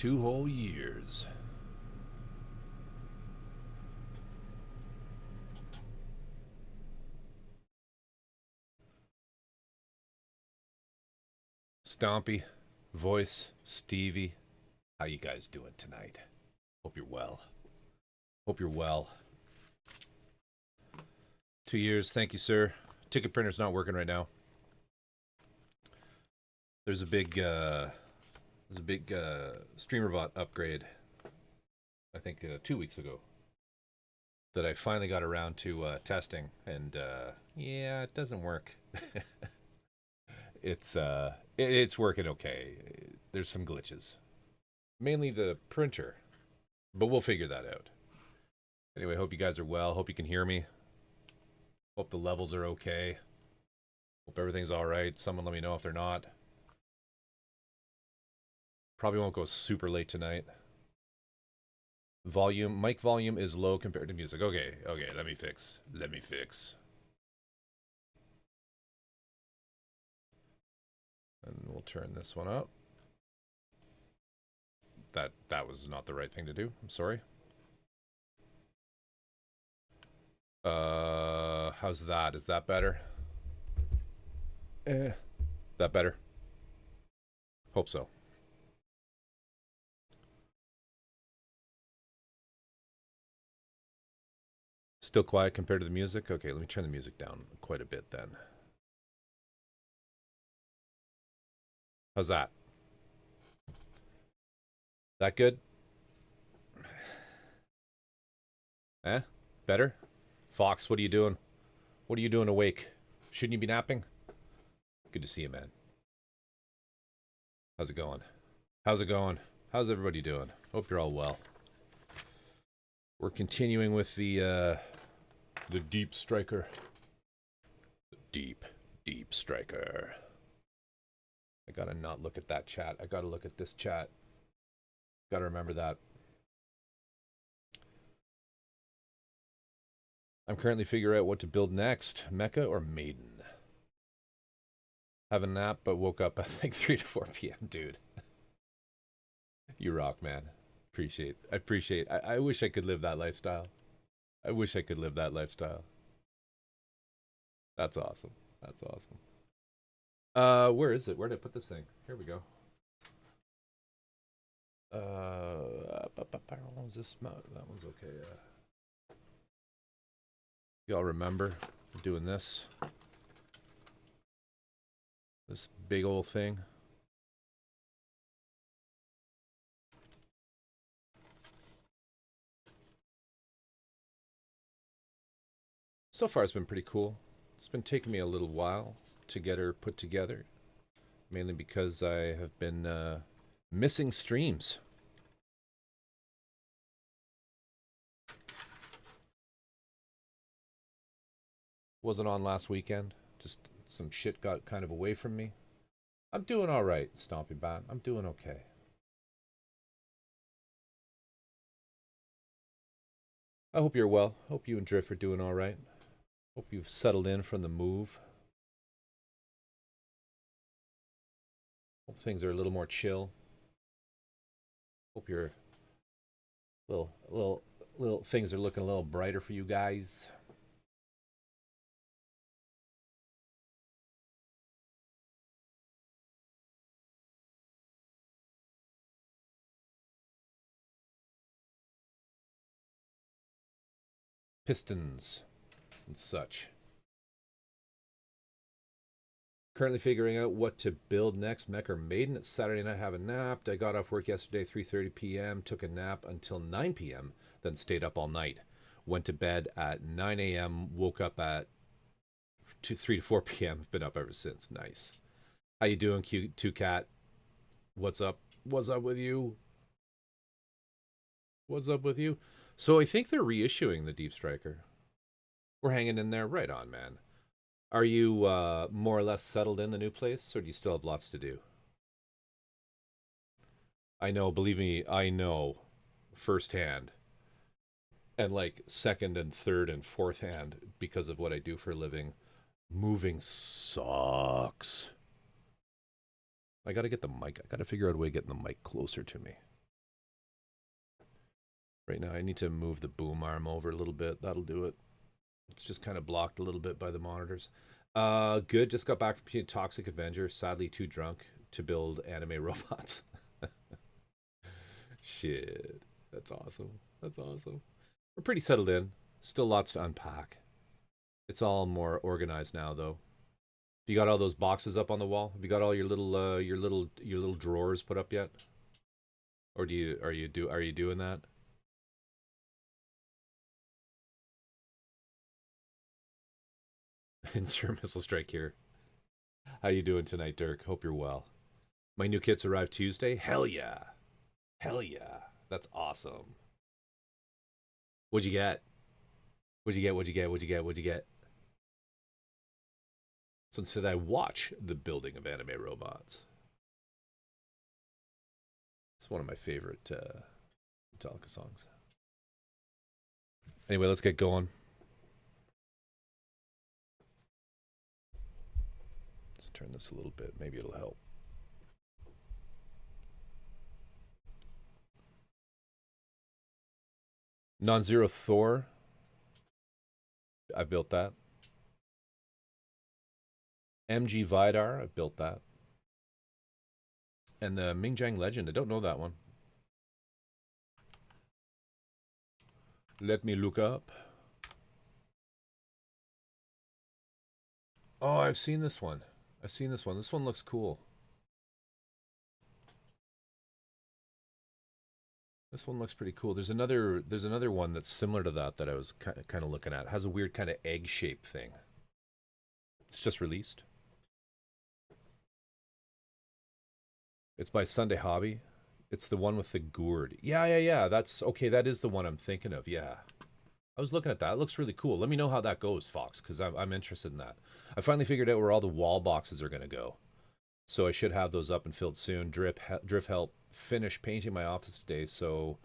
2 whole years. Stompy, Voice, Stevie, how you guys doing tonight? Hope you're well. Hope you're well. 2 years, thank you, sir. Ticket printer's not working right now. There's a big StreamerBot upgrade, I think 2 weeks ago, that I finally got around to testing, and yeah, it doesn't work. It's working okay. There's some glitches, mainly the printer, but we'll figure that out. Anyway, hope you guys are well. Hope you can hear me. Hope the levels are okay. Hope everything's all right. Someone let me know if they're not. Probably won't go super late tonight. Mic volume is low compared to music. Okay, let me fix. And we'll turn this one up. That was not the right thing to do. I'm sorry. How's that? Is that better? That better? Hope so. Still quiet compared to the music? Okay, let me turn the music down quite a bit then. How's that? That good? Better? Fox, what are you doing? What are you doing awake? Shouldn't you be napping? Good to see you, man. How's it going? How's everybody doing? Hope you're all well. We're continuing with the deep striker. Deep striker. I gotta not look at that chat. I gotta look at this chat. Gotta remember that. I'm currently figuring out what to build next. Mecha or Maiden? Have a nap, but woke up I think 3 to 4 p.m. Dude. You rock, man. I appreciate. I wish I could live that lifestyle. That's awesome. Where is it? Where did I put this thing? Here we go. What was this? That one's okay. Y'all remember doing this big old thing? So far, it's been pretty cool. It's been taking me a little while to get her put together, mainly because I have been missing streams. Wasn't on last weekend. Just some shit got kind of away from me. I'm doing all right, Stompy Bat. I'm doing okay. I hope you're well. Hope you and Drift are doing all right. Hope you've settled in from the move. Hope things are a little more chill. Hope your little things are looking a little brighter for you guys. Pistons and such. Currently figuring out what to build next. Mech or Maiden. It's Saturday night, haven't napped. I got off work yesterday 3:30 p.m. Took a nap until 9 p.m. Then stayed up all night. Went to bed at 9 a.m. Woke up at 3 to 4 p.m. Been up ever since. Nice. How you doing, Q2 Cat? What's up? What's up with you? So I think they're reissuing the Deep Striker. We're hanging in there. Right on, man. Are you more or less settled in the new place, or do you still have lots to do? I know, believe me, I know firsthand, and like second and third and fourth hand, because of what I do for a living. Moving sucks. I gotta get the mic. I gotta figure out a way of getting the mic closer to me. right now. I need to move the boom arm over a little bit. That'll do it. It's just kind of blocked a little bit by the monitors. Good. Just got back from Toxic Avenger. Sadly, too drunk to build anime robots. Shit. That's awesome. That's awesome. We're pretty settled in. Still lots to unpack. It's all more organized now, though. You got all those boxes up on the wall? Have you got all your little drawers put up yet? Or are you doing that? Insert missile strike here. How you doing tonight, Dirk? Hope you're well. My new kits arrived Tuesday. Hell yeah. Hell yeah. That's awesome. What'd you get? What'd you get? What'd you get? What'd you get? What'd you get? So instead I watch the building of anime robots. It's one of my favorite Metallica songs. Anyway, let's get going. Let's turn this a little bit. Maybe it'll help. Non-Zero Thor. I built that. MG Vidar. I built that. And the Mingjiang Legend. I don't know that one. Let me look up. Oh, I've seen this one. I've seen this one. This one looks cool. This one looks pretty cool. There's another one that's similar to that I was kind of looking at. It has a weird kind of egg-shaped thing. It's just released. It's by Sunday Hobby. It's the one with the gourd. Yeah. That's okay. That is the one I'm thinking of. Yeah. I was looking at that. It looks really cool. Let me know how that goes, Fox, because I'm interested in that. I finally figured out where all the wall boxes are going to go. So I should have those up and filled soon. Drift helped finish painting my office today, so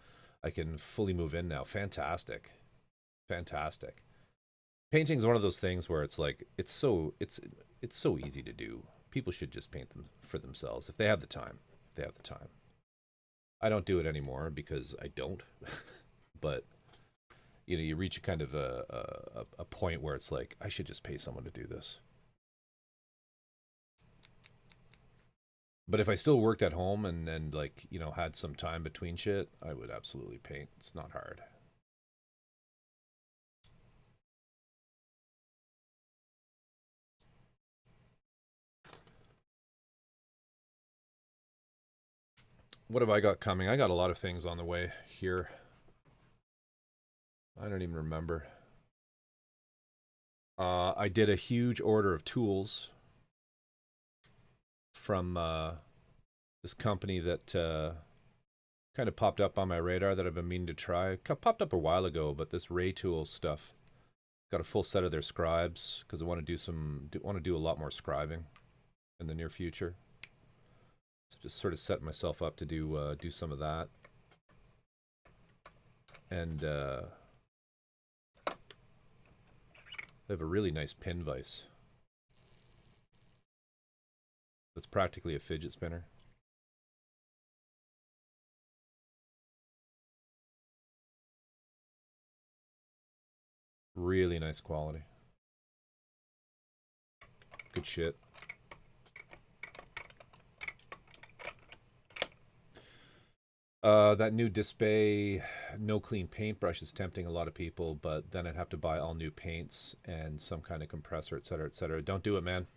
I can fully move in now. Fantastic. Fantastic. Painting's one of those things where it's like, it's so easy to do. People should just paint them for themselves if they have the time. If they have the time. I don't do it anymore because I don't. But you know, you reach a kind of a point where it's like, I should just pay someone to do this. But if I still worked at home and like, you know, had some time between shit, I would absolutely paint. It's not hard. What have I got coming? I got a lot of things on the way here. I don't even remember. I did a huge order of tools from this company that kind of popped up on my radar that I've been meaning to try. It popped up a while ago, but this Ray Tools stuff. Got a full set of their scribes because I want to do a lot more scribing in the near future. So just sort of set myself up to do some of that. And they have a really nice pin vise. It's practically a fidget spinner. Really nice quality. Good shit. That new Display no clean paintbrush is tempting a lot of people, but then I'd have to buy all new paints and some kind of compressor, etc., etc. Don't do it, man.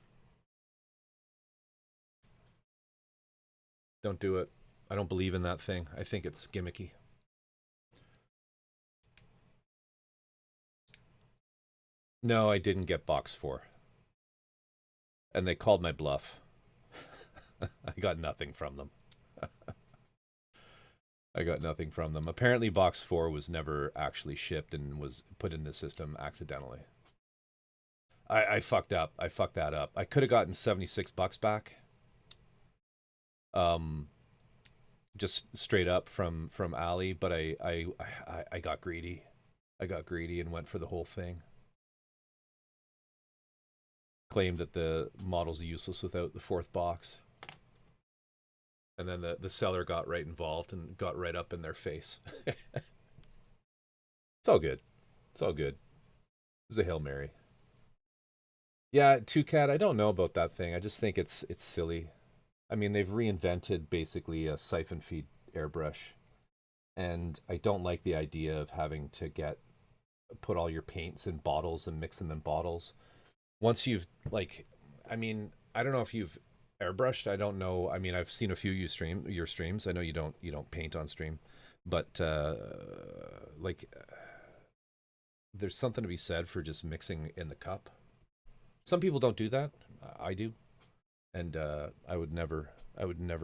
Don't do it. I don't believe in that thing. I think it's gimmicky. No, I didn't get box 4. And they called my bluff. I got nothing from them. I got nothing from them. Apparently box 4 was never actually shipped and was put in the system accidentally. I fucked up. I fucked that up. I could have gotten $76 back. Just straight up from Ali, but I got greedy. I got greedy and went for the whole thing. Claimed that the model's useless without the 4th box. And then the seller got right involved and got right up in their face. It's all good. It's all good. It was a Hail Mary. Yeah, Two Cat, I don't know about that thing. I just think it's silly. I mean, they've reinvented basically a siphon feed airbrush, and I don't like the idea of having to get put all your paints in bottles and mix them in bottles. Once you've like, I mean, I don't know if you've airbrushed. I don't know. I mean, I've seen a few your streams. I know you don't paint on stream, but like there's something to be said for just mixing in the cup. Some people don't do that. I do, and I would never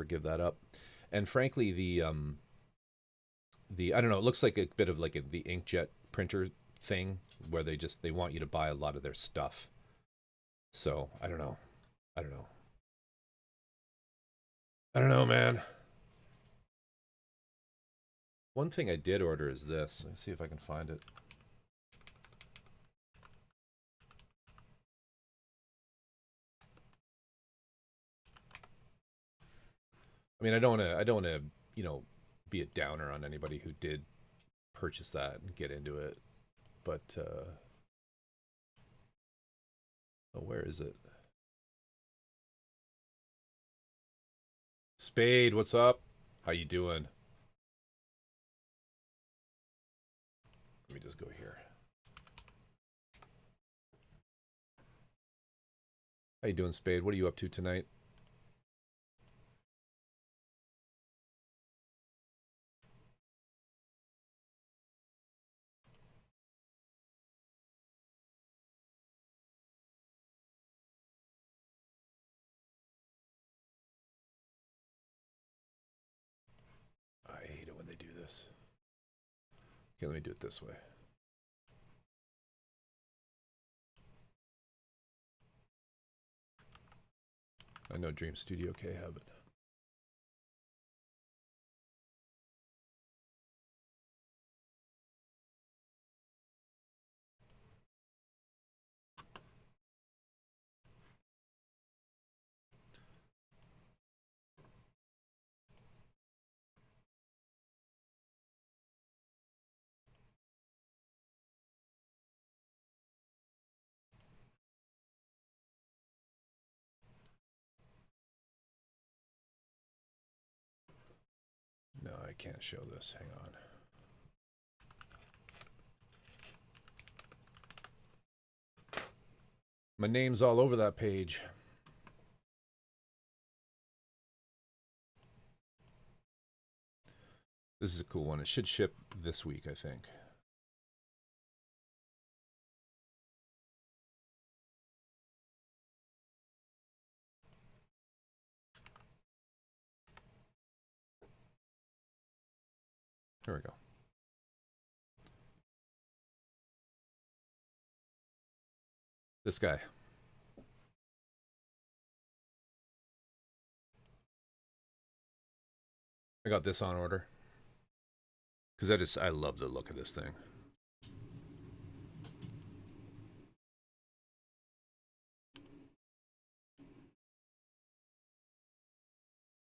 give that up. And frankly, the I don't know. It looks like a bit of like the inkjet printer thing where they want you to buy a lot of their stuff. So I don't know. I don't know. I don't know, man. One thing I did order is this. Let's see if I can find it. I mean, I don't want to, be a downer on anybody who did purchase that and get into it. But oh, where is it? Spade, what's up? How you doing? Let me just go here. How you doing, Spade? What are you up to tonight? I hate it when they do this. Okay, let me do it this way. I know Dream Studio K have it. No, I can't show this. Hang on. My name's all over that page. This is a cool one. It should ship this week, I think. Here we go. This guy. I got this on order. Because I love the look of this thing.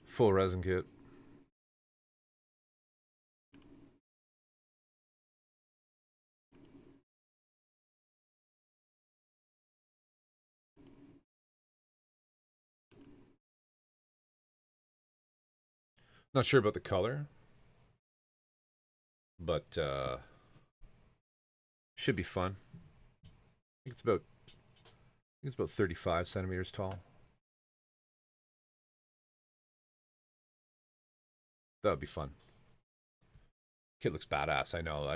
Full resin kit. Not sure about the color, but should be fun. I think it's about 35 centimeters tall. That would be fun. Kit looks badass. I know.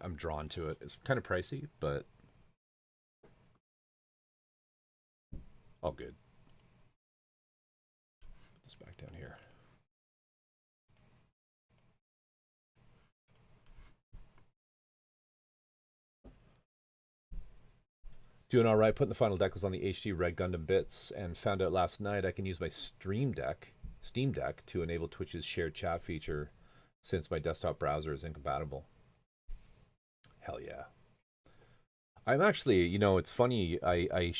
I'm drawn to it. It's kind of pricey, but all good. Put this back down here. Doing all right. Putting the final decals on the HD Red Gundam bits, and found out last night I can use my Steam Deck to enable Twitch's shared chat feature, since my desktop browser is incompatible. Hell yeah! I'm actually, it's funny. I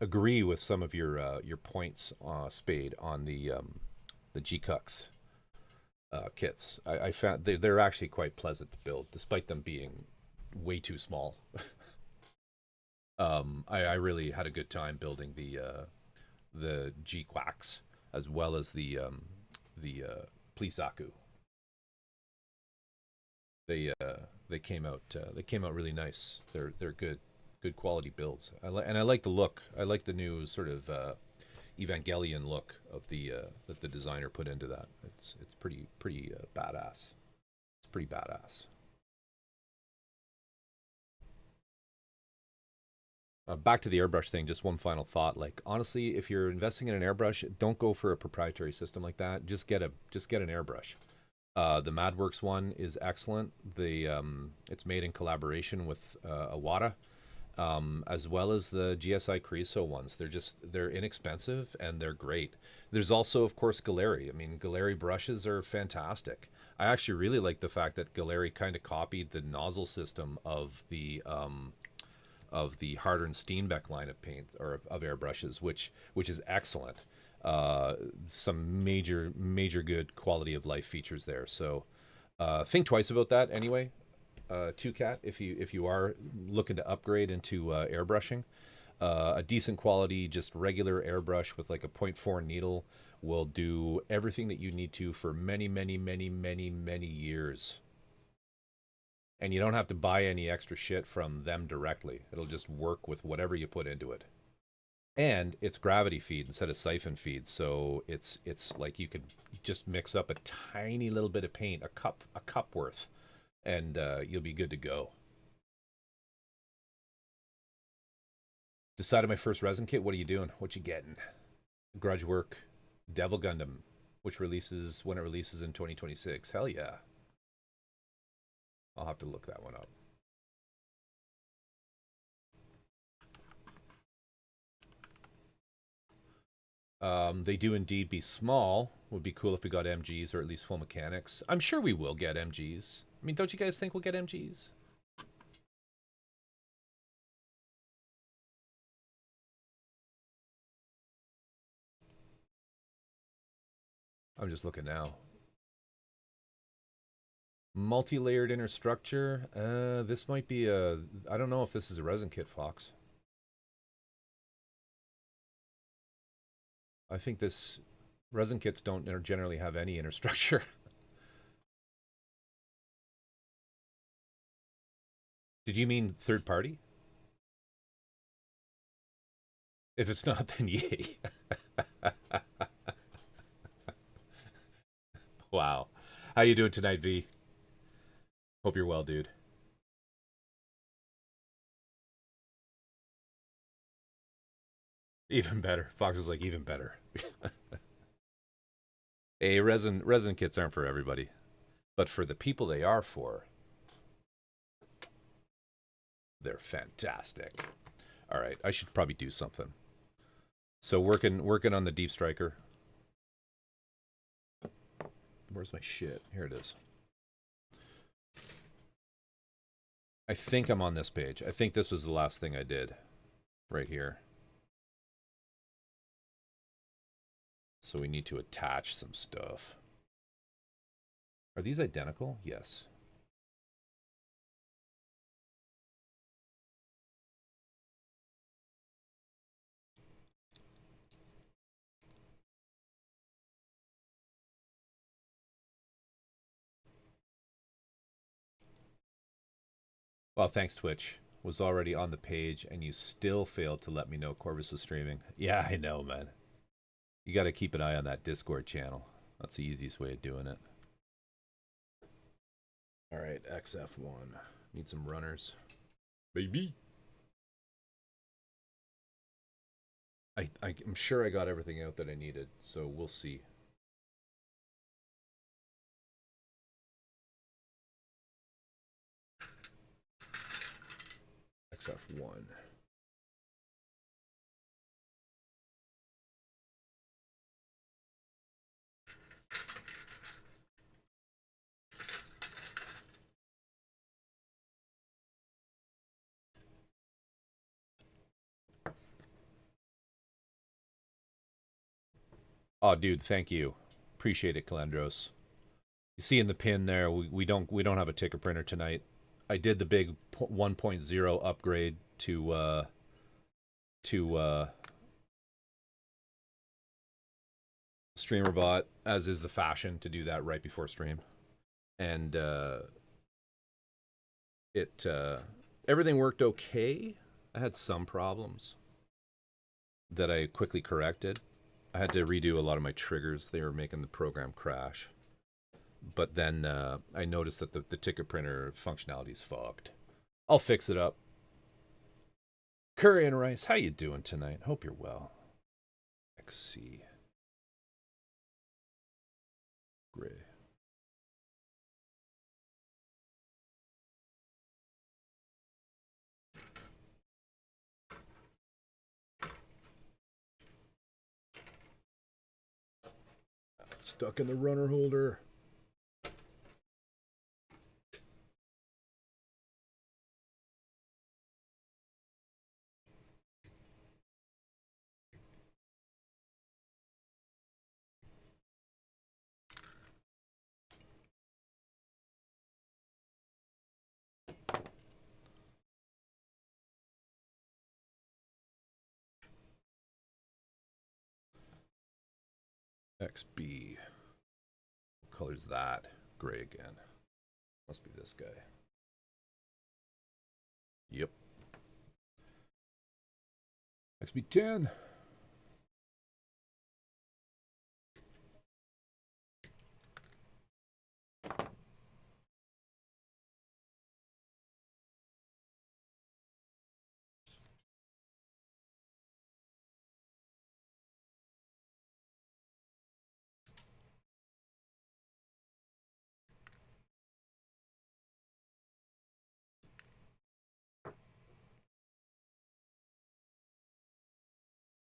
agree with some of your points, Spade, on the G-Cux. kits. I found they're actually quite pleasant to build, despite them being way too small. I really had a good time building the G Quacks as well as the Plisaku. They came out really nice. They're good quality builds. And I like the look. I like the new sort of Evangelion look of the that the designer put into that. It's pretty badass. It's pretty badass. Back to the airbrush thing. Just one final thought. Like honestly, if you're investing in an airbrush, don't go for a proprietary system like that. Just get an airbrush. The MadWorks one is excellent. It's made in collaboration with Awada, as well as the GSI Creosote ones. They're inexpensive and they're great. There's also, of course, Galeri. I mean, Galeri brushes are fantastic. I actually really like the fact that Galeri kind of copied the nozzle system of the Harder and Steenbeck line of paints or of airbrushes, which is excellent. Some major good quality of life features there. So think twice about that anyway. Two cat if you are looking to upgrade into airbrushing, a decent quality just regular airbrush with like a point 0.4 needle will do everything that you need to for many years, and you don't have to buy any extra shit from them directly. It'll just work with whatever you put into it. And it's gravity feed instead of siphon feed, so it's like you could just mix up a tiny little bit of paint, a cup worth, and you'll be good to go. Decided my first resin kit. What are you doing? What you getting? Grudge Work, Devil Gundam, which releases when it releases in 2026. Hell yeah! I'll have to look that one up. They do indeed be small. Would be cool if we got MGs or at least full mechanics. I'm sure we will get MGs. I mean, don't you guys think we'll get MGs? I'm just looking now. Multi-layered inner structure. This might be a. I don't know if this is a resin kit, Fox. I think this resin kits don't generally have any inner structure. Did you mean third party? If it's not, then yay. Wow. How you doing tonight, V? Hope you're well, dude. Even better. Fox is like even better. Hey, resin kits aren't for everybody, but for the people they are for, they're fantastic. All right, I should probably do something. So working on the Deep Striker. Where's my shit? Here it is. I think I'm on this page. I think this was the last thing I did right here. So we need to attach some stuff. Are these identical? Yes. Well, thanks, Twitch. Was already on the page, and you still failed to let me know Corvus was streaming. Yeah, I know, man. You got to keep an eye on that Discord channel. That's the easiest way of doing it. All right, XF1. Need some runners. Baby. I'm sure I got everything out that I needed, so we'll see. XF1. Oh, dude, thank you. Appreciate it, Calandros. You see in the pin there, we don't have a ticker printer tonight. I did the big 1.0 upgrade to StreamerBot, as is the fashion to do that right before stream, and it everything worked okay. I had some problems that I quickly corrected. I had to redo a lot of my triggers. They were making the program crash. But then I noticed that the ticket printer functionality is fucked. I'll fix it up. Curry and Rice, how you doing tonight? Hope you're well. XC. Gray. Stuck in the runner holder. XB. What color's that? Gray again. Must be this guy. Yep. XB10.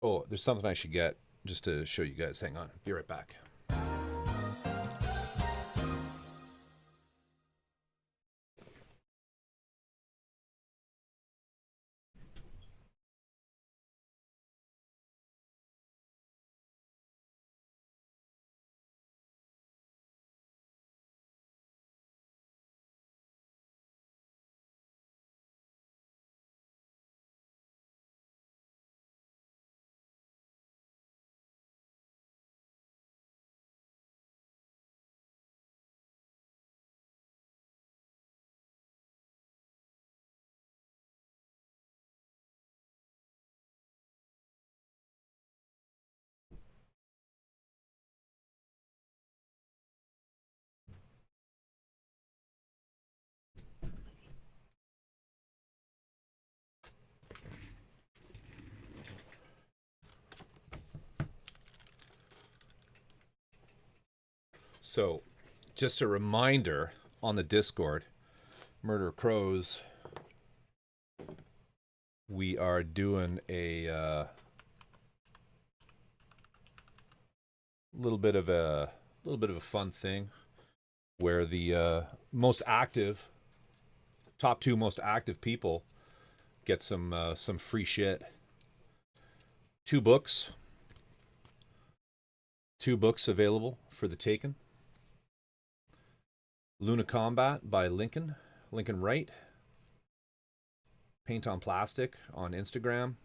Oh, there's something I should get just to show you guys. Hang on. Be right back. So, just a reminder on the Discord, Murder Crows, we are doing a little bit of a fun thing where the top 2 most active people get some free shit. 2 books available for the taken. Luna Combat by Lincoln Wright. Paint on Plastic on Instagram.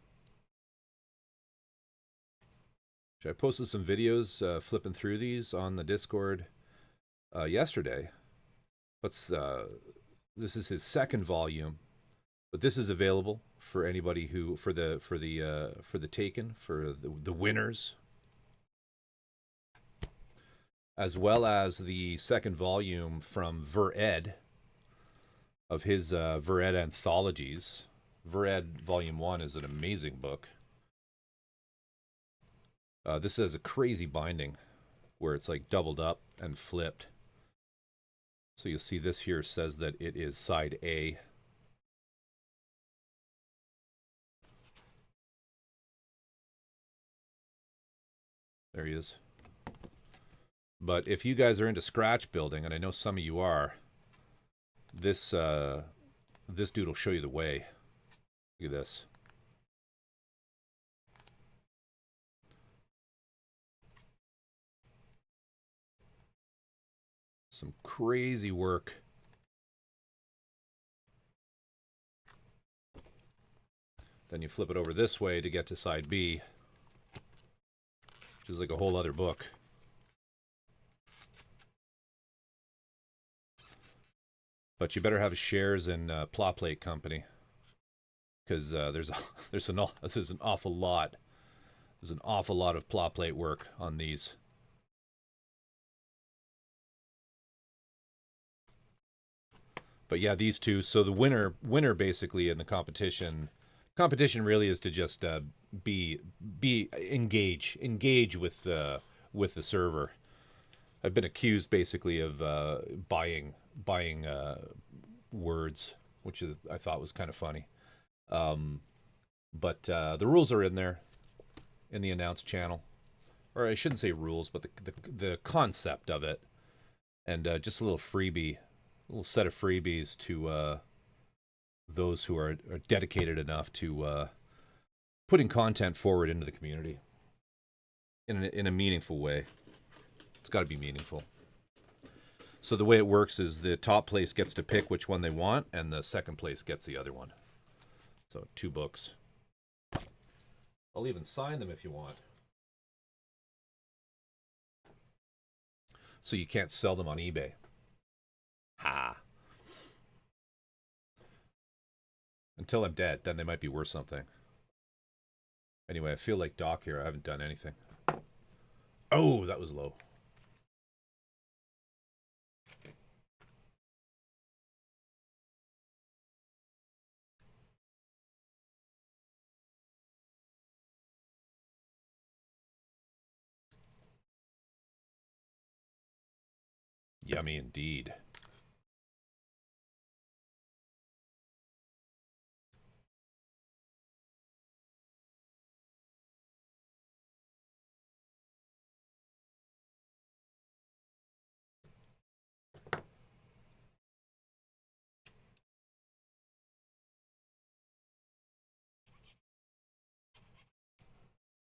I posted some videos flipping through these on the Discord yesterday. But this is his second volume, but this is available for anybody who for the taken, for the winners, as well as the second volume from Vered of his Vered anthologies. Vered Volume 1 is an amazing book. This has a crazy binding where it's like doubled up and flipped. So you'll see this here says that it is side A. There he is. But if you guys are into scratch building, and I know some of you are, this dude will show you the way. Look at this. Some crazy work. Then you flip it over this way to get to side B, which is like a whole other book. But you better have shares in Pla Plate Company, because there's an awful lot. There's an awful lot of Pla Plate work on these. But yeah, these two. So the winner basically in the competition really is to just be engage with the server. I've been accused basically of buying words, which I thought was kind of funny. But the rules are in there in the announced channel, or I shouldn't say rules, but the concept of it, and just a little freebie, a little set of freebies to those who are dedicated enough to putting content forward into the community in a meaningful way. It's got to be meaningful. So the way it works is the top place gets to pick which one they want, and the second place gets the other one. So 2 books. I'll even sign them if you want. So you can't sell them on eBay. Ha. Until I'm dead, then they might be worth something. Anyway, I feel like Doc here. I haven't done anything. Oh, that was low. Yummy indeed.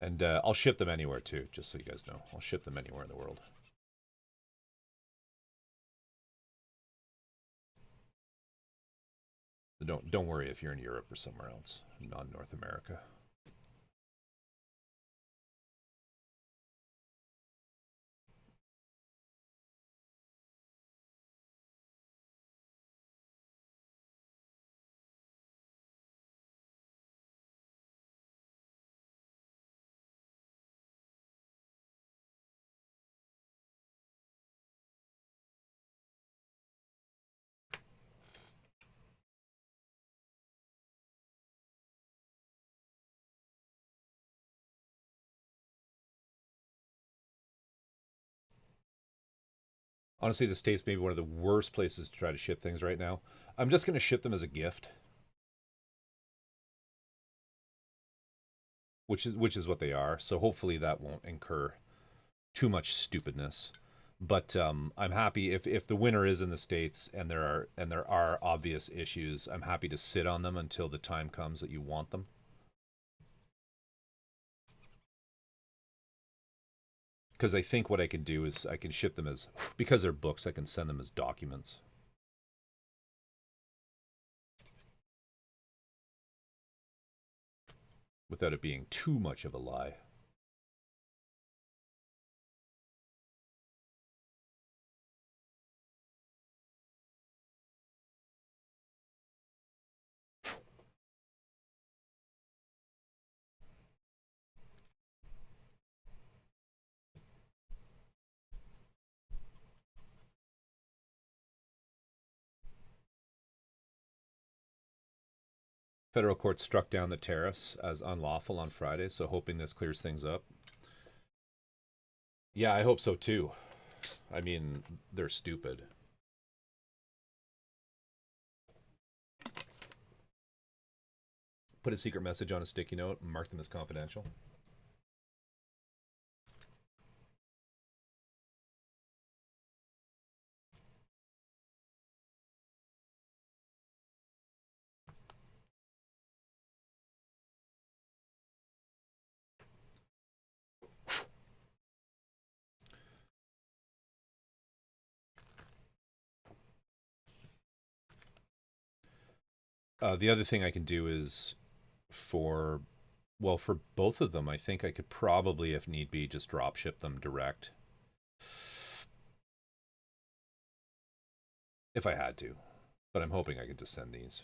And I'll ship them anywhere too, just so you guys know. I'll ship them anywhere in the world. So don't worry if you're in Europe or somewhere else, non-North America. Honestly, the States may be one of the worst places to try to ship things right now. I'm just going to ship them as a gift, which is what they are. So hopefully that won't incur too much stupidness. But I'm happy if the winner is in the States and there are obvious issues. I'm happy to sit on them until the time comes that you want them. Because I think what I can do is I can ship them as, because they're books, I can send them as documents. Without it being too much of a lie. Federal court struck down the tariffs as unlawful on Friday, so hoping this clears things up. Yeah, I hope so too. I mean, they're stupid. Put a secret message on a sticky note and mark them as confidential. The other thing I can do is for, well, for both of them, I think I could probably, if need be, just drop ship them direct if I had to. But I'm hoping I could just send these.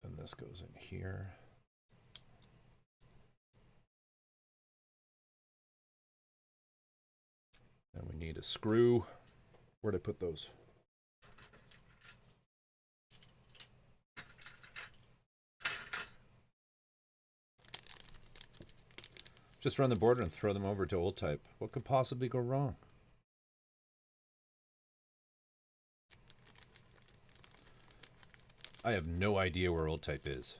And this goes in here. And we need a screw. Where'd I put those? Just run the border and throw them over to old type. What could possibly go wrong? I have no idea where old type is.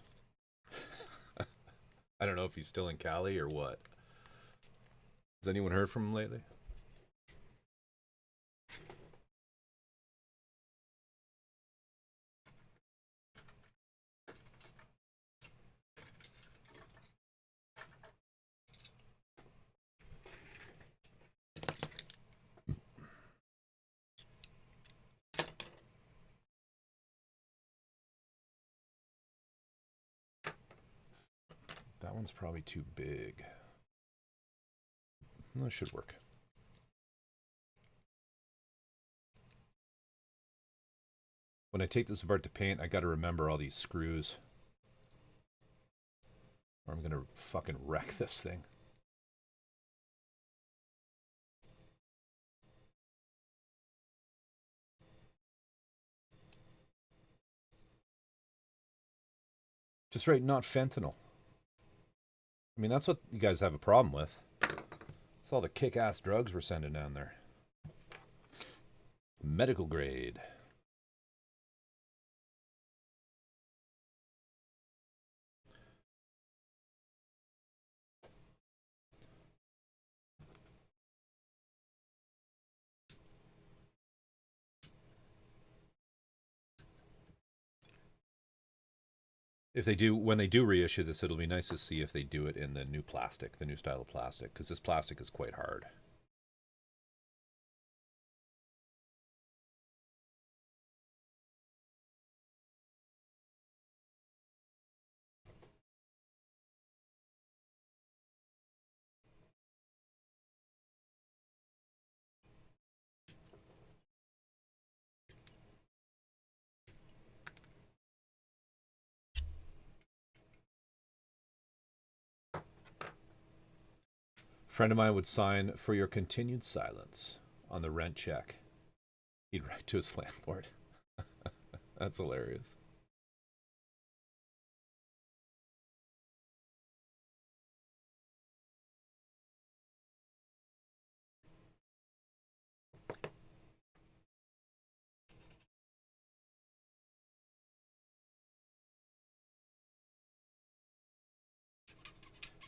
I don't know if he's still in Cali or what. Has anyone heard from him lately? That one's probably too big. That should work. When I take this apart to paint, I gotta remember all these screws. Or I'm gonna fucking wreck this thing. Just right, not fentanyl. I mean, that's what you guys have a problem with. It's all the kick-ass drugs we're sending down there. Medical grade. If they do, when they do reissue this, it'll be nice to see if they do it in the new plastic, the new style of plastic, because this plastic is quite hard. Friend of mine would sign for your continued silence on the rent check. He'd write to his landlord. That's hilarious.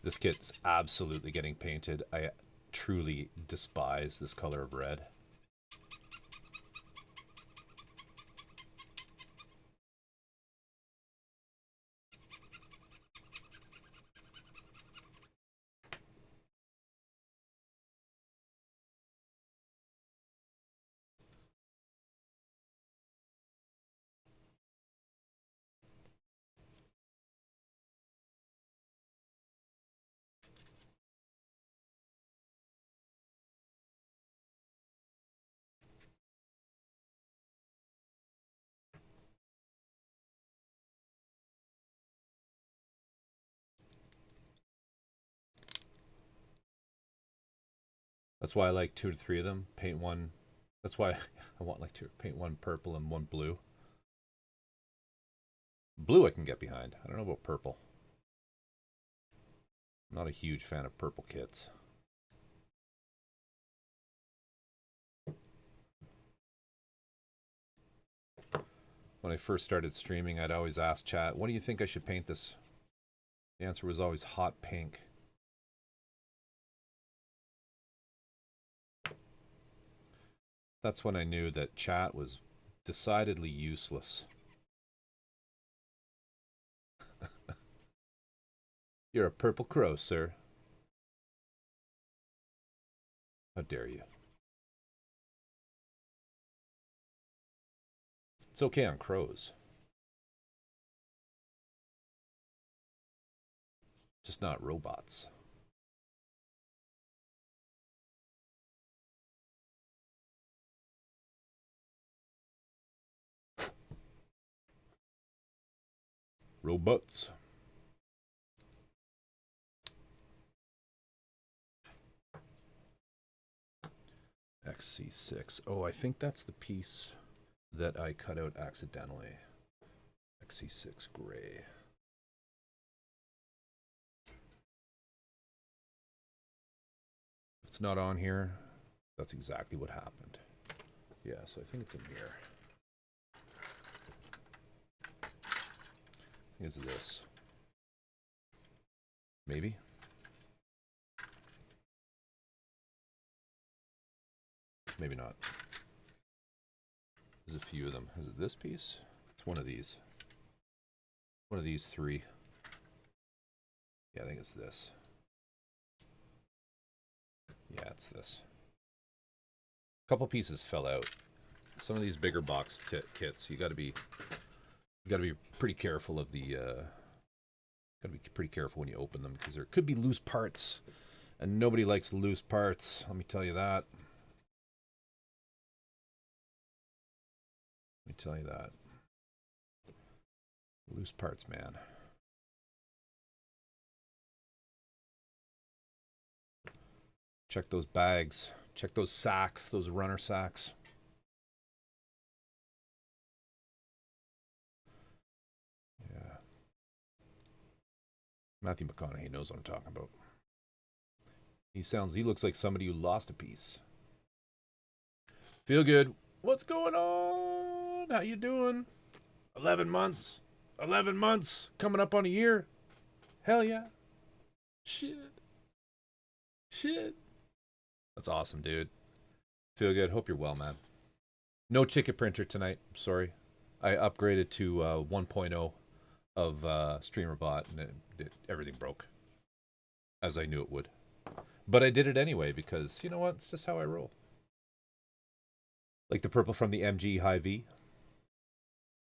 This kit's absolutely getting painted. I truly despise this color of red. That's why I like 2 to 3 of them. Paint one. That's why I want like to paint one purple and one blue. Blue I can get behind. I don't know about purple. I'm not a huge fan of purple kits. When I first started streaming, I'd always ask chat, what do you think I should paint this The answer was always hot pink. That's when I knew that chat was decidedly useless. You're a purple crow, sir. How dare you? It's okay on crows. Just not robots. Robots. XC6. Oh, I think that's the piece that I cut out accidentally. XC6 gray. If it's not on here, that's exactly what happened. Yeah, so I think it's in here. I think it's this. Maybe. Maybe not. There's a few of them. Is it this piece? It's one of these. One of these three. Yeah, I think it's this. Yeah, it's this. A couple pieces fell out. Some of these bigger box kits, you got to be pretty careful of the. Got to be pretty careful when you open them because there could be loose parts, and nobody likes loose parts. Let me tell you that. Let me tell you that. Loose parts, man. Check those bags. Check those sacks, those runner sacks. Yeah. Matthew McConaughey knows what I'm talking about. He looks like somebody who lost a piece. Feel good. What's going on? How you doing? 11 months. 11 months. Coming up on a year. Hell yeah. Shit. That's awesome, dude. Feel good. Hope you're well, man. No ticket printer tonight. Sorry. I upgraded to 1.0 of StreamerBot, and everything broke. As I knew it would. But I did it anyway because, you know what? It's just how I roll. Like the purple from the MG Hy-V.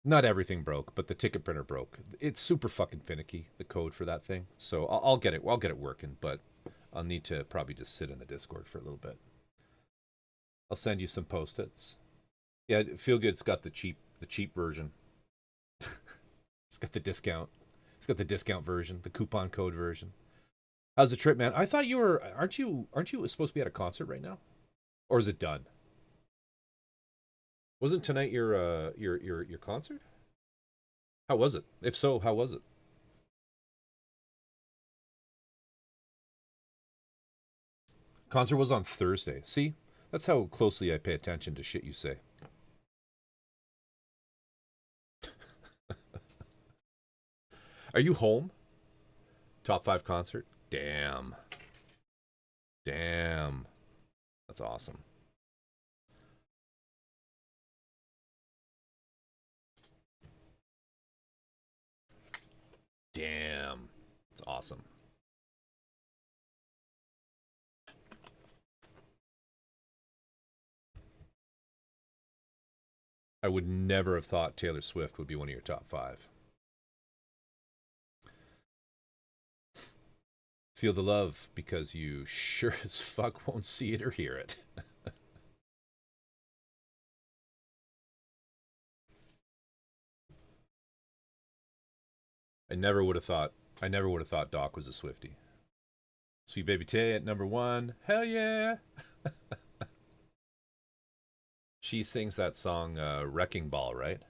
Not everything broke, but the ticket printer broke. It's super fucking finicky, the code for that thing. So I'll get it. I'll get it working, but I'll need to probably just sit in the Discord for a little bit. I'll send you some post-its. Yeah, Feel Good's got the cheap version. It's got the discount. It's got the discount version, the coupon code version. How's the trip, man? I thought you were aren't you supposed to be at a concert right now? Or is it done? Wasn't tonight your concert? How was it? If so, how was it? Concert was on Thursday. See? That's how closely I pay attention to shit you say. Are you home? Top 5 concert? Damn. That's awesome. Damn. It's awesome. I would never have thought Taylor Swift would be one of your top 5. Feel the love because you sure as fuck won't see it or hear it. I never would have thought Doc was a Swiftie. Sweet Baby Tay at number 1. Hell yeah. She sings that song Wrecking Ball, right?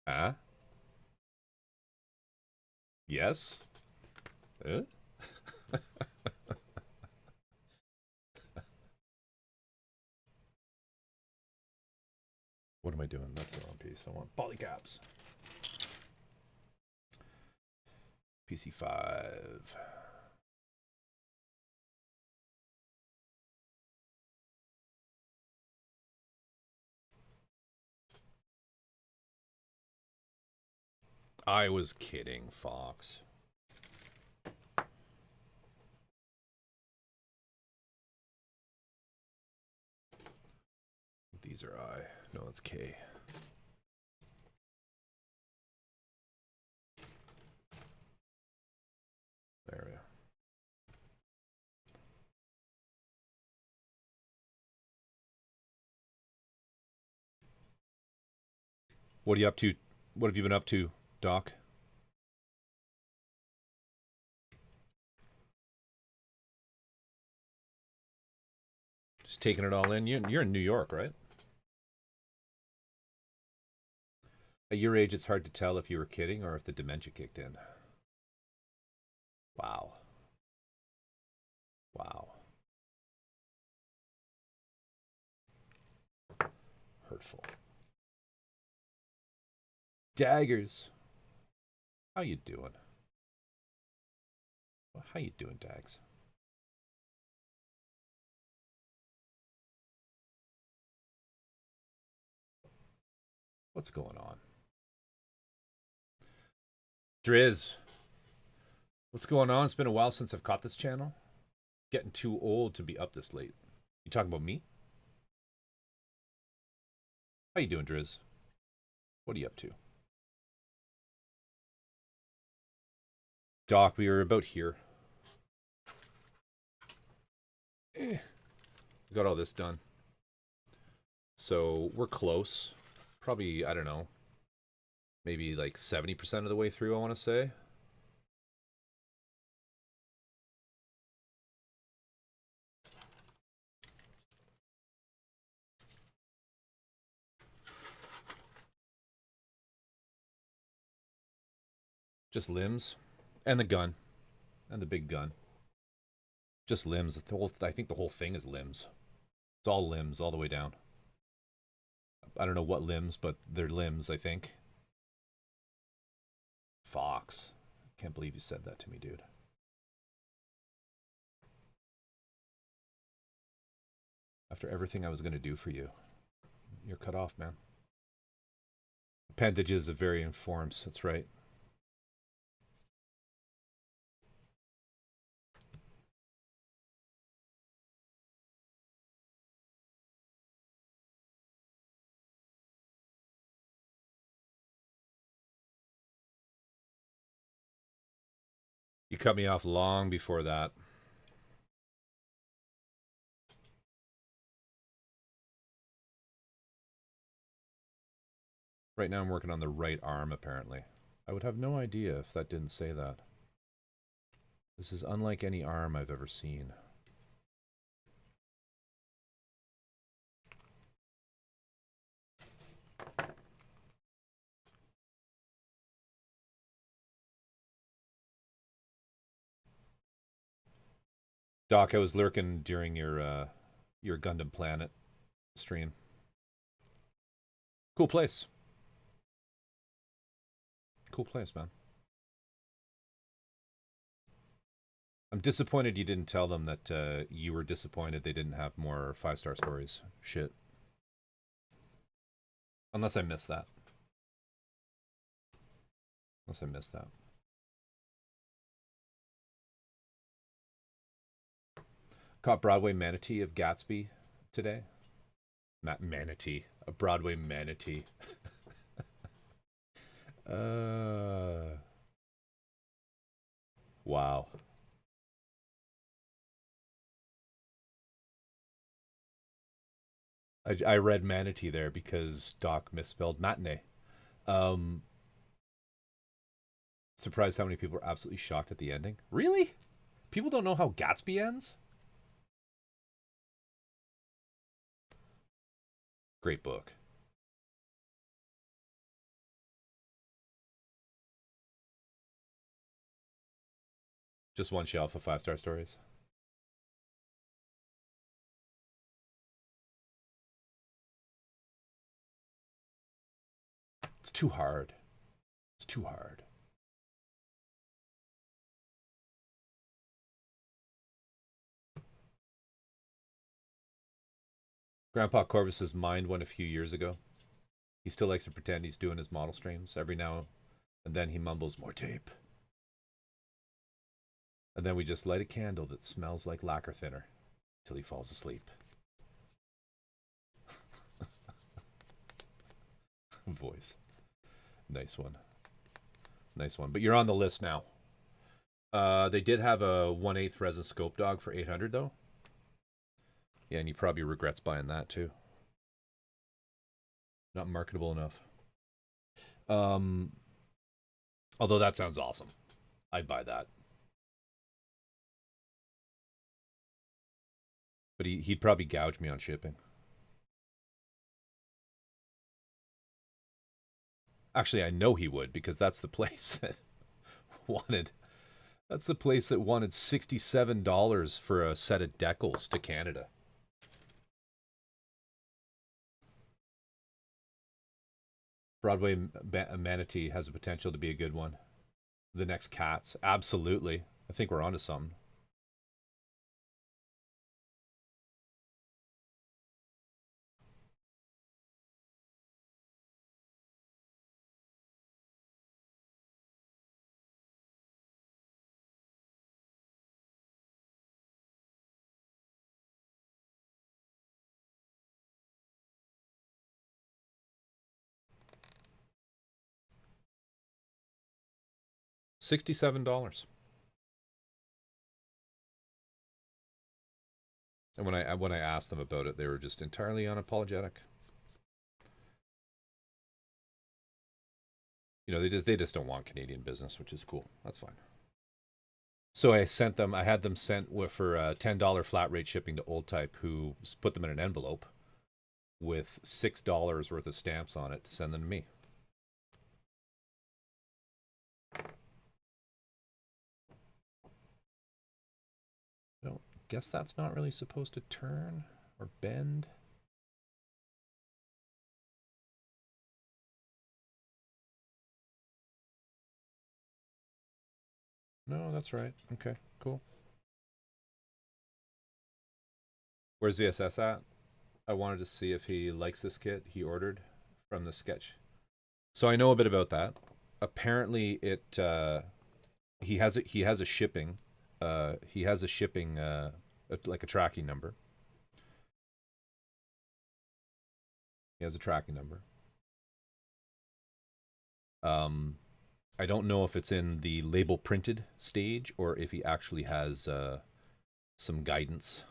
Huh? Yes? What am I doing? That's the wrong piece. I want polycaps. PC5. I was kidding, Fox. These are I. No, it's K. There we go. What are you up to? What have you been up to, Doc? Just taking it all in. You're in New York, right? At your age, it's hard to tell if you were kidding or if the dementia kicked in. Wow. Wow. Hurtful. Daggers. How you doing? How you doing, Dags? What's going on? Driz. What's going on? It's been a while since I've caught this channel. Getting too old to be up this late. You talking about me? How you doing, Driz? What are you up to? Doc, we were about here. Got all this done. So we're close. Probably, I don't know, maybe like 70% of the way through, I want to say. Just limbs and the gun and the big gun. Just limbs. The whole, I think the whole thing is limbs. It's all limbs all the way down. I don't know what limbs, but they're limbs, I think. Fox. Can't believe you said that to me, dude. After everything I was going to do for you, you're cut off, man. Appendages of varying forms. That's right. You cut me off long before that. Right now I'm working on the right arm, apparently. I would have no idea if that didn't say that. This is unlike any arm I've ever seen. Doc, I was lurking during your Gundam Planet stream. Cool place. Cool place, man. I'm disappointed you didn't tell them that you were disappointed they didn't have more 5-star stories. Shit. Unless I missed that. Unless I missed that. Caught Broadway Manatee of Gatsby today. Manatee. A Broadway manatee. Wow. I read manatee there because Doc misspelled matinee. Surprised how many people are absolutely shocked at the ending. Really? People don't know how Gatsby ends? Great book. Just one shelf of 5-star stories. It's too hard. It's too hard. Grandpa Corvus's mind went a few years ago. He still likes to pretend he's doing his model streams. Every now and then he mumbles, more tape. And then we just light a candle that smells like lacquer thinner till he falls asleep. Voice. Nice one. Nice one. But you're on the list now. They did have a 1/8 resin scope dog for 800 though. Yeah, and he probably regrets buying that too. Not marketable enough. Although that sounds awesome. I'd buy that. But he'd probably gouge me on shipping. Actually, I know he would, because that's the place that wanted... That's the place that wanted $67 for a set of decals to Canada. Broadway Manatee has the potential to be a good one. The next Cats. Absolutely. I think we're onto something. $67. And when I asked them about it, they were just entirely unapologetic. You know, they just don't want Canadian business, which is cool. That's fine. So I had them sent for $10 flat rate shipping to Old Type, who put them in an envelope with $6 worth of stamps on it to send them to me. I don't guess that's not really supposed to turn or bend. No, that's right. Okay, cool. Where's VSS at? I wanted to see if he likes this kit he ordered from the sketch. So I know a bit about that. Apparently, he has a shipping like a tracking number. He has a tracking number. I don't know if it's in the label printed stage or if he actually has some guidance.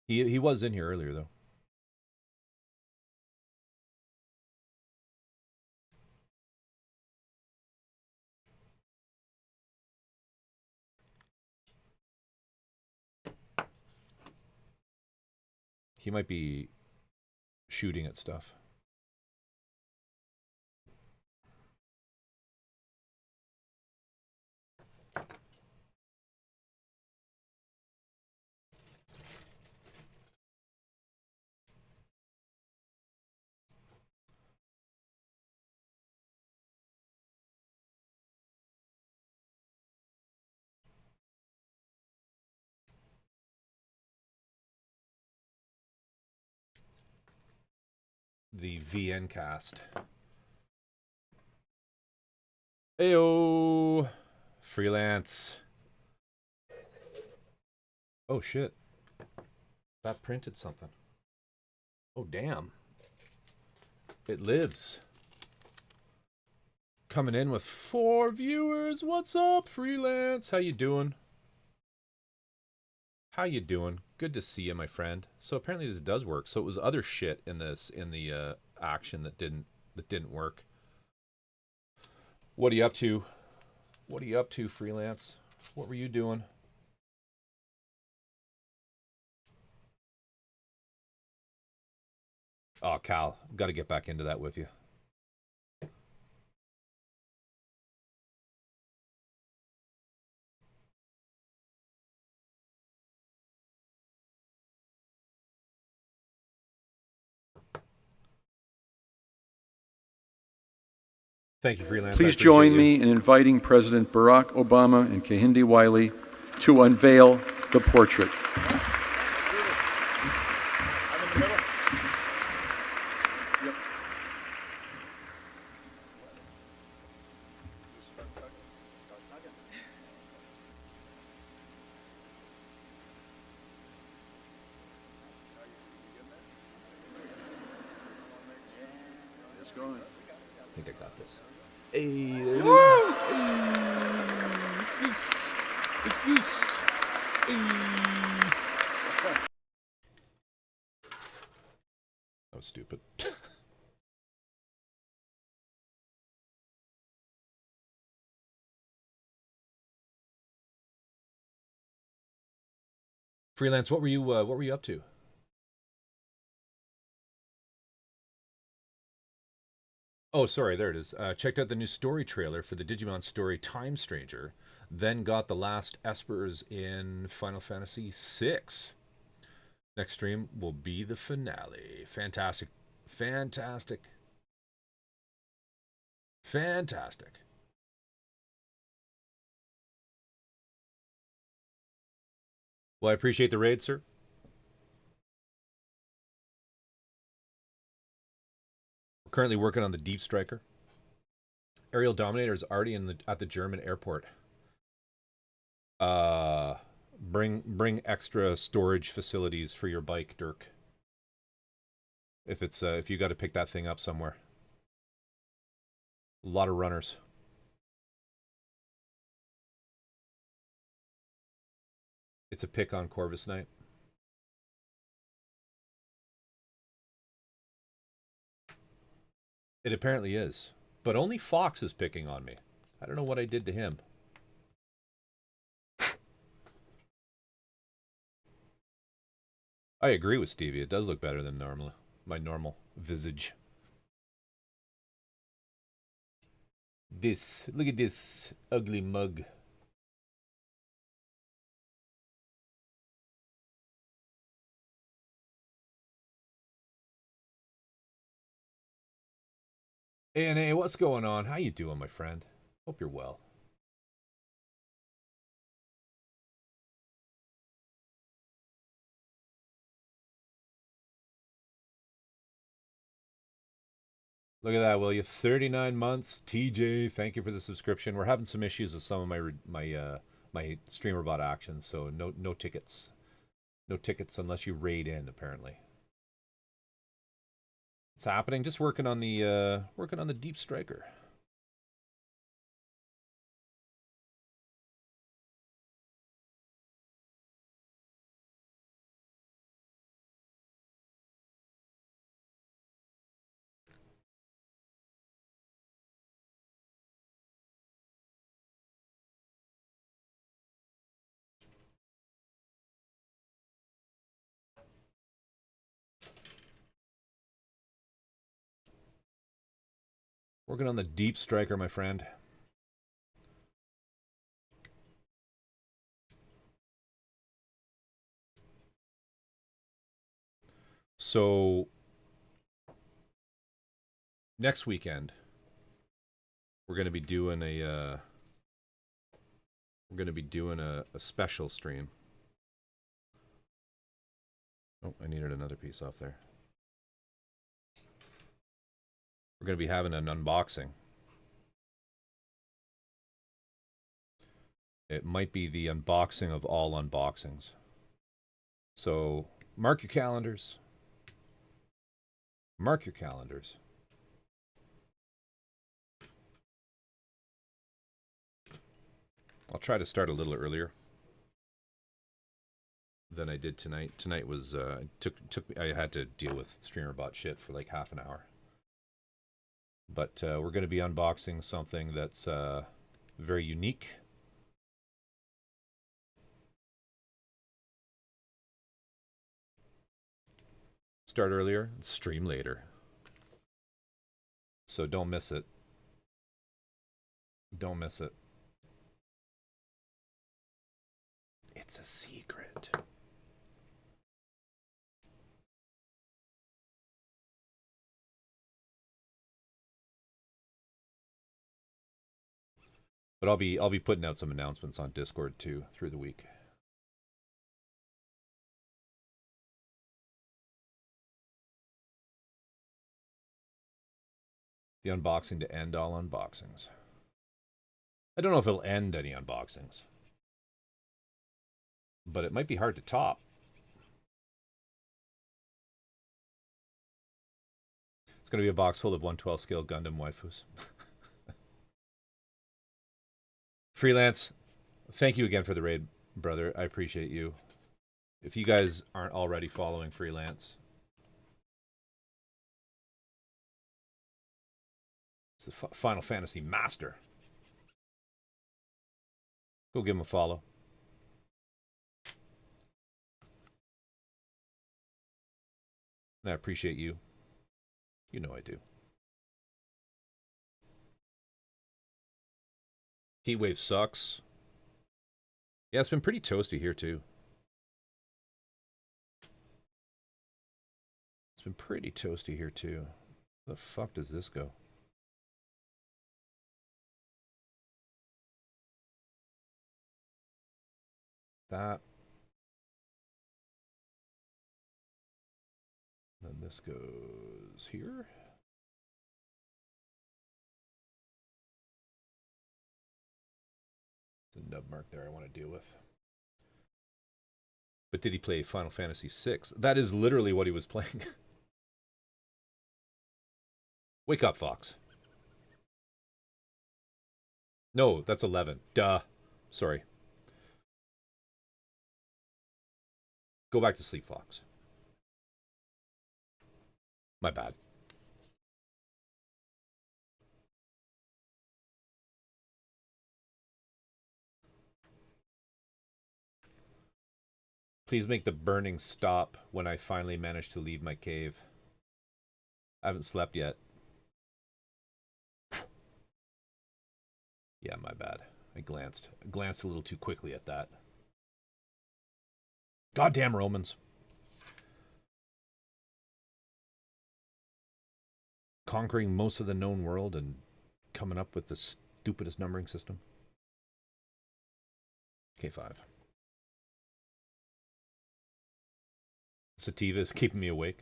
He was in here earlier though. He might be shooting at stuff. The VN cast. Heyo, freelance. Oh shit. That printed something. Oh damn. It lives. Coming in with 4 viewers. What's up, freelance? How you doing? How you doing? Good to see you, my friend. So apparently this does work. So it was other shit in the action that didn't work. What are you up to? What are you up to, freelance? What were you doing? Oh, Cal, got to get back into that with you. Thank you, Freelance. Please join me in inviting President Barack Obama and Kehinde Wiley to unveil the portrait. I think I got this. Hey, there it is. Hey, it's this. It's this. Hey. That was stupid. Freelance, what were you up to? Oh, sorry, there it is. Checked out the new story trailer for the Digimon story Time Stranger, then got the last Espers in Final Fantasy VI. Next stream will be the finale. Fantastic. Fantastic. Fantastic. Well, I appreciate the raid, sir. We're currently working on the Deep Striker. Aerial Dominator is already at the German airport. Bring extra storage facilities for your bike, Dirk. If you got to pick that thing up somewhere. A lot of runners. It's a pick on Corvus Knight. It apparently is. But only Fox is picking on me. I don't know what I did to him. I agree with Stevie. It does look better than my normal visage. Look at this ugly mug. ANA, what's going on? How you doing, my friend? Hope you're well. Look at that, will you? 39 months. TJ, thank you for the subscription. We're having some issues with some of my StreamerBot actions, so no tickets. No tickets unless you raid in, apparently. It's happening. Just working on the Deep Striker. Working on the Deep Striker, my friend. So next weekend we're going to be doing a special stream. Oh, I needed another piece off there. We're going to be having an unboxing. It might be the unboxing of all unboxings. So mark your calendars. Mark your calendars. I'll try to start a little earlier than I did tonight. Tonight was I had to deal with StreamerBot shit for like half an hour. But we're going to be unboxing something that's very unique. Start earlier, stream later. So don't miss it. Don't miss it. It's a secret. But I'll be putting out some announcements on Discord too through the week. The unboxing to end all unboxings. I don't know if it'll end any unboxings, but it might be hard to top. It's going to be a box full of 112 scale Gundam waifus. Freelance, thank you again for the raid, brother. I appreciate you. If you guys aren't already following Freelance, it's the Final Fantasy master. Go give him a follow. And I appreciate you. You know I do. Heatwave sucks. Yeah, it's been pretty toasty here too. It's been pretty toasty here too. Where the fuck does this go? That. Then this goes here. There's a nub mark there I want to deal with. But did he play Final Fantasy VI? That is literally what he was playing. Wake up, Fox. No, that's 11. Duh. Sorry. Go back to sleep, Fox. My bad. Please make the burning stop when I finally manage to leave my cave. I haven't slept yet. Yeah, my bad. I glanced a little too quickly at that. Goddamn Romans. Conquering most of the known world and coming up with the stupidest numbering system. K5. Sativa is keeping me awake.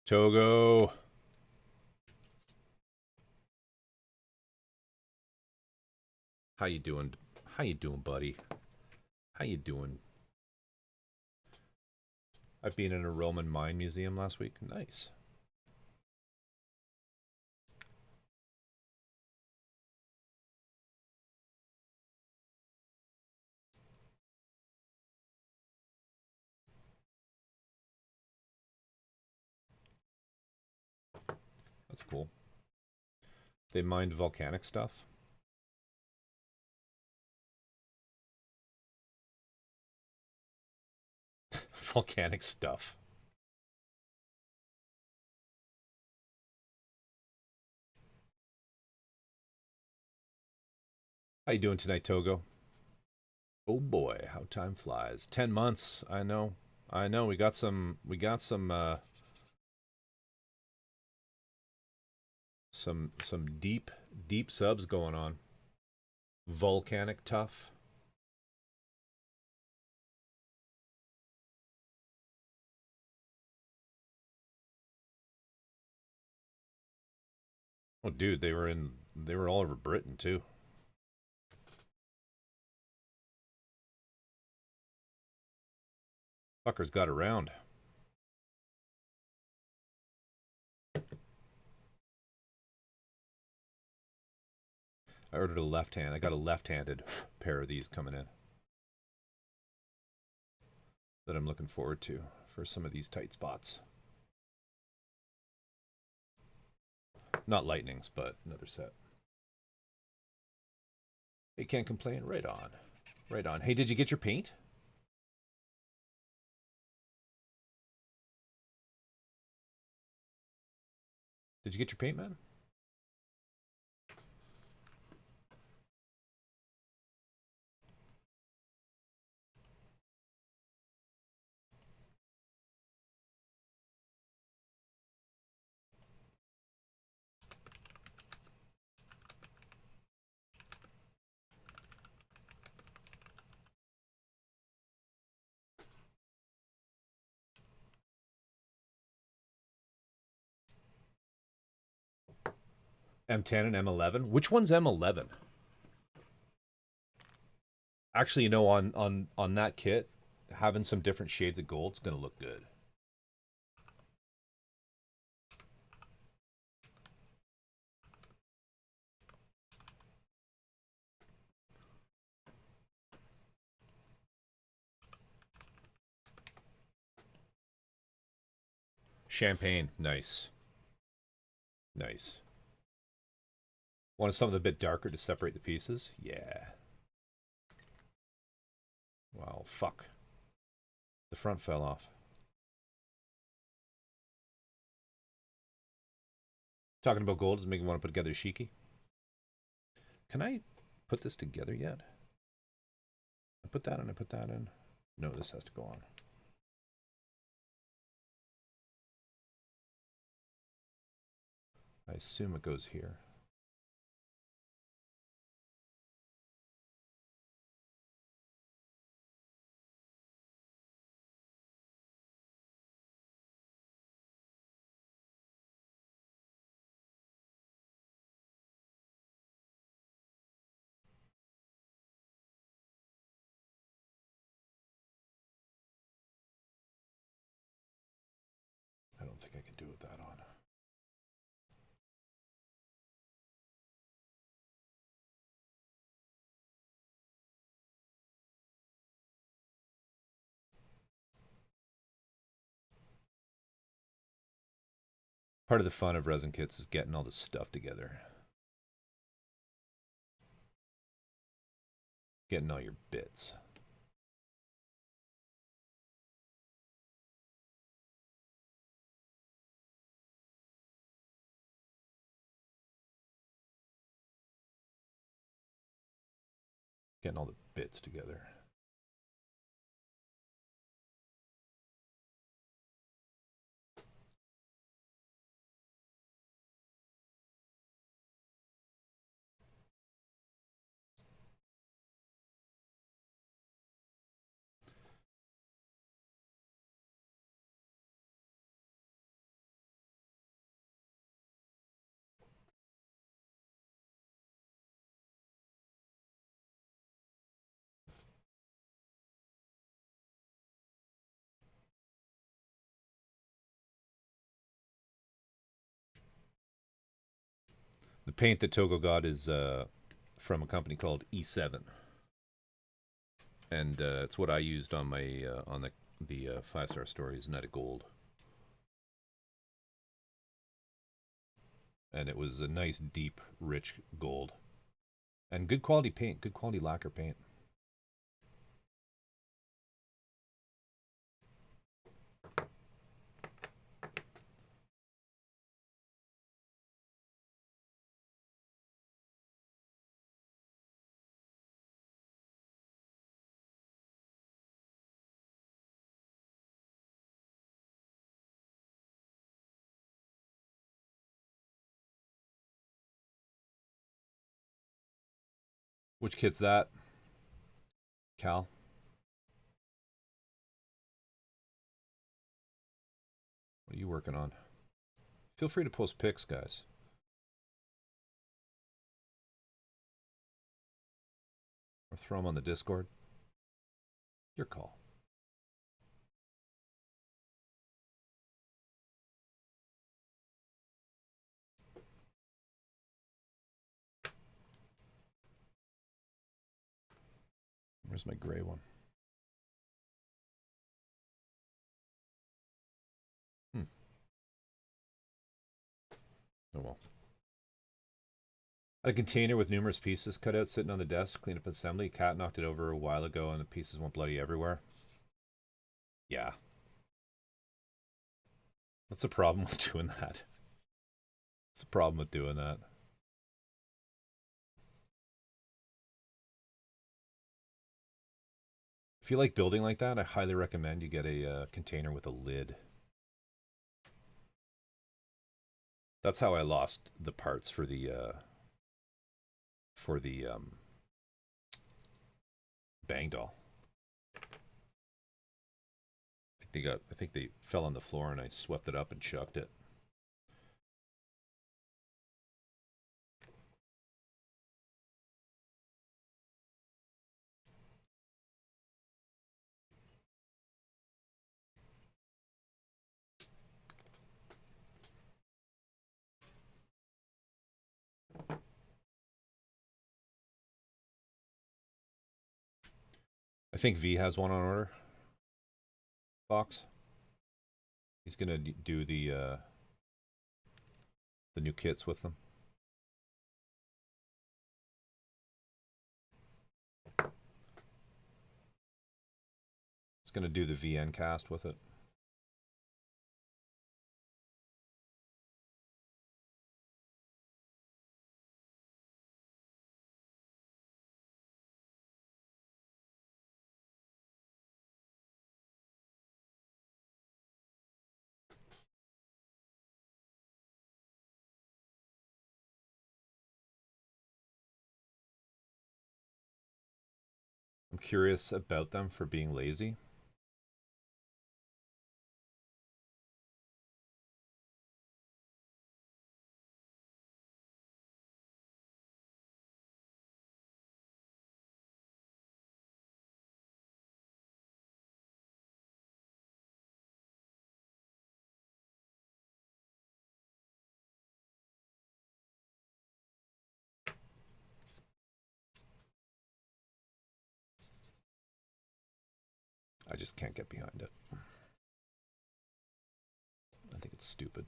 Togo. How you doing? How you doing, buddy? How you doing? I've been in a Roman mine museum last week. Nice. That's cool. They mined volcanic stuff. Volcanic stuff. How you doing tonight, Togo? Oh boy, how time flies. 10 months. I know. I know. We got some deep subs going on. Volcanic tough. Oh dude, they were all over Britain too. Fuckers got around. I ordered a left hand. I got a left-handed pair of these coming in that I'm looking forward to for some of these tight spots. Not lightnings, but another set. They can't complain. Right on. Right on. Hey, did you get your paint? Did you get your paint, man? M10 and M11. Which one's M11? Actually, you know, on that kit, having some different shades of gold's gonna look good. Champagne, nice, nice. Want something a bit darker to separate the pieces? Yeah. Wow, fuck. The front fell off. Talking about gold is making me want to put together Shiki. Can I put this together yet? I put that in, I put that in. No, this has to go on. I assume it goes here. I don't think I can do it with that on. Part of the fun of resin kits is getting all the stuff together. Getting all your bits. Getting all the bits together. The paint that Togo got is from a company called E7, and it's what I used on my on the 5-star stories, Net of Gold, and it was a nice, deep, rich gold, and good quality paint, good quality lacquer paint. Which kit's that, Cal? What are you working on? Feel free to post pics, guys. Or throw them on the Discord. Your call. Where's my gray one? Oh well. A container with numerous pieces cut out sitting on the desk, clean up assembly. Cat knocked it over a while ago and the pieces went bloody everywhere. Yeah. That's the problem with doing that. That's the problem with doing that. If you like building like that, I highly recommend you get a container with a lid. That's how I lost the parts for the bang doll. I think they fell on the floor and I swept it up and chucked it. I think V has one on order. Box. He's gonna do the new kits with them. He's gonna do the VN cast with it. I'm curious about them for being lazy. I just can't get behind it. I think it's stupid.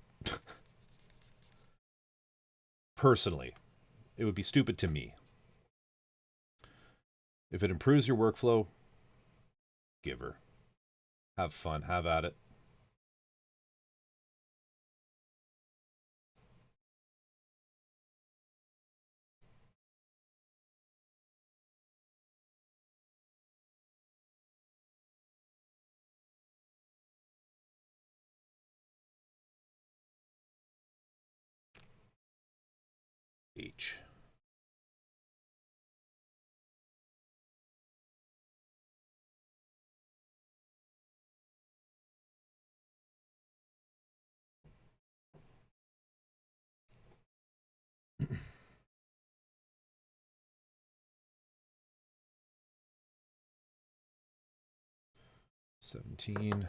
Personally, it would be stupid to me. If it improves your workflow, give her. Have fun. Have at it. H. $17.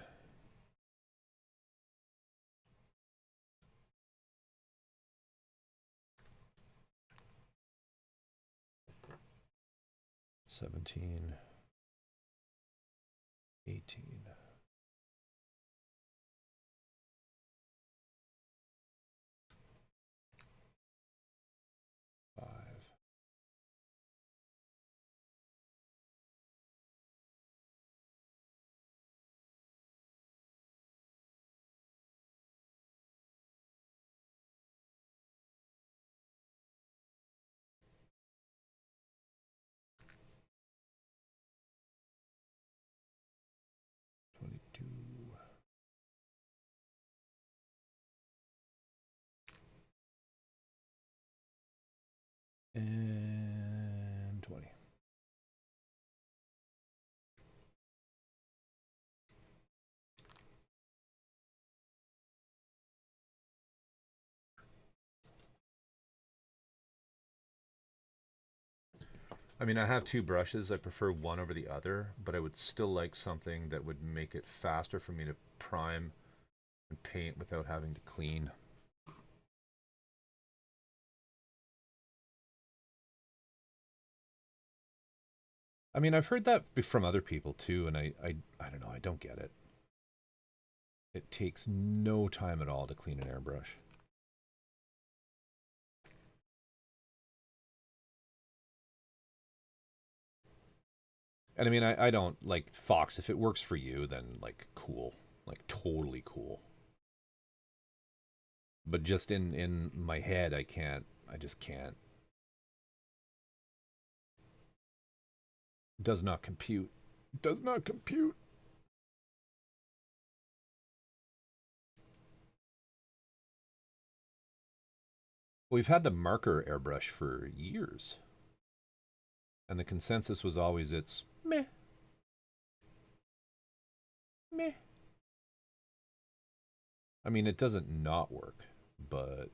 17. 18. 5. And 20. I mean, I have two brushes. I prefer one over the other, but I would still like something that would make it faster for me to prime and paint without having to clean. I mean, I've heard that from other people too, and I don't know. I don't get it. It takes no time at all to clean an airbrush. And I mean, I don't like Fox. If it works for you, then like cool, like totally cool. But just in my head, I can't. I just can't. Does not compute. Does not compute. We've had the marker airbrush for years, and the consensus was always it's meh, meh. I mean, it doesn't not work, but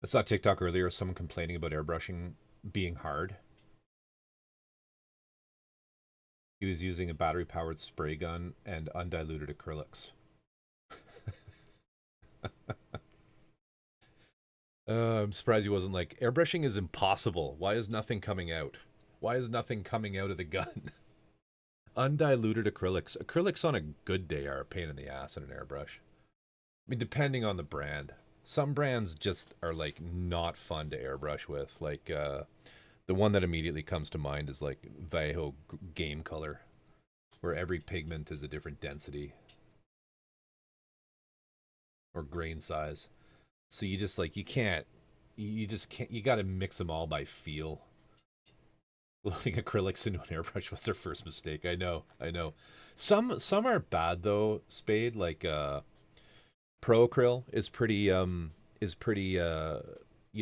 I saw TikTok earlier. Someone complaining about airbrushing being hard. He was using a battery-powered spray gun and undiluted acrylics. I'm surprised he wasn't like, airbrushing is impossible. Why is nothing coming out? Why is nothing coming out of the gun? Undiluted acrylics. Acrylics on a good day are a pain in the ass in an airbrush. I mean, depending on the brand. Some brands just are like not fun to airbrush with. Like the one that immediately comes to mind is like Vallejo Game Color, where every pigment is a different density or grain size. So you just like you just can't you got to mix them all by feel. Loading acrylics into an airbrush was their first mistake. I know. Some are bad though. Spade like Pro Acryl is pretty you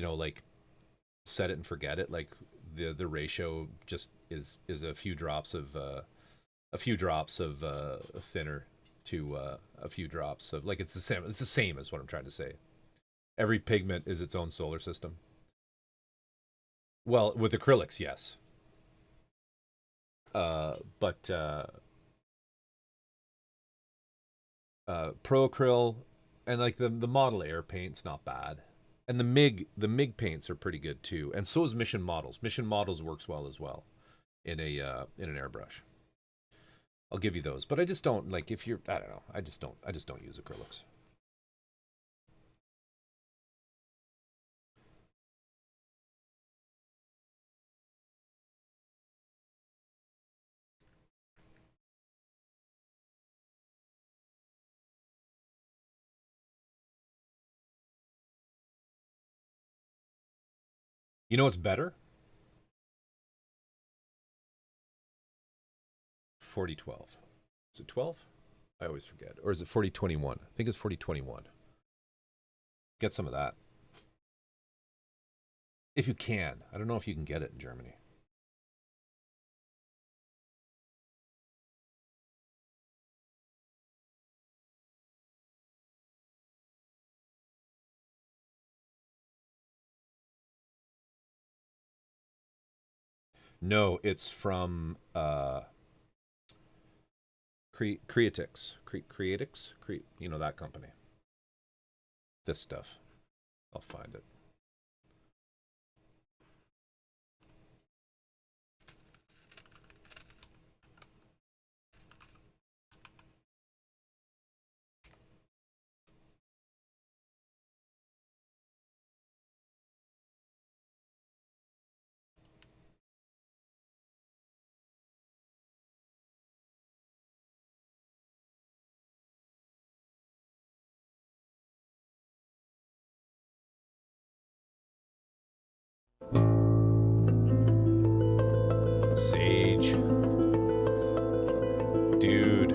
know like set it and forget it. Like the ratio just is a few drops of thinner to a few drops of like it's the same as what I'm trying to say. Every pigment is its own solar system. Well, with acrylics, yes. But Pro Acryl and like the Model Air paint's not bad, and the MIG paints are pretty good too, and so is Mission Models. Mission Models works well as well in an airbrush. I'll give you those, but I just don't like if you're I don't know. I just don't use acrylics. You know what's better? 4012. Is it 12? I always forget. Or is it 4021? I think it's 4021. Get some of that if you can. I don't know if you can get it in Germany. No, it's from Creatix. Creatix? You know that company. This stuff. I'll find it. Sage. Dude.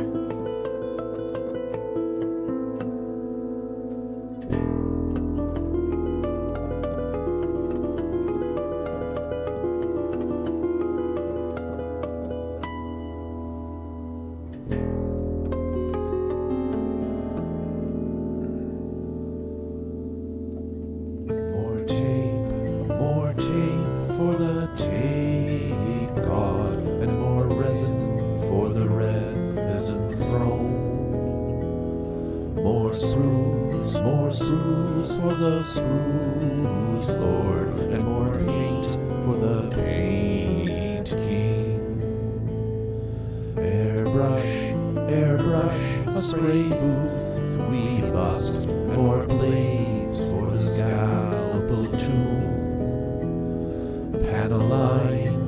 grey booth we bust, more blades for the scalpel tomb.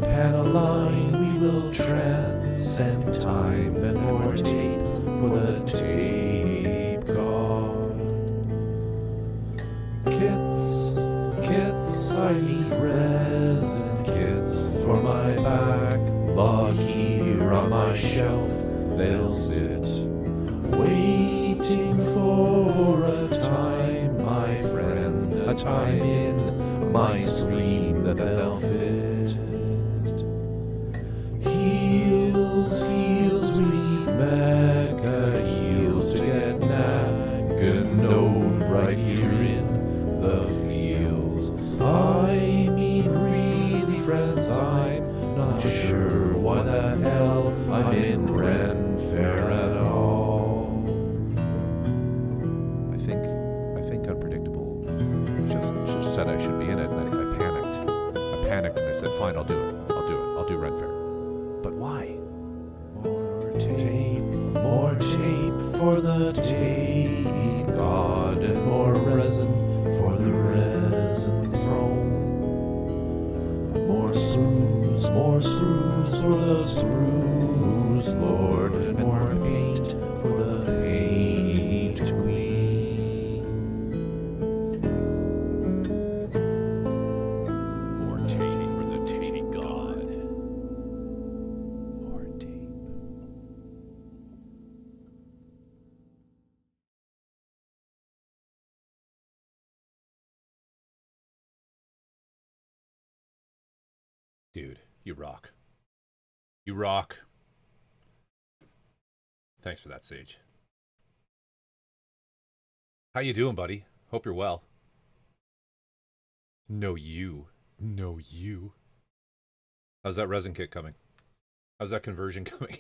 Panaline, we will transcend time, and more tape for the tape god. Kits, I need resin kits for my backlog here on my shelf. They'll sit, waiting for a time, my friends, a time in my stream that they'll fit. Heels, read Mecca heels to get Node right here in the fields. I mean, really, friends, I'm not sure why the hell I'm in Ren Fair at all. I think Unpredictable just said I should be in it, and I panicked. I panicked and I said, fine, I'll do it. I'll do Ren Fair. But why? More tape for the tape god, and more resin for the resin throne. More sprues for the sprues lord, and more paint for the paint queen. More tape for the tape god. More tape. Dude, you rock. You rock. Thanks for that, Sage. How you doing, buddy? Hope you're well. No, you. How's that resin kit coming? How's that conversion coming?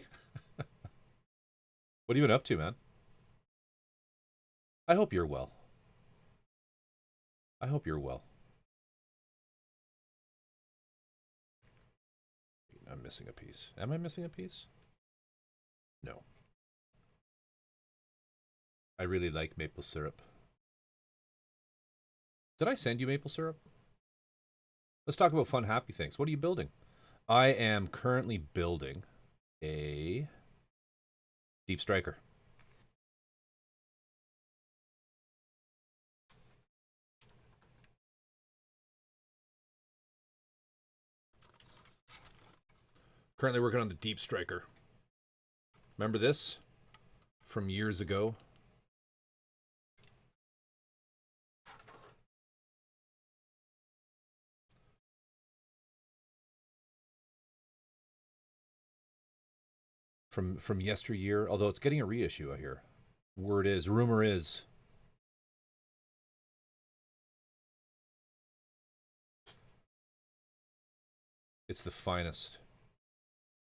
What have you been up to, man? I hope you're well. I'm missing a piece. Am I missing a piece? No. I really like maple syrup. Did I send you maple syrup? Let's talk about fun, happy things. What are you building? I am currently building a deep striker. Currently working on the deep striker. Remember this from years ago? From yesteryear, although it's getting a reissue, I hear. Rumor is. It's the finest.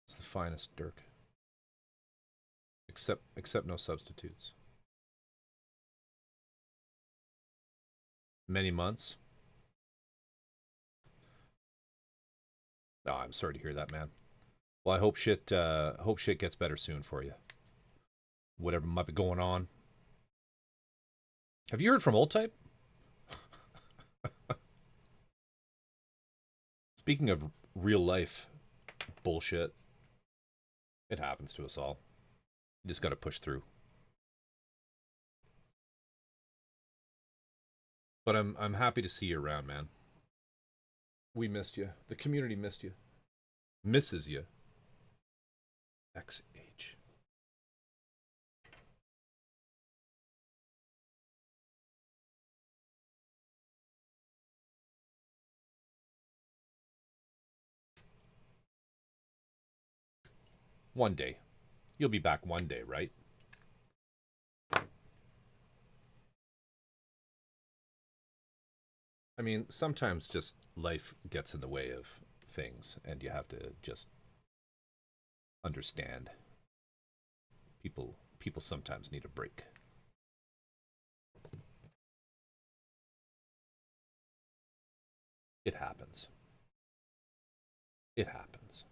It's the finest, Dirk. Except no substitutes. Many months. Oh, I'm sorry to hear that, man. Well, I hope shit gets better soon for you. Whatever might be going on. Have you heard from Old Type? Speaking of real life bullshit, it happens to us all. You just got to push through. But I'm happy to see you around, man. We missed you. The community missed you. Misses you. XH. One day. You'll be back one day, right? I mean, sometimes just life gets in the way of things, and you have to just understand. People sometimes need a break. It happens. It happens.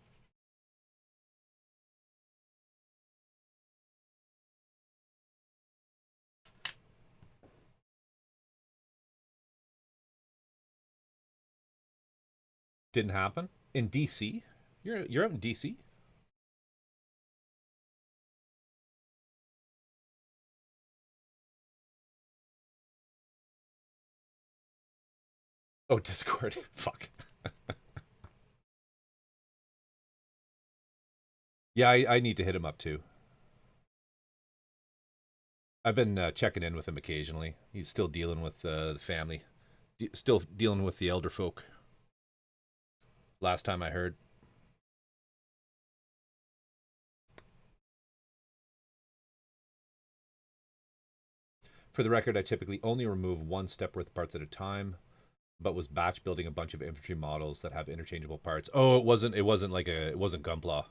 Didn't happen in DC. You're out in DC. Oh, Discord. Fuck. Yeah, I need to hit him up too. I've been checking in with him occasionally. He's still dealing with the family, still dealing with the elder folk. Last time I heard. For the record, I typically only remove one step worth of parts at a time, but was batch building a bunch of infantry models that have interchangeable parts. Oh, it wasn't Gunpla.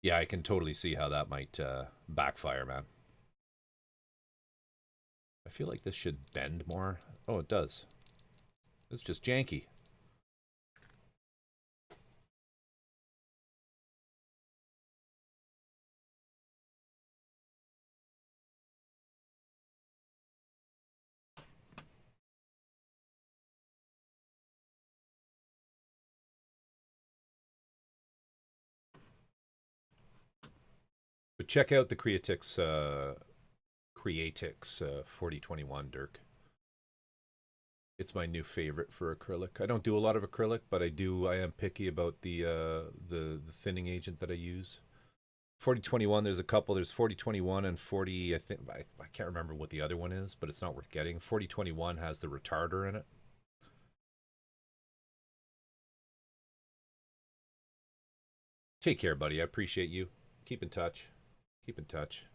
Yeah, I can totally see how that might backfire, man. I feel like this should bend more. Oh, it does. It's just janky. But check out the Creatix 4021, Dirk. It's my new favorite for acrylic. I don't do a lot of acrylic, but I am picky about the thinning agent that I use. 4021, there's a couple. There's 4021 and 40, I can't remember what the other one is, but it's not worth getting. 4021 has the retarder in it. Take care, buddy. I appreciate you. Keep in touch. Keep in touch.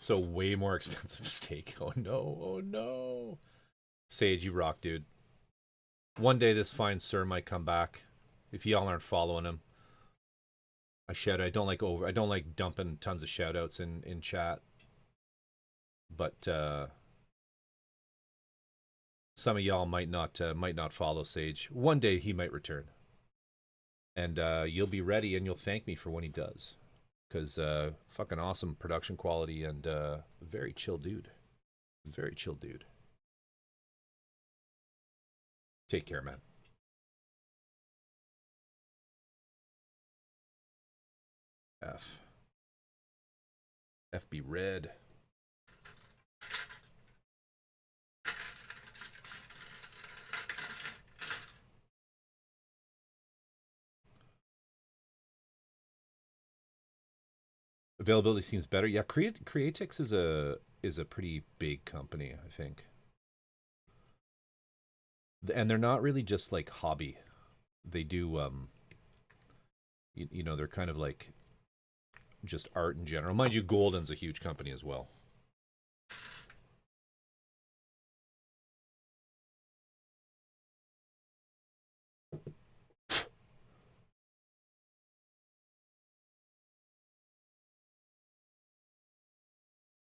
So way more expensive steak. Oh no. Oh no. Sage, you rock, dude. One day this fine sir might come back. If y'all aren't following him. I don't like dumping tons of shout outs in chat. But some of y'all might not follow Sage. One day he might return. And you'll be ready and you'll thank me for when he does. Because fucking awesome production quality and very chill dude. Very chill dude. Take care, man. F. FB red. Availability seems better. Yeah, Creatix is a pretty big company, I think. And they're not really just like hobby. They do you know, they're kind of like just art in general. Mind you, Golden's a huge company as well.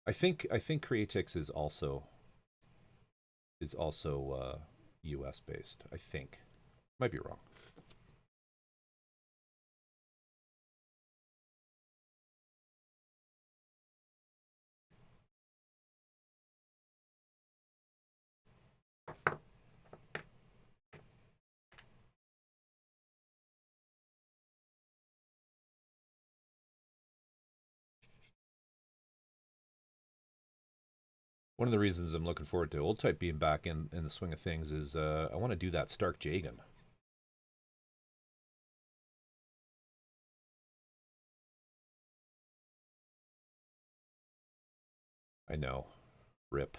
I think Creatix is also US based. I think. Might be wrong. One of the reasons I'm looking forward to Old Type being back in the swing of things is I want to do that Stark Jagan. I know. Rip.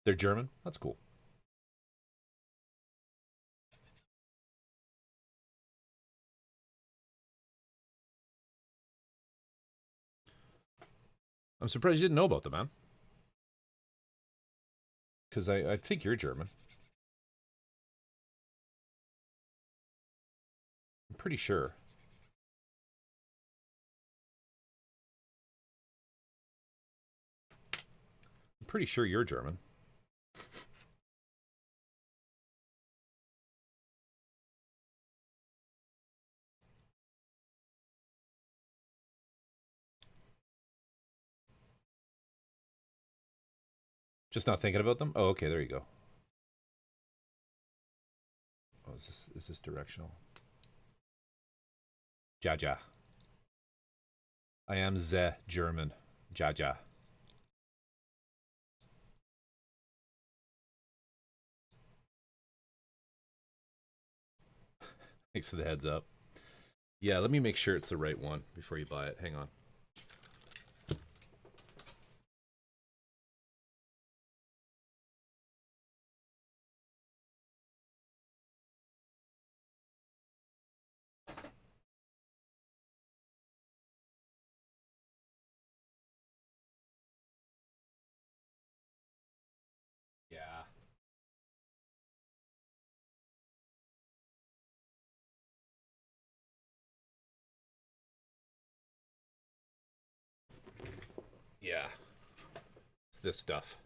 They're German? That's cool. I'm surprised you didn't know about them, man. Because I think you're German. I'm pretty sure. I'm pretty sure you're German. Just not thinking about them? Oh, okay, there you go. Oh, is this directional? Jaja. I am ze German. Jaja. Thanks for the heads up. Yeah, let me make sure it's the right one before you buy it. Hang on. Yeah. Yeah. It's this stuff.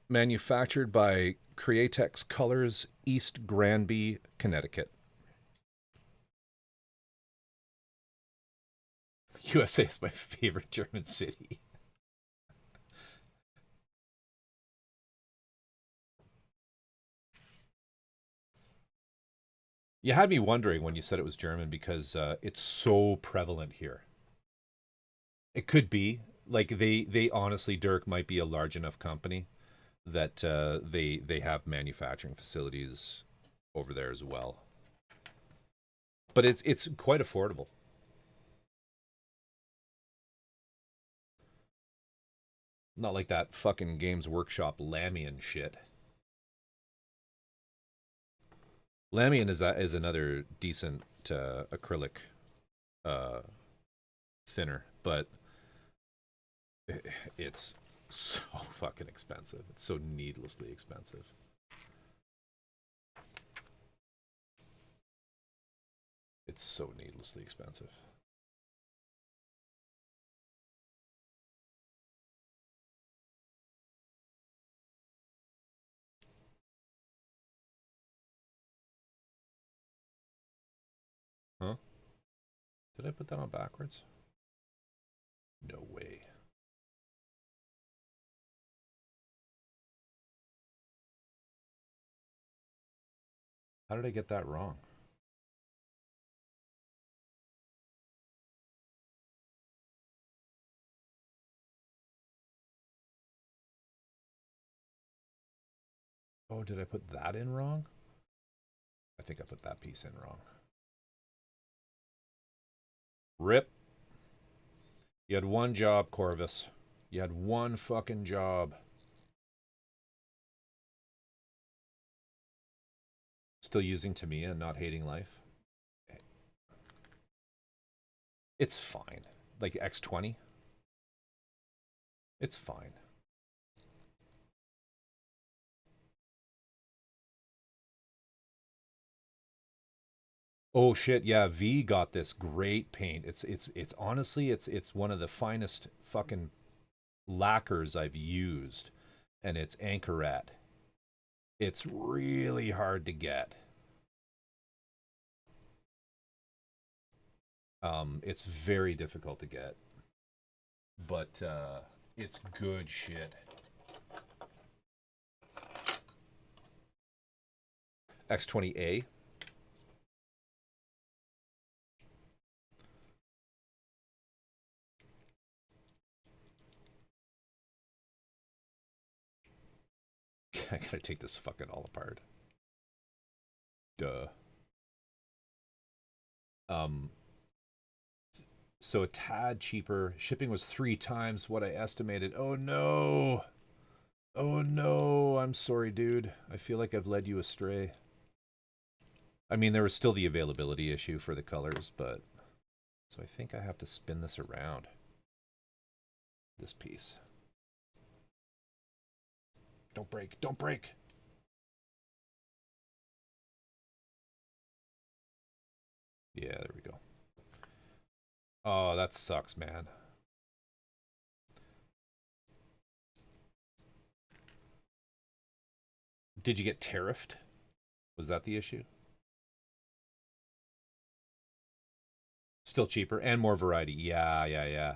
Manufactured by Createx Colors, East Granby, Connecticut. USA is my favorite German city. You had me wondering when you said it was German because it's so prevalent here. It could be like they honestly, Dirk, might be a large enough company that they have manufacturing facilities over there as well. But it's quite affordable. Not like that fucking Games Workshop Lamian shit. Lamian is another decent acrylic uh, thinner, but it's so fucking expensive. It's so needlessly expensive. It's so needlessly expensive. Huh? Did I put that on backwards? No way. How did I get that wrong? Oh, did I put that in wrong? I think I put that piece in wrong. Rip. You had one job, Corvus. You had one fucking job. Still using Tamiya and not hating life? It's fine. Like X20? It's fine. Oh shit, yeah, V got this great paint. It's honestly it's one of the finest fucking lacquers I've used, and it's Anchoret. It's really hard to get. It's very difficult to get, but it's good shit. X20A. I gotta take this fucking all apart. Duh. Um, so a tad cheaper. Shipping was 3 times what I estimated. Oh no. Oh no. I'm sorry, dude. I feel like I've led you astray. I mean, there was still the availability issue for the colors, but so I think I have to spin this around. This piece. Don't break. Don't break. Yeah, there we go. Oh, that sucks, man. Did you get tariffed? Was that the issue? Still cheaper and more variety. Yeah, yeah, yeah.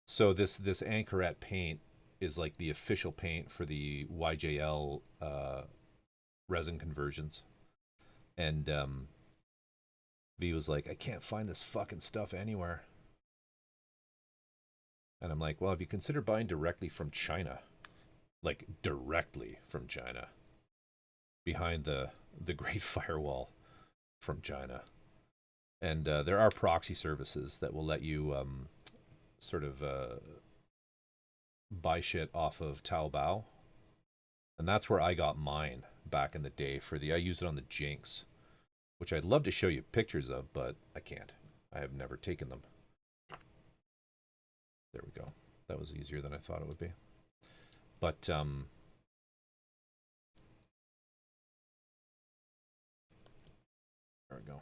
So this Anchoret paint is like the official paint for the YJL resin conversions. And V was like, I can't find this fucking stuff anywhere. And I'm like, well, have you considered buying directly from China? Like directly from China. Behind the Great Firewall from China. And there are proxy services that will let you sort of buy shit off of Taobao. And that's where I got mine back in the day for I used it on the Jinx, which I'd love to show you pictures of, but I can't. I have never taken them. There we go. That was easier than I thought it would be. But there we go.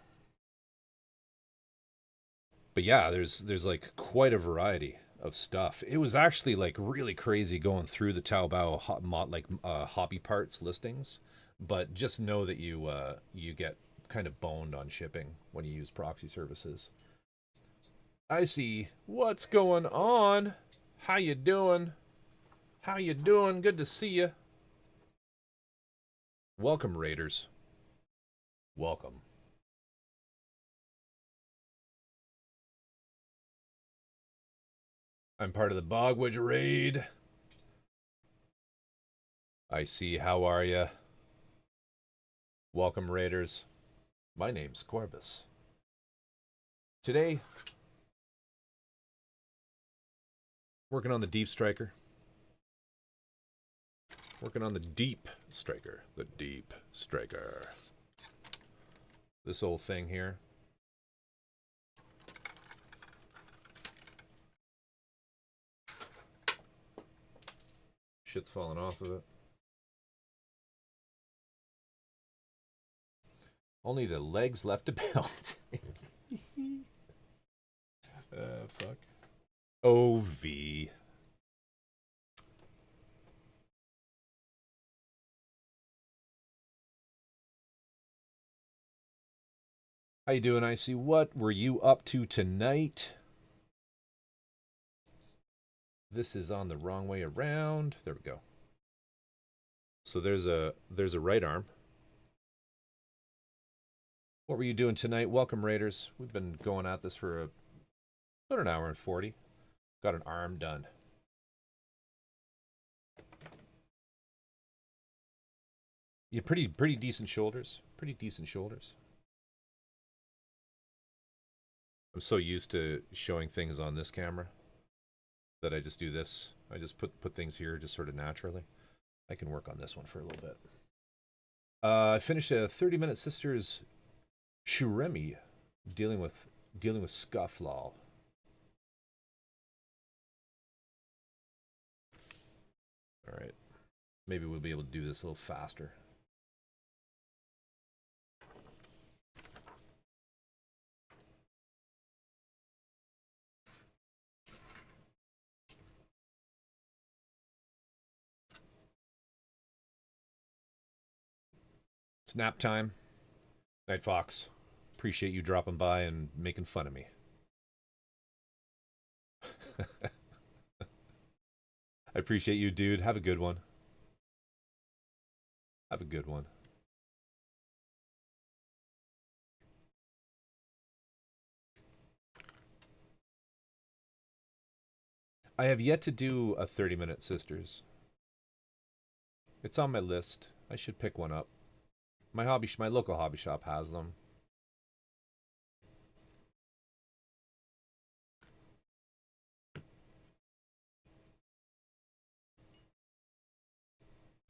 But yeah, there's like quite a variety of stuff. It was actually like really crazy going through the Taobao hobby parts listings, but just know that you get kind of boned on shipping when you use proxy services. I see. What's going on? How you doing? How you doing? Good to see you. Welcome, Raiders. Welcome. I'm part of the Bogwitch raid. I see. How are you? Welcome, Raiders. My name's Corvus. Today, working on the Deep Striker. Working on the Deep Striker. The Deep Striker. This old thing here. Shit's falling off of it. Only the legs left to build. Fuck. OV. How you doing, Icy? What were you up to tonight? This is on the wrong way around. There we go. So there's a right arm. What were you doing tonight? Welcome, Raiders. We've been going at this for about an hour and 40. Got an arm done. Yeah, pretty decent shoulders. Pretty decent shoulders. I'm so used to showing things on this camera that I just do this. I just put things here just sort of naturally. I can work on this one for a little bit. I finished a 30-minute Sisters Shuremi dealing with scufflaw. All right. Maybe we'll be able to do this a little faster. It's nap time. Night Fox. Appreciate you dropping by and making fun of me. I appreciate you, dude. Have a good one. Have a good one. I have yet to do a 30-minute Sisters. It's on my list. I should pick one up. My local hobby shop has them.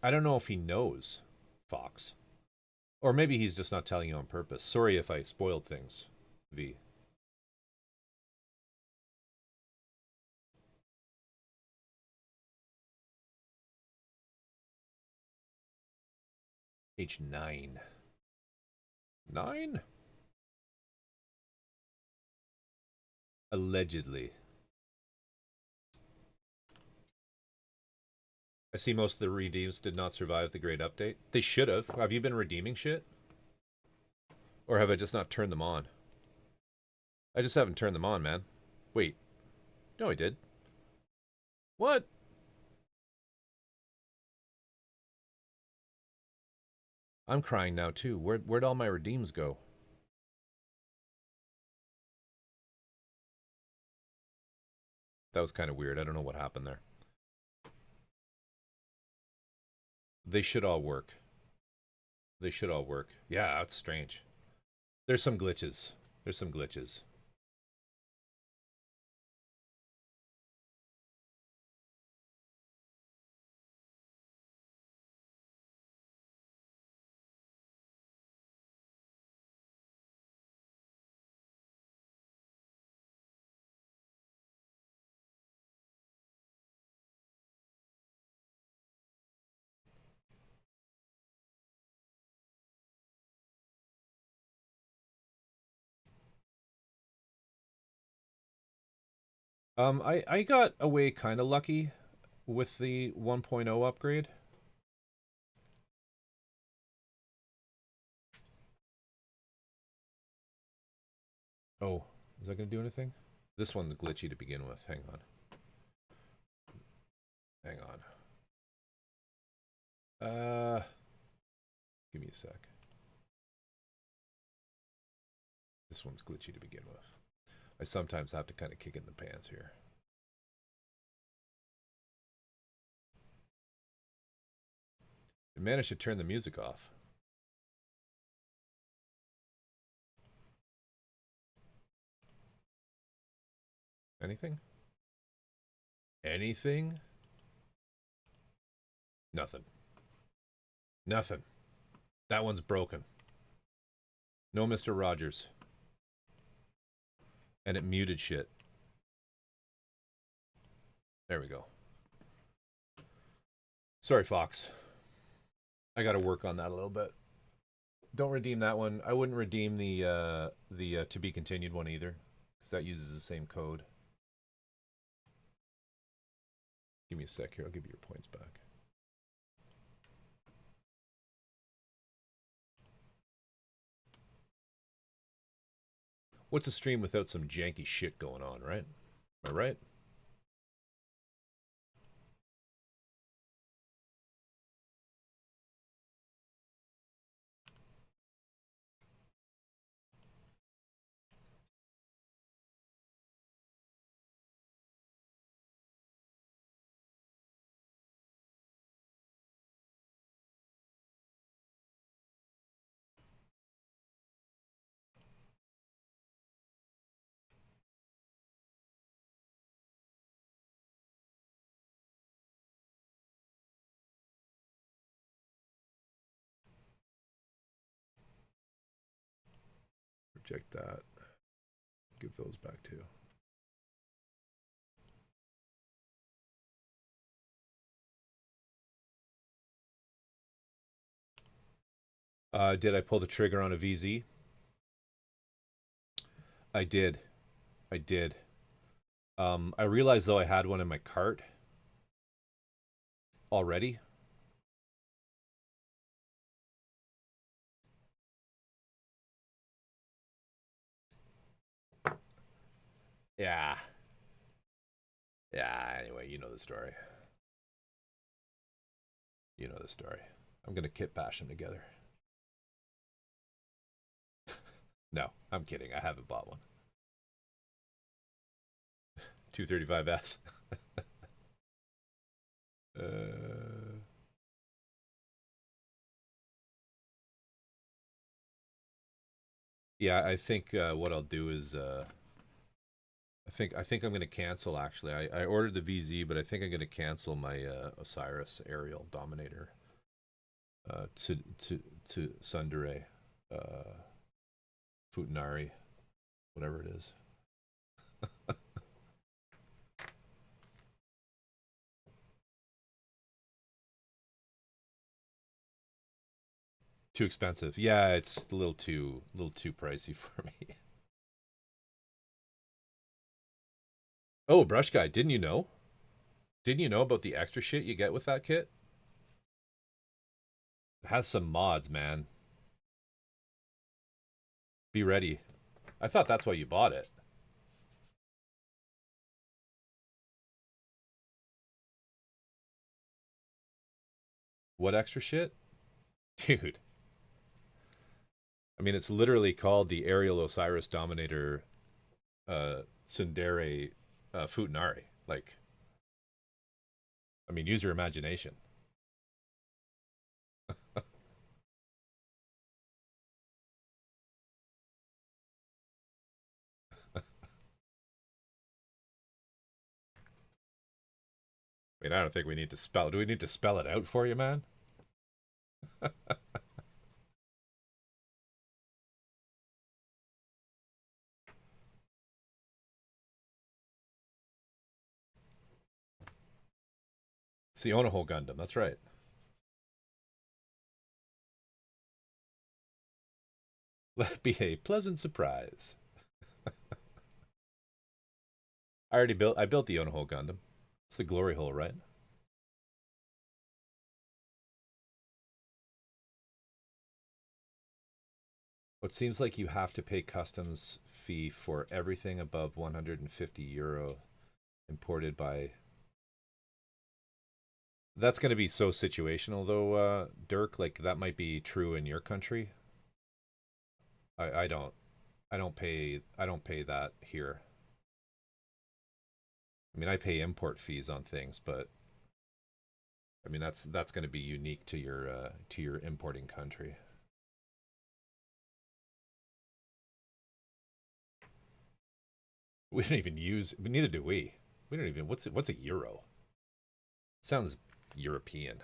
I don't know if he knows, Fox. Or maybe he's just not telling you on purpose. Sorry if I spoiled things, V. H9. 9? Allegedly. I see most of the redeems did not survive the great update. They should have. Have you been redeeming shit? Or have I just not turned them on? I just haven't turned them on, man. Wait. No, I did. What? I'm crying now, too. Where'd all my redeems go? That was kind of weird. I don't know what happened there. They should all work. They should all work. Yeah, that's strange. There's some glitches. There's some glitches. I got away kind of lucky with the 1.0 upgrade. Oh, is that going to do anything? This one's glitchy to begin with. Hang on. Hang on. Give me a sec. This one's glitchy to begin with. I sometimes have to kind of kick it in the pants here. I managed to turn the music off. Anything? Anything? Nothing. Nothing. That one's broken. No Mr. Rogers. And it muted shit. There we go. Sorry, Fox. I got to work on that a little bit. Don't redeem that one. I wouldn't redeem the to be continued one either, because that uses the same code. Give me a sec here. I'll give you your points back. What's a stream without some janky shit going on, right? Am I right? Reject that. Give those back too. Did I pull the trigger on a VZ? I did. I did. I realized though I had one in my cart already. Yeah. Yeah, anyway, you know the story. You know the story. I'm gonna kit bash them together. No, I'm kidding. I haven't bought one. 235S. uh, yeah, I think what I'll do is I think I'm gonna cancel. Actually, I ordered the VZ, but I think I'm gonna cancel my Osiris Aerial Dominator to Sundere, Futanari, whatever it is. Too expensive. Yeah, it's a little too pricey for me. Oh, brush guy, didn't you know? Didn't you know about the extra shit you get with that kit? It has some mods, man. Be ready. I thought that's why you bought it. What extra shit? Dude. I mean, it's literally called the Aerial Osiris Dominator Tsundere Futanari. Like, I mean, use your imagination. I mean, I don't think we need to spell. Do we need to spell it out for you, man? It's the Onaho Gundam. That's right. Let it be a pleasant surprise. I built the Onaho Gundam. It's the glory hole, right? It seems like you have to pay customs fee for everything above €150 imported by. That's going to be so situational, though, Dirk. Like that might be true in your country. I don't. I don't pay that here. I mean, I pay import fees on things, but I mean that's going to be unique to your importing country. We don't even use. Neither do we. We don't even. What's a euro? Sounds European.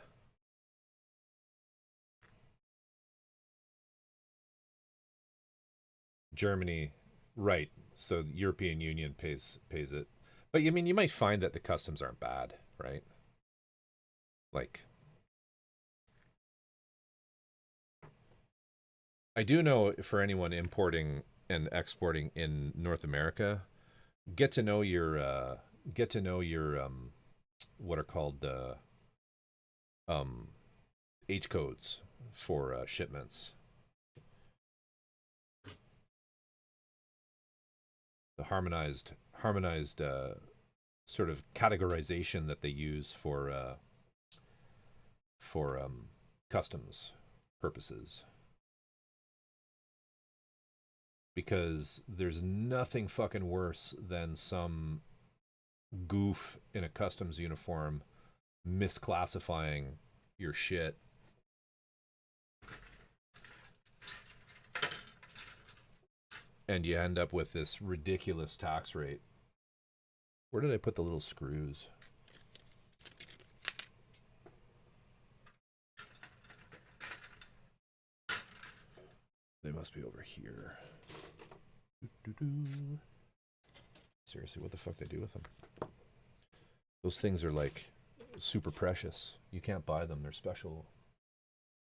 Germany, right? So the European Union pays it. But I mean, you might find that the customs aren't bad, right? Like I do know for anyone importing and exporting in North America, get to know your get to know your what are called um, H codes for shipments. The harmonized sort of categorization that they use for customs purposes. Because there's nothing fucking worse than some goof in a customs uniform misclassifying your shit. And you end up with this ridiculous tax rate. Where did I put the little screws? They must be over here. Seriously, what the fuck did I do with them? Those things are like super precious. You can't buy them. They're special.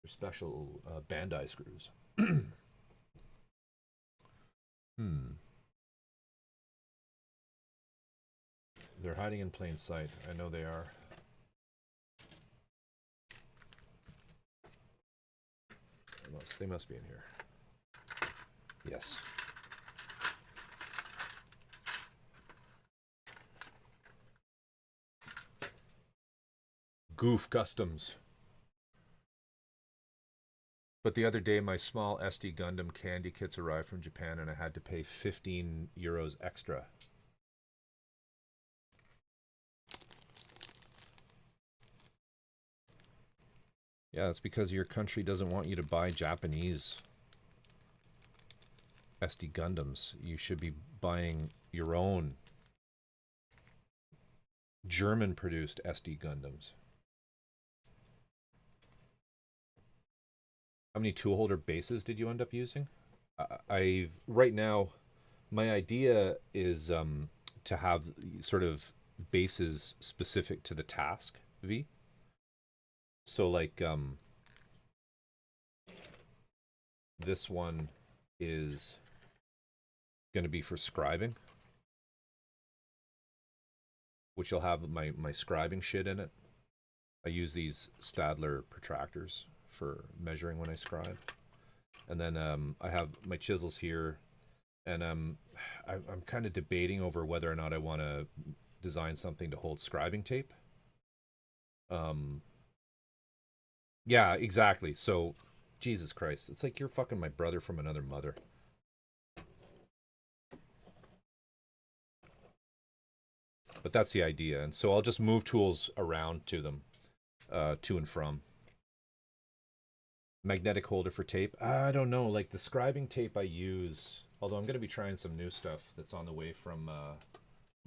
They're special Bandai screws. Hmm. They're hiding in plain sight. I know they are. They must be in here. Yes. Goof Customs. But the other day, my small SD Gundam candy kits arrived from Japan, and I had to pay €15 extra. Yeah, it's because your country doesn't want you to buy Japanese SD Gundams. You should be buying your own German-produced SD Gundams. How many tool holder bases did you end up using? I right now, my idea is to have sort of bases specific to the task V. So like this one is going to be for scribing. which will have my scribing shit in it. I use these Stadler protractors for measuring when I scribe. And then I have my chisels here, and I'm kind of debating over whether or not I want to design something to hold scribing tape. Yeah, exactly. So, Jesus Christ, it's like you're fucking my brother from another mother. But that's the idea, and so I'll just move tools around to them, to and from. Magnetic holder for tape. I don't know, like the scribing tape I use. Although I'm going to be trying some new stuff that's on the way from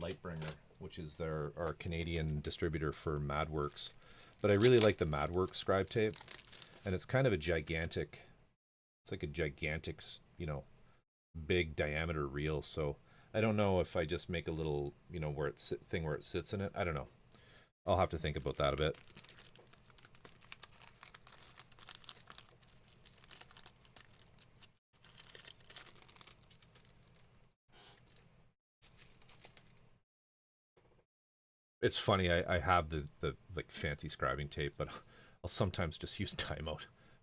Lightbringer, which is our Canadian distributor for MadWorks. But I really like the MadWorks scribe tape, and it's kind of a gigantic. It's like a gigantic, big diameter reel. So I don't know if I just make a little, where it sits in it. I don't know. I'll have to think about that a bit. It's funny. I have the like fancy scribing tape, but I'll sometimes just use Dymo,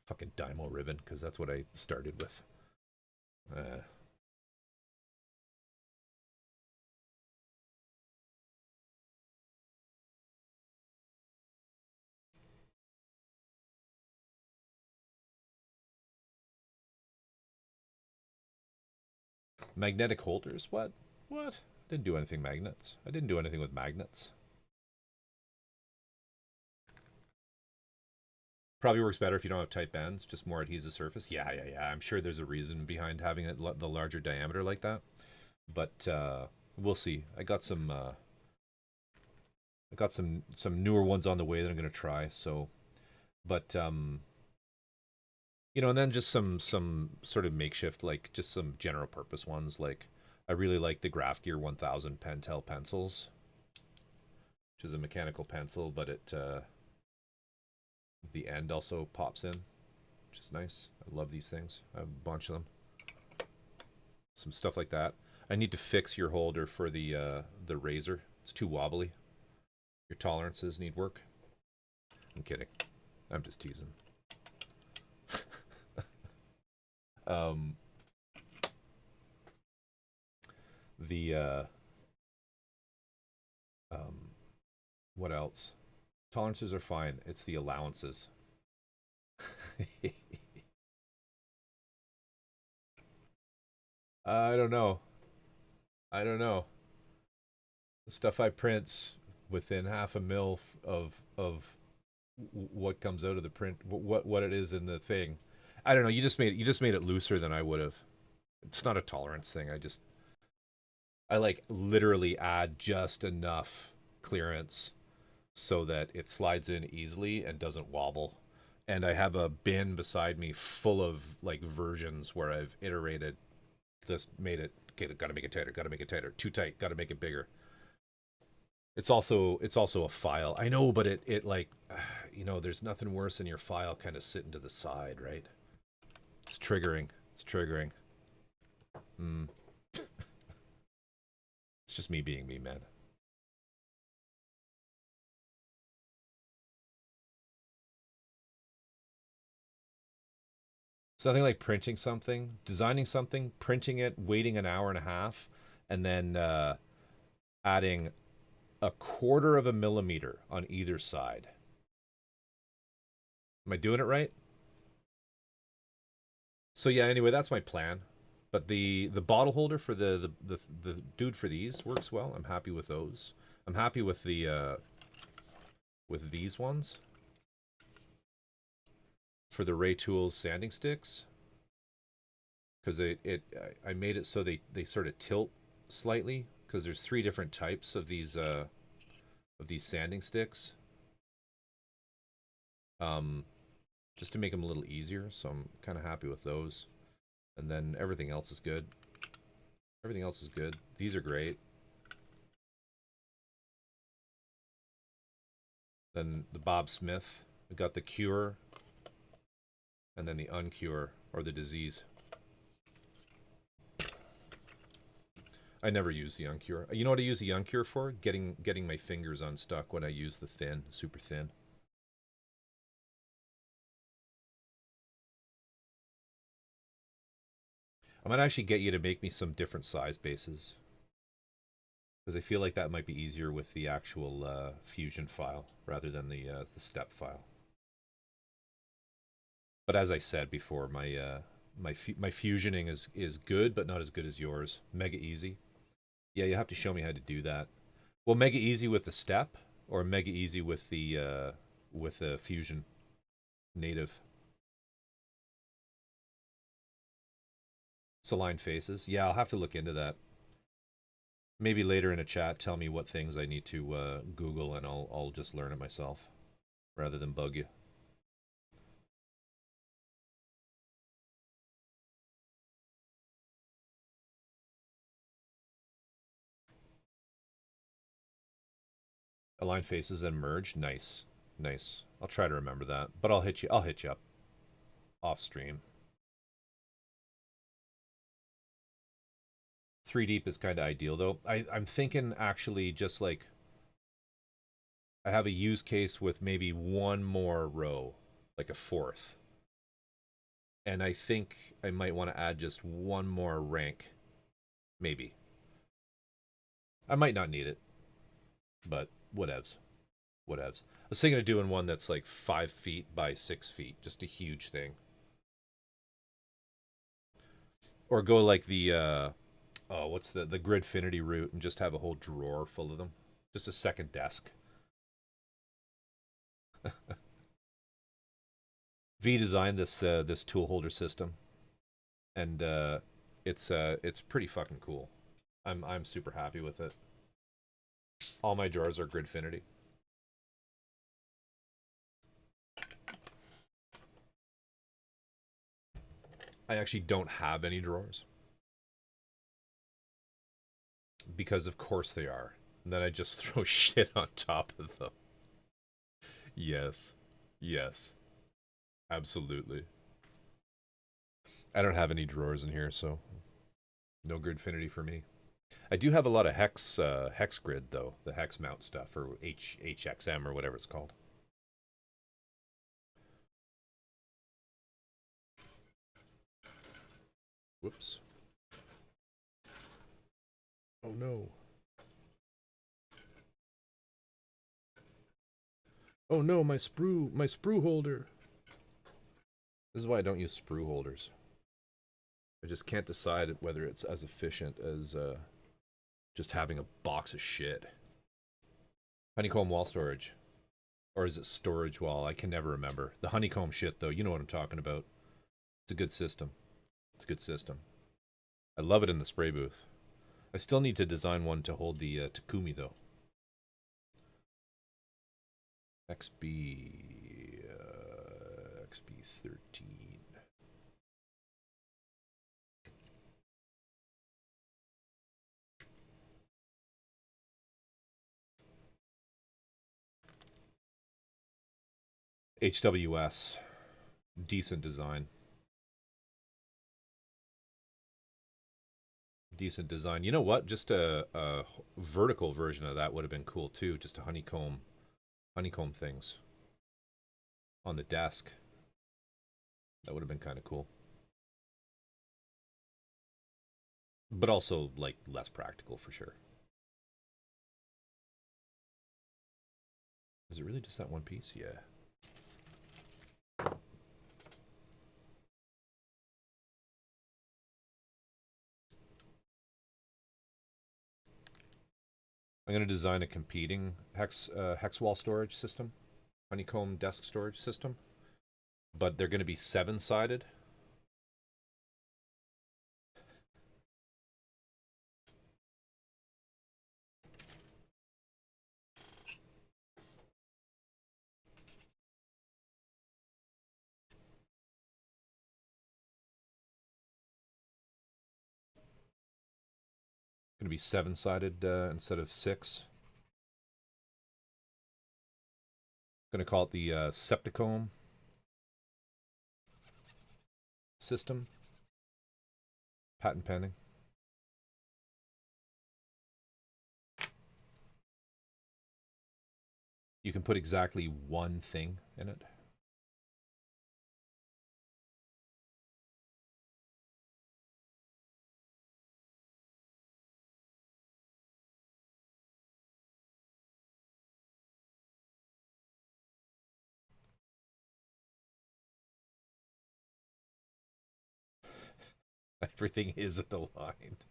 fucking Dymo ribbon, because that's what I started with. Magnetic holders? What? What? Didn't do anything magnets. I didn't do anything with magnets. Probably works better if you don't have tight bends, just more adhesive surface. Yeah. I'm sure there's a reason behind having it the larger diameter like that, but we'll see. I got some newer ones on the way that I'm gonna try. So, but and then just some sort of makeshift, like just some general purpose ones. Like I really like the Graph Gear 1000 Pentel pencils, which is a mechanical pencil, but it the end also pops in, which is nice. I love these things. I have a bunch of them. Some stuff like that. I need to fix your holder for the razor. It's too wobbly. Your tolerances need work. I'm kidding. I'm just teasing. um, the what else? Tolerances are fine. It's the allowances. I don't know. I don't know. The stuff I print within half a mil of what comes out of the print, what it is in the thing. I don't know. You just made it looser than I would have. It's not a tolerance thing. I like literally add just enough clearance so that it slides in easily and doesn't wobble. And I have a bin beside me full of like versions where I've iterated, just made it, okay, gotta make it tighter, too tight, gotta make it bigger. It's also a file. I know, but it like there's nothing worse than your file kind of sitting to the side, right? It's triggering. It's triggering. Mm. It's just me being me, man. Something like printing something, designing something, printing it, waiting an hour and a half, and then adding a quarter of a millimeter on either side. Am I doing it right? So yeah, anyway, that's my plan. But the bottle holder for the dude for these works well. I'm happy with those. I'm happy with the with these ones for the Ray Tools sanding sticks, because I made it so they sort of tilt slightly, because there's three different types of these sanding sticks. Um, just to make them a little easier. So I'm kind of happy with those. And then everything else is good. Everything else is good. These are great. Then the Bob Smith. We got the Cure, and then the Uncure, or the Disease. I never use the Uncure. You know what I use the Uncure for? Getting my fingers unstuck when I use the thin, super thin. I might actually get you to make me some different size bases because I feel like that might be easier with the actual fusion file rather than the step file. But as I said before, my fusioning is good, but not as good as yours. Mega easy. Yeah, you have to show me how to do that. Well, mega easy with the step, or mega easy with the fusion native. Saline faces. Yeah, I'll have to look into that. Maybe later in a chat, tell me what things I need to Google, and I'll just learn it myself rather than bug you. Align faces and merge. Nice, nice. I'll try to remember that, but I'll hit you. I'll hit you up off stream. 3 deep is kind of ideal though. I'm thinking actually just like I have a use case with maybe one more row, like a fourth. And I think I might want to add just one more rank, maybe. I might not need it, but whatevs. Whatevs. I was thinking of doing one that's like 5 feet by 6 feet, just a huge thing. Or go like the what's the Gridfinity route and just have a whole drawer full of them, just a second desk. V designed this tool holder system, and it's pretty fucking cool. I'm super happy with it. All my drawers are Gridfinity. I actually don't have any drawers because of course they are. And then I just throw shit on top of them. Yes. Yes. Absolutely. I don't have any drawers in here, so no Gridfinity for me. I do have a lot of hex grid though, the hex mount stuff or HXM or whatever it's called. Whoops. Oh no. Oh no, my sprue holder. This is why I don't use sprue holders. I just can't decide whether it's as efficient as just having a box of shit. Honeycomb wall storage. Or is it storage wall? I can never remember. The honeycomb shit, though, you know what I'm talking about. It's a good system. It's a good system. I love it in the spray booth. I still need to design one to hold the Takumi, though. XB 13. HWS. Decent design. Decent design. You know what? Just a vertical version of that would have been cool too. Just a honeycomb things on the desk. That would have been kind of cool. But also like less practical for sure. Is it really just that one piece? Yeah. I'm going to design a competing hex wall storage system, honeycomb desk storage system, but they're going to be 7-sided. Going to be 7-sided instead of 6. Going to call it the Septicomb system. Patent pending. You can put exactly one thing in it. Everything isn't aligned.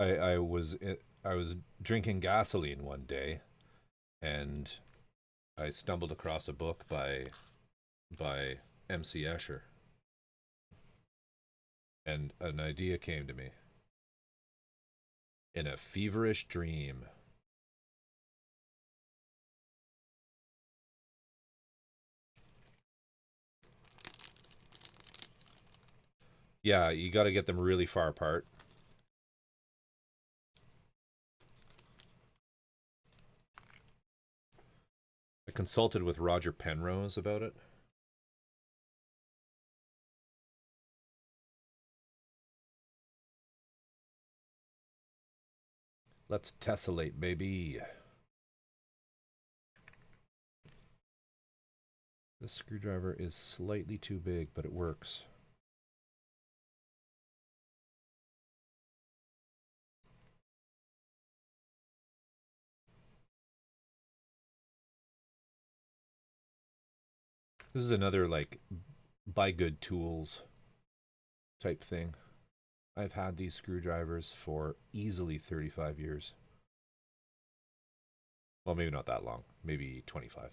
I was drinking gasoline one day, and I stumbled across a book by MC Escher, and an idea came to me. In a feverish dream. Yeah, you got to get them really far apart. I consulted with Roger Penrose about it. Let's tessellate, baby. This screwdriver is slightly too big, but it works. This is another, like, buy good tools type thing. I've had these screwdrivers for easily 35 years. Well, maybe not that long. Maybe 25.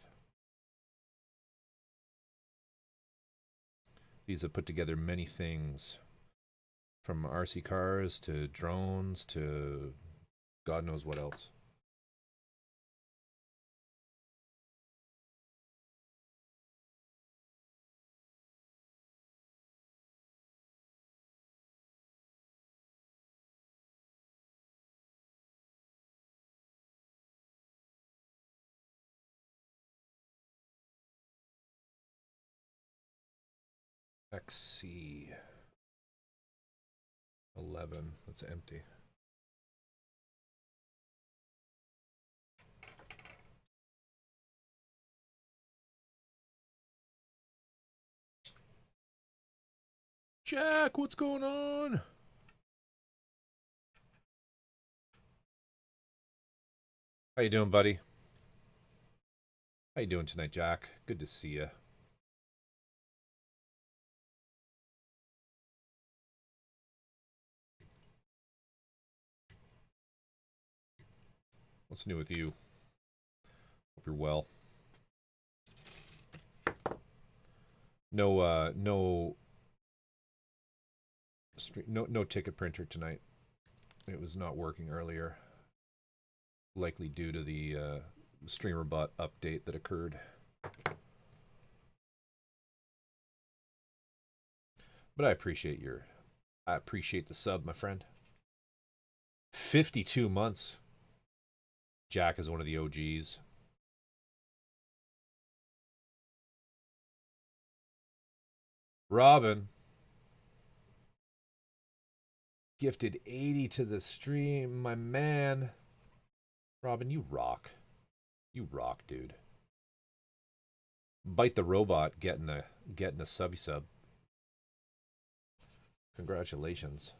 These have put together many things, from RC cars to drones to God knows what else. XC 11. That's empty. Jack, what's going on? How you doing, buddy? How you doing tonight, Jack? Good to see you. What's new with you? Hope you're well. No ticket printer tonight. It was not working earlier. Likely due to the streamer bot update that occurred. But I appreciate the sub, my friend. 52 months. Jack is one of the OGs. Robin gifted 80 to the stream, my man. Robin, you rock. You rock, dude. Bite the robot getting a subby sub. Congratulations.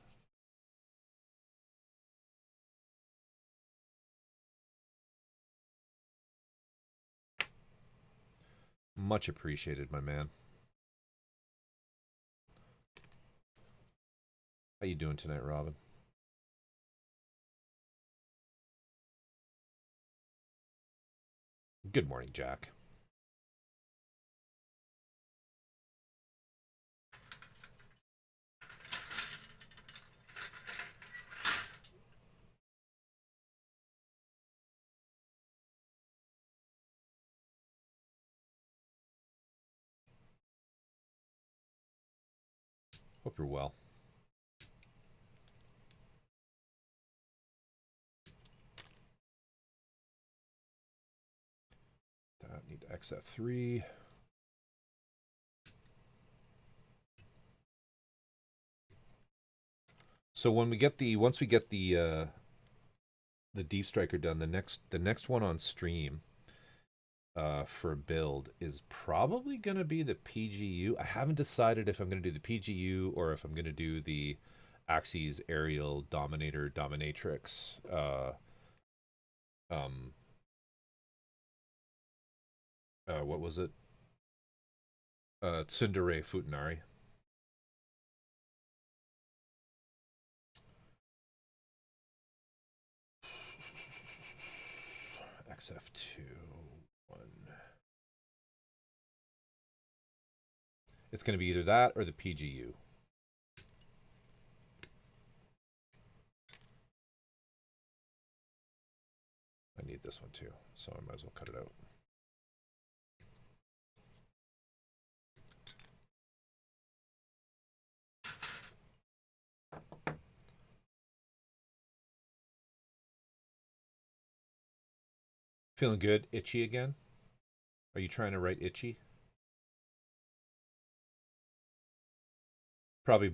Much appreciated, my man. How you doing tonight, Robin? Good morning, Jack. Hope you're well. That need XF3. So once we get the the Deep Striker done. The next one on stream for a build is probably gonna be the PGU. I haven't decided if I'm gonna do the PGU or if I'm gonna do the Axis Aerial Dominator Dominatrix. Um, what was it? Tsundere Futanari. XF2 1. It's going to be either that or the PGU. I need this one too, so I might as well cut it out. Feeling good? Itchy again? Are you trying to write itchy? Probably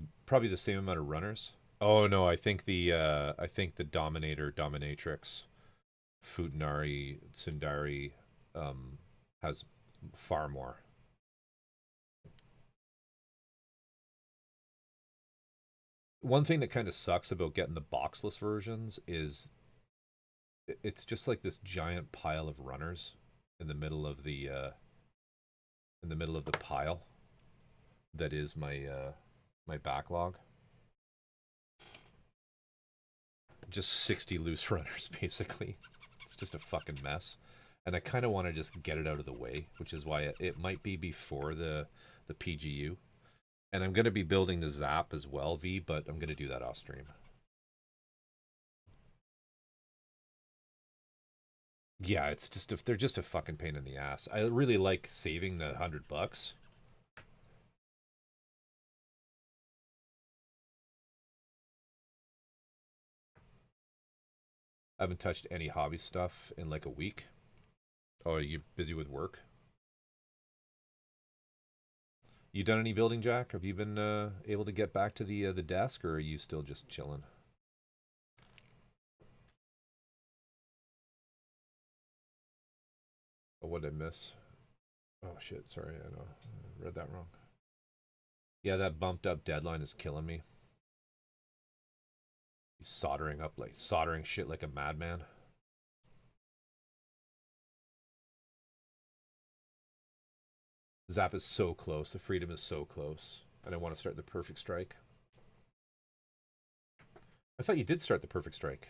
the same amount of runners. Oh no, I think the Dominator Dominatrix Futanari Tsundere has far more. One thing that kind of sucks about getting the boxless versions is it's just like this giant pile of runners in the middle of the pile that is my backlog. Just 60 loose runners basically. It's just a fucking mess. And I kind of want to just get it out of the way, which is why it might be before the PGU. And I'm going to be building the Zap as well, V, but I'm going to do that off stream. Yeah, it's just they're just a fucking pain in the ass. I really like saving the $100. I haven't touched any hobby stuff in like a week. Oh, are you busy with work? You done any building, Jack? Have you been able to get back to the desk, or are you still just chilling? Oh, what did I miss? Oh shit, sorry, I know, I read that wrong. Yeah, that bumped up deadline is killing me. He's soldering shit like a madman. Zap is so close. The freedom is so close. And I want to start the perfect strike. I thought you did start the perfect strike.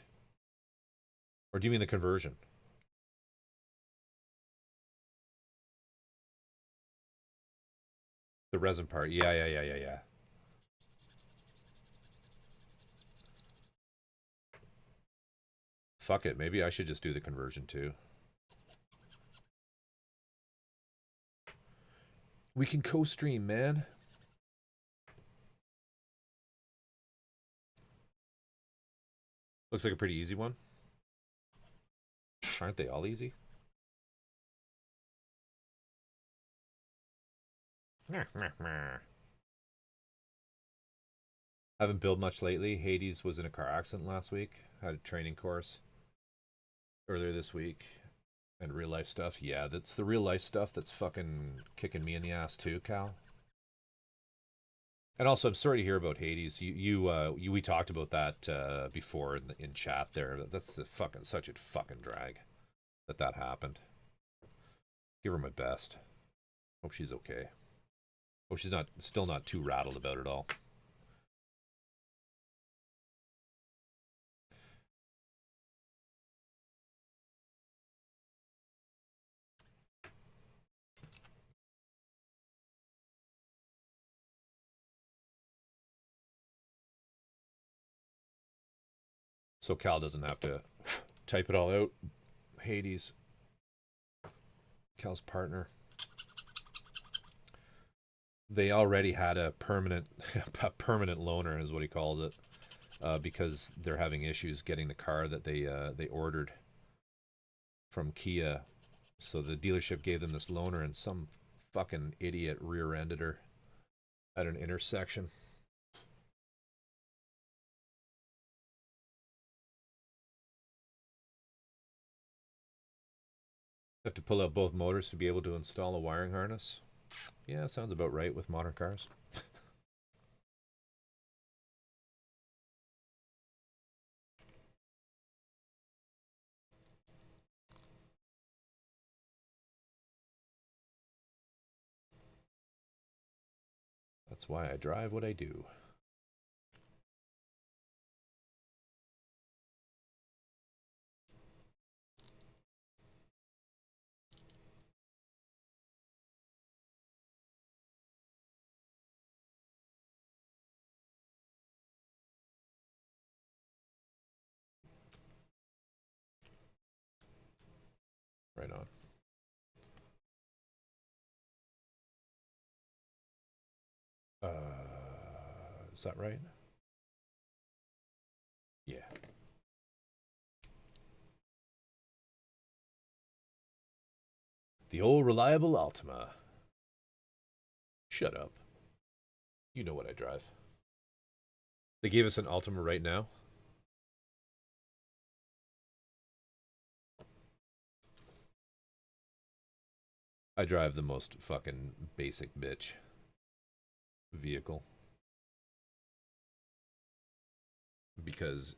Or do you mean the conversion? The resin part. Yeah. Fuck it. Maybe I should just do the conversion too. We can co-stream, man. Looks like a pretty easy one. Aren't they all easy? Haven't built much lately. Hades was in a car accident last week. Had a training course earlier this week. And real life stuff. Yeah, that's the real life stuff that's fucking kicking me in the ass too, Cal. And also, I'm sorry to hear about Hades. We talked about that before in chat. There, that's such a fucking drag that happened. Give her my best. Hope she's okay. Hope she's still not too rattled about it all. So Cal doesn't have to type it all out. Hades, Cal's partner. They already had a permanent loaner, is what he called it, because they're having issues getting the car that they ordered from Kia. So the dealership gave them this loaner, and some fucking idiot rear-ended her at an intersection. Have to pull out both motors to be able to install a wiring harness. Yeah, sounds about right with modern cars. That's why I drive what I do. Right on. Is that right? Yeah. The old reliable Altima. Shut up. You know what I drive. They gave us an Altima right now. I drive the most fucking basic bitch vehicle because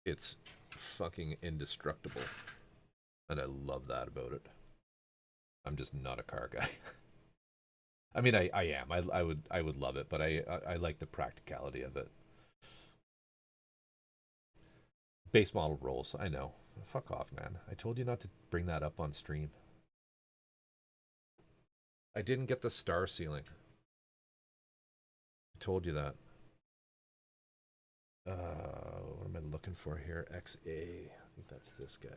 it's fucking indestructible. And I love that about it. I'm just not a car guy. I mean, I am. I would love it, but I like the practicality of it. Base model rolls. I know. Fuck off, man. I told you not to bring that up on stream. I didn't get the star ceiling. I told you that. What am I looking for here? XA. I think that's this guy.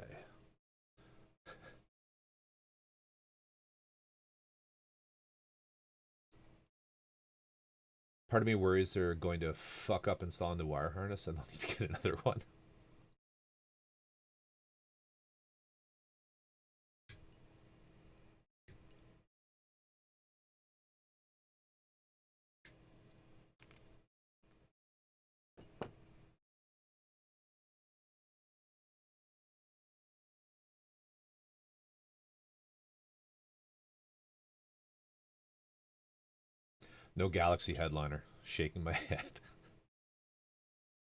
Part of me worries they're going to fuck up installing the wire harness and they'll need to get another one. No Galaxy headliner. Shaking my head.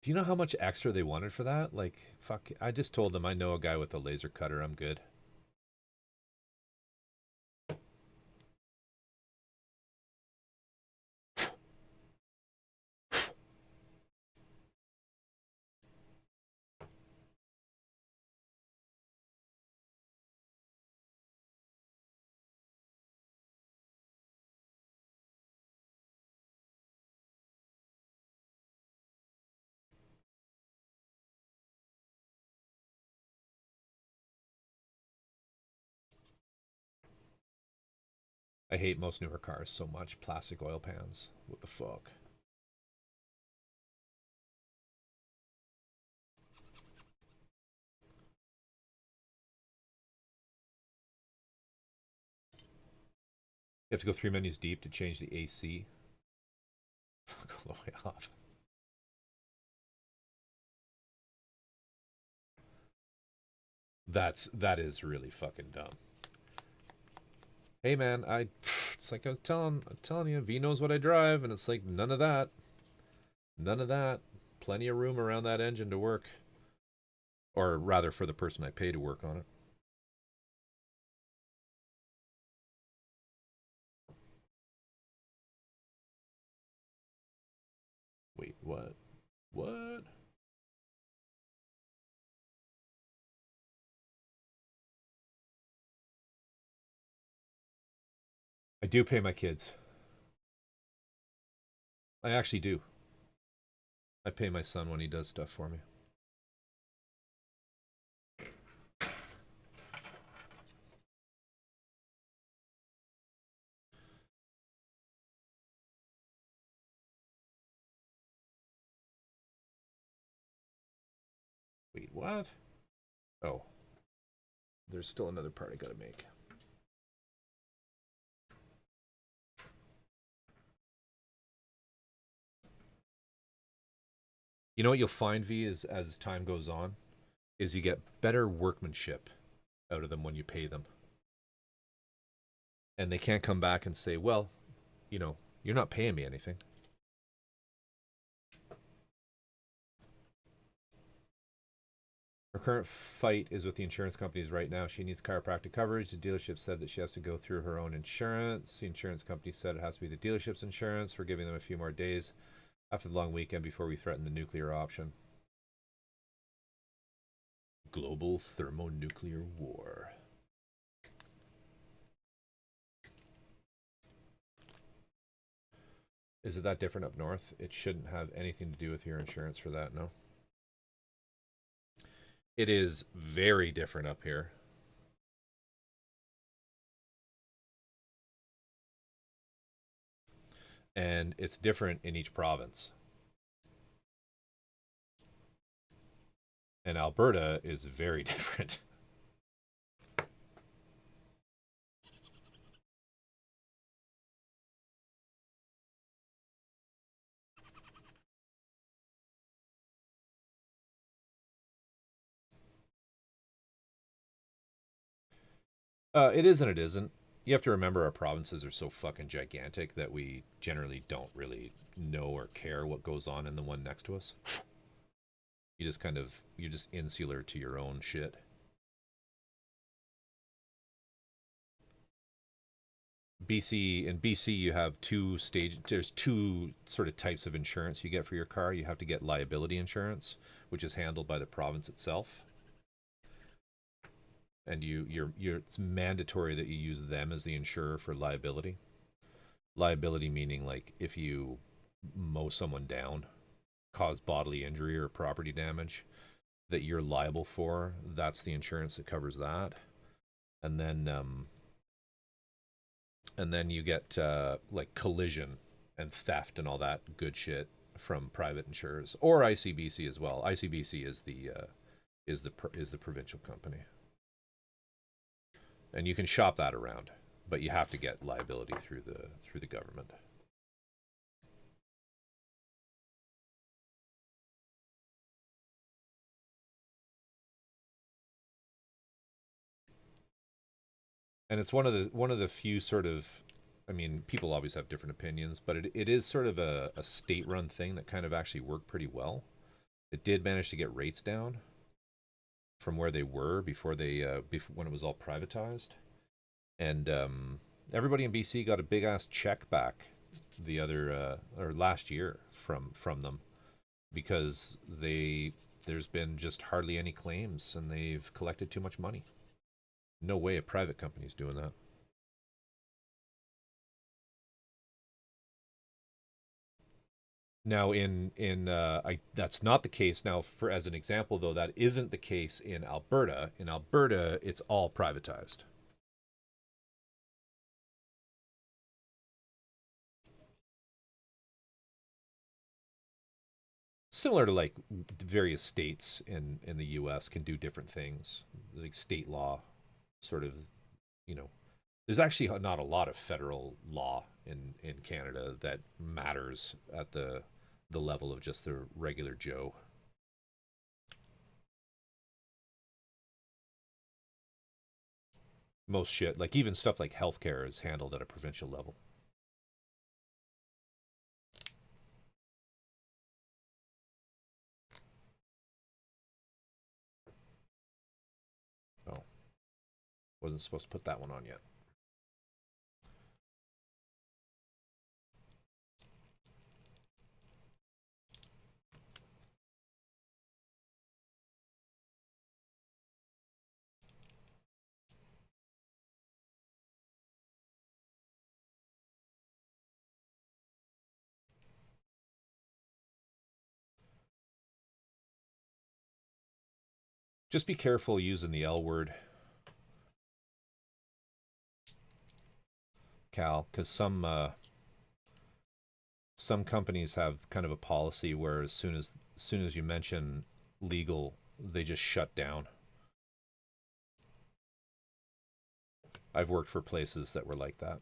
Do you know how much extra they wanted for that? Like, fuck. I just told them I know a guy with a laser cutter. I'm good. I hate most newer cars so much. Plastic oil pans. What the fuck? You have to go 3 menus deep to change the AC. Fuck all the way off. That is really fucking dumb. Hey man, it's like I was telling you, V knows what I drive, and it's like none of that. None of that. Plenty of room around that engine to work. Or rather for the person I pay to work on it. Wait, what? What? I do pay my kids. I actually do. I pay my son when he does stuff for me. Wait, what? Oh, there's still another part I gotta make. You know what you'll find, V, is as time goes on, is you get better workmanship out of them when you pay them. And they can't come back and say, well, you're not paying me anything. Her current fight is with the insurance companies right now. She needs chiropractic coverage. The dealership said that she has to go through her own insurance. The insurance company said it has to be the dealership's insurance. We're giving them a few more days after the long weekend before we threaten the nuclear option. Global thermonuclear war. Is it that different up north? It shouldn't have anything to do with your insurance for that, no? It is very different up here. And it's different in each province. And Alberta is very different. It is and it isn't. You have to remember our provinces are so fucking gigantic that we generally don't really know or care what goes on in the one next to us. You're just insular to your own shit. BC, you have there's two sort of types of insurance you get for your car. You have to get liability insurance, which is handled by the province itself. And it's mandatory that you use them as the insurer for liability. Liability meaning like if you mow someone down, cause bodily injury or property damage that you're liable for, that's the insurance that covers that. And then you get like collision and theft and all that good shit from private insurers or ICBC as well. ICBC is the provincial company, and you can shop that around, but you have to get liability through the government. And it's one of the few sort of, I mean, people always have different opinions, but it is sort of a state-run thing that kind of actually worked pretty well. It did manage to get rates down from where they were before when it was all privatized, and everybody in BC got a big ass check back the other or last year from them because there's been just hardly any claims and they've collected too much money. No way a private company's doing that. Now, that's not the case now. For as an example, though, that isn't the case in Alberta. In Alberta, it's all privatized. Similar to like various states in the U.S. can do different things, like state law, sort of. You know, there's actually not a lot of federal law in Canada that matters at the level of just the regular Joe. Most shit, like even stuff like healthcare, is handled at a provincial level. Oh, wasn't supposed to put that one on yet. Just be careful using the L word, Cal, because some companies have kind of a policy where as soon as you mention legal, they just shut down. I've worked for places that were like that.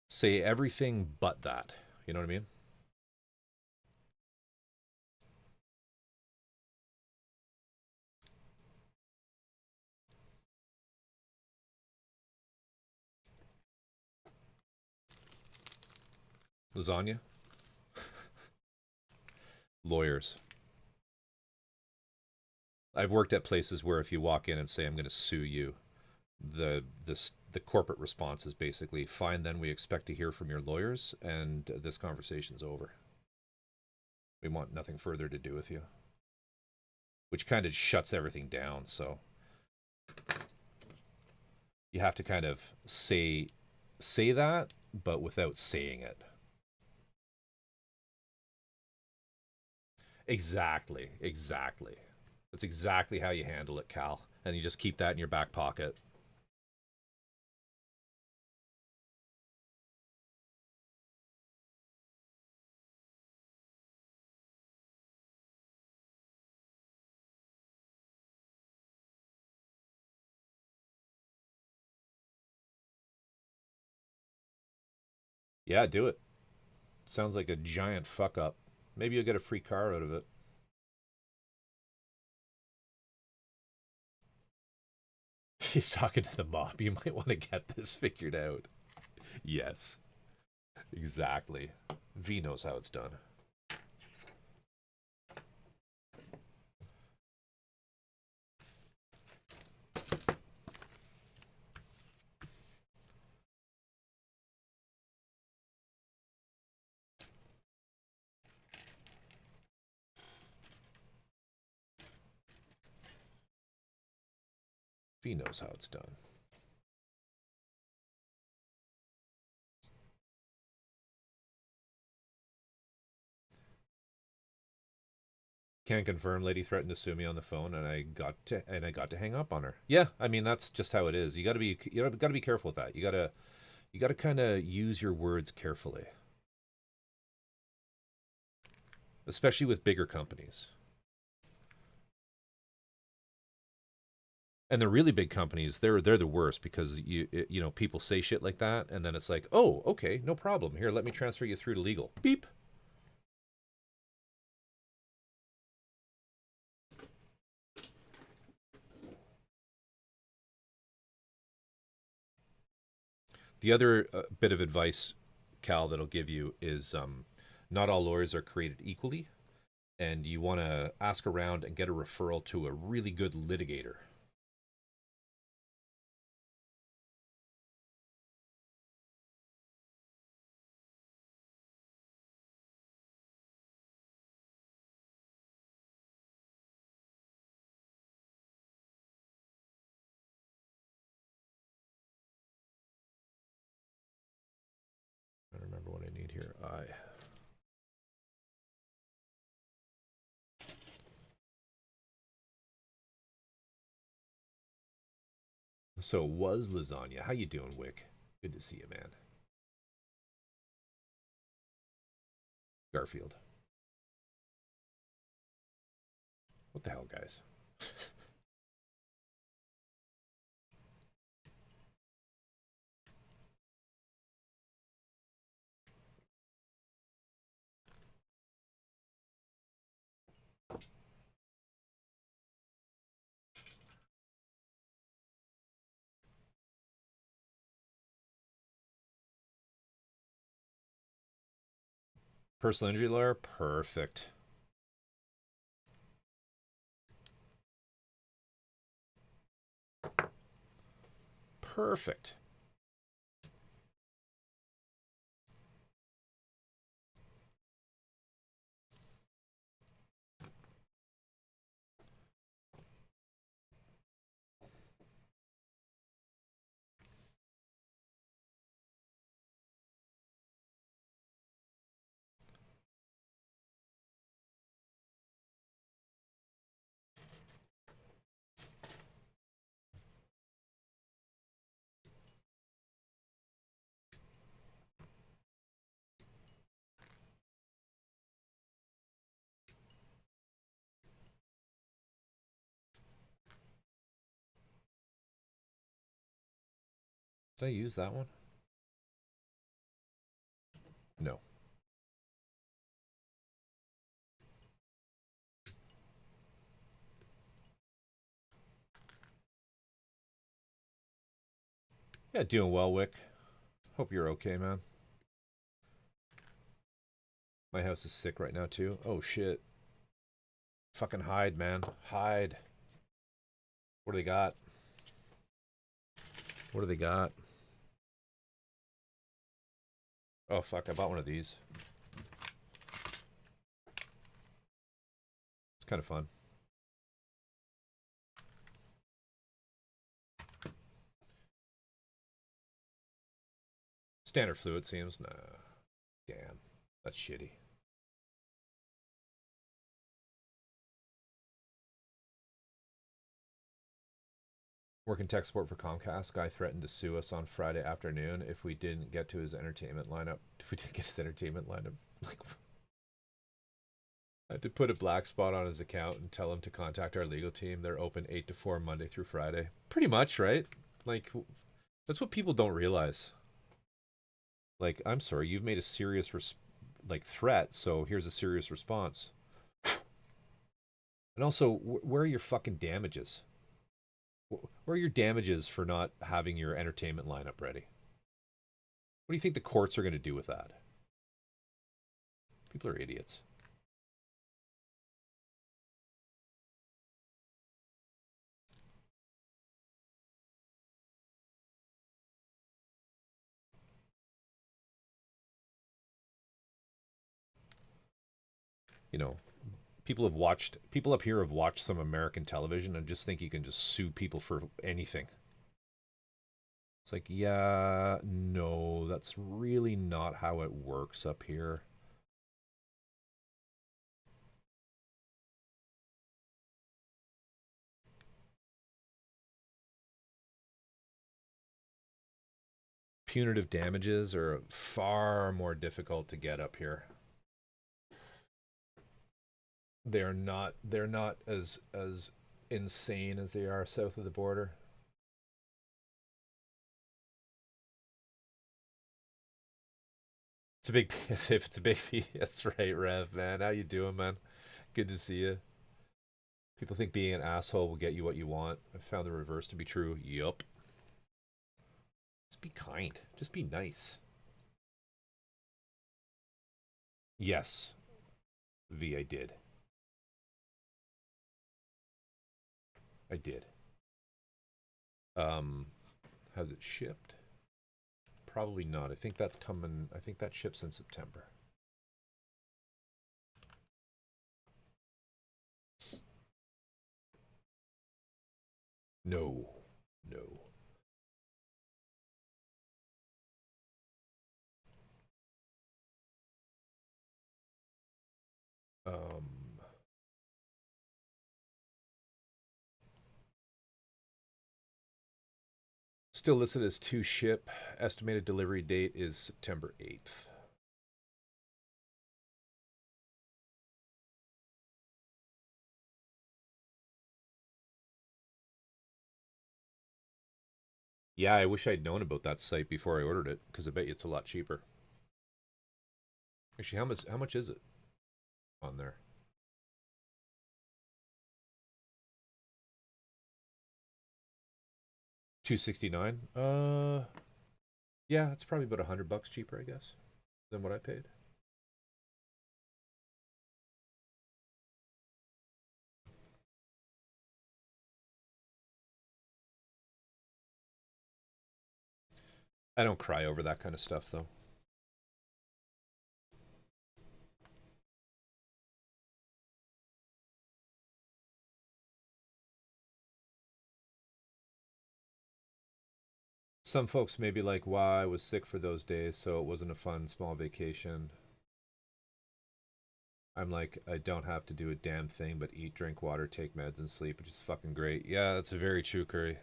Say everything but that. You know what I mean? Lasagna? Lawyers. I've worked at places where if you walk in and say I'm going to sue you, the corporate response is basically fine. Then we expect to hear from your lawyers, and this conversation's over. We want nothing further to do with you, which kind of shuts everything down. So you have to kind of say that, but without saying it. Exactly, exactly. That's exactly how you handle it, Cal. And you just keep that in your back pocket. Yeah, do it. Sounds like a giant fuck up. Maybe you'll get a free car out of it. She's talking to the mob. You might want to get this figured out. Yes, exactly. V knows how it's done. V knows how it's done. Can confirm. Lady threatened to sue me on the phone, and I got to hang up on her. Yeah, I mean that's just how it is. You got to be careful with that. You got to kind of use your words carefully, especially with bigger companies. And the really big companies, they're the worst because you know people say shit like that, and then it's like, oh, okay, no problem. Here, let me transfer you through to legal. Beep. The other bit of advice, Cal, that'll give you is not all lawyers are created equally, and you want to ask around and get a referral to a really good litigator. I don't remember what I need here. So it was lasagna. How you doing, Wick? Good to see you, man. Garfield. What the hell, guys? Personal injury lawyer? Perfect. Perfect. Did I use that one? No. Yeah, doing well, Wick. Hope you're okay, man. My house is sick right now too. Oh shit. Fucking hide, man. Hide. What do they got? What do they got? Oh fuck, I bought one of these. It's kind of fun. Standard fluid seems. Nah. Damn. That's shitty. Working tech support for Comcast. Guy threatened to sue us on Friday afternoon if we didn't get to his entertainment lineup. If we didn't get his entertainment lineup. Like, I had to put a black spot on his account and tell him to contact our legal team. They're open 8 to 4 Monday through Friday. Pretty much, right? Like, that's what people don't realize. Like, I'm sorry, you've made a serious threat, so here's a serious response. And also, where are your fucking damages? Where are your damages for not having your entertainment lineup ready? What do you think the courts are going to do with that? People are idiots. You know, people up here have watched some American television and just think you can just sue people for anything. It's like, yeah, no, that's really not how it works up here. Punitive damages are far more difficult to get up here. They're not as insane as they are south of the border. It's a big as if it's a big That's right, Rev, man. How you doing, man? Good to see you. People think being an asshole will get you what you want. I found the reverse to be true. Yup. Just be kind. Just be nice. Yes. V, I did. I did. Um, has it shipped? Probably not. I think that's coming. I think that ships in September. No. No. Um, Still listed as to ship. Estimated delivery date is September 8th. Yeah, I wish I'd known about that site before I ordered it, because I bet you it's a lot cheaper. Actually, how much is it on there? 269. Yeah, it's probably about $100 cheaper, I guess, than what I paid. I don't cry over that kind of stuff, though. Some folks may be like, "Wow, I was sick for those days, so it wasn't a fun small vacation." I'm like, I don't have to do a damn thing but eat, drink water, take meds, and sleep, which is fucking great. Yeah, that's very true, Curry.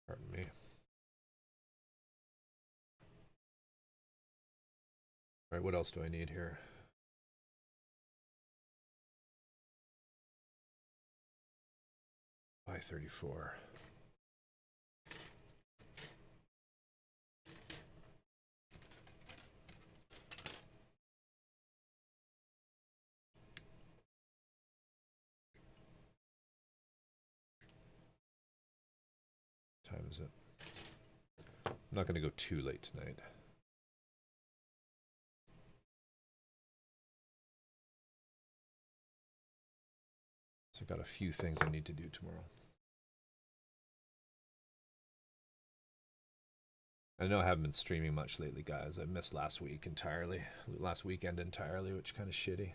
Pardon me. All right, what else do I need here? I-34. time is it? I'm not going to go too late tonight. So I got a few things I need to do tomorrow. I know I haven't been streaming much lately, guys. I missed last weekend entirely, which kind of shitty.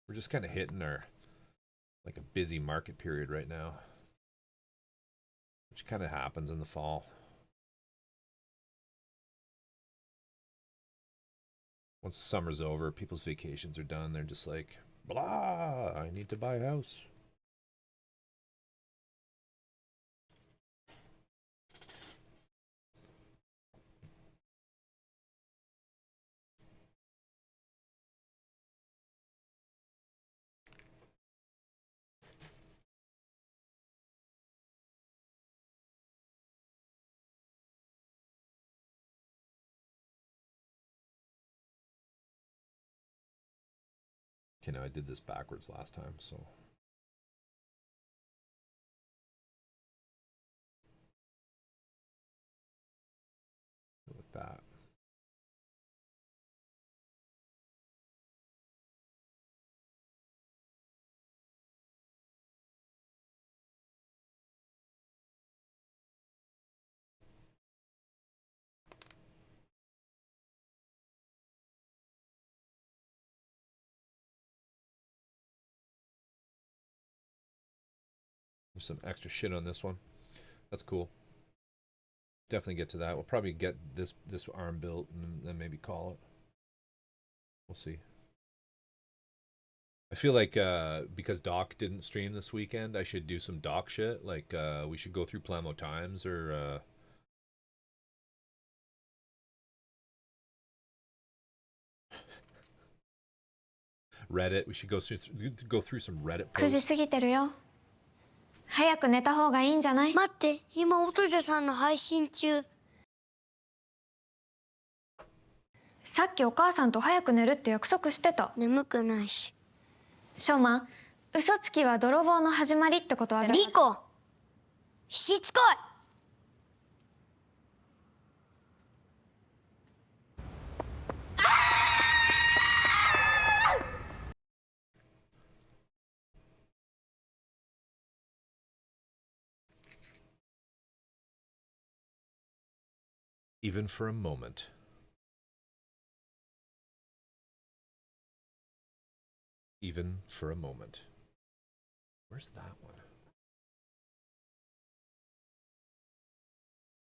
We're just kind of hitting our, like, a busy market period right now, which kind of happens in the fall. Once summer's over, people's vacations are done. They're just like, blah, I need to buy a house. Okay, now I did this backwards last time, so. With that. There's some extra shit on this one. That's cool. Definitely get to that. We'll probably get this arm built and then maybe call it. We'll see. I feel like because Doc didn't stream this weekend, I should do some Doc shit. Like we should go through Plamo Times or Reddit. We should go through some Reddit 9時 posts. 過ぎてるよ。早く寝た方がいいんじゃない？待って、今、音じゃさんの配信中。さっきお母さんと早く寝るって約束してた。眠くないし。しょうま、嘘つきは泥棒の始まりってことは。リコ、しつこい。Even for a moment. Even for a moment. Where's that one?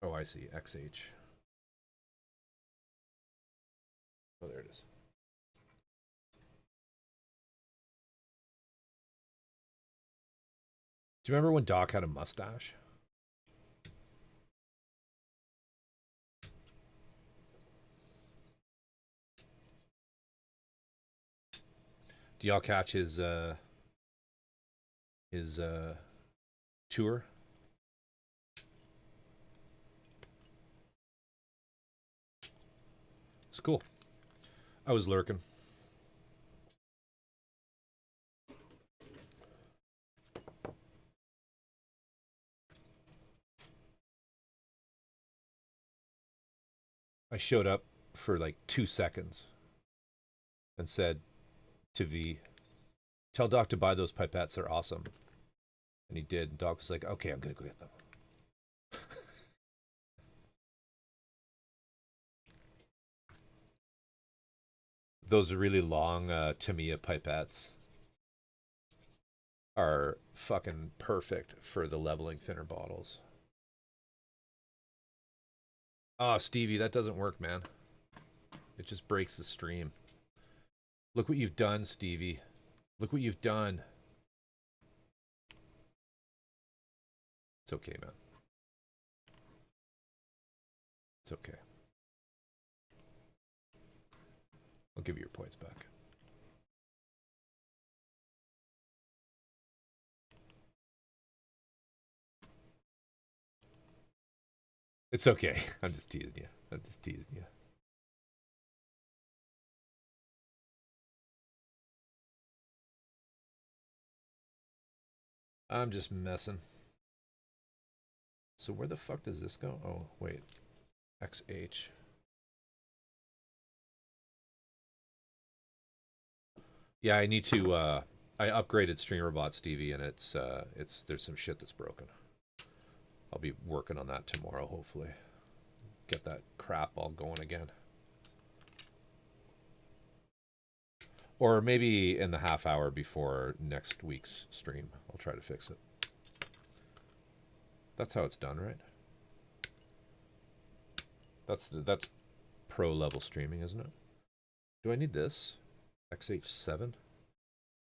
Oh, I see. XH. Oh, there it is. Do you remember when Doc had a mustache? Do y'all catch his tour? It's cool. I was lurking. I showed up for like 2 seconds and said to V, tell Doc to buy those pipettes, they're awesome. And he did. And Doc was like, okay, I'm gonna go get them. Those really long Tamiya pipettes are fucking perfect for the leveling thinner bottles. Oh, Stevie, that doesn't work, man. It just breaks the stream. Look what you've done, Stevie. Look what you've done. It's okay, man. It's okay. I'll give you your points back. It's okay. I'm just teasing you. I'm just teasing you. I'm just messing. So where the fuck does this go? Oh, wait. XH. Yeah, I need to I upgraded StreamerBot Stevie, and it's there's some shit that's broken. I'll be working on that tomorrow, hopefully. Get that crap all going again. Or maybe in the half hour before next week's stream, I'll try to fix it. That's how it's done, right? That's pro level streaming, isn't it? Do I need this? XH7?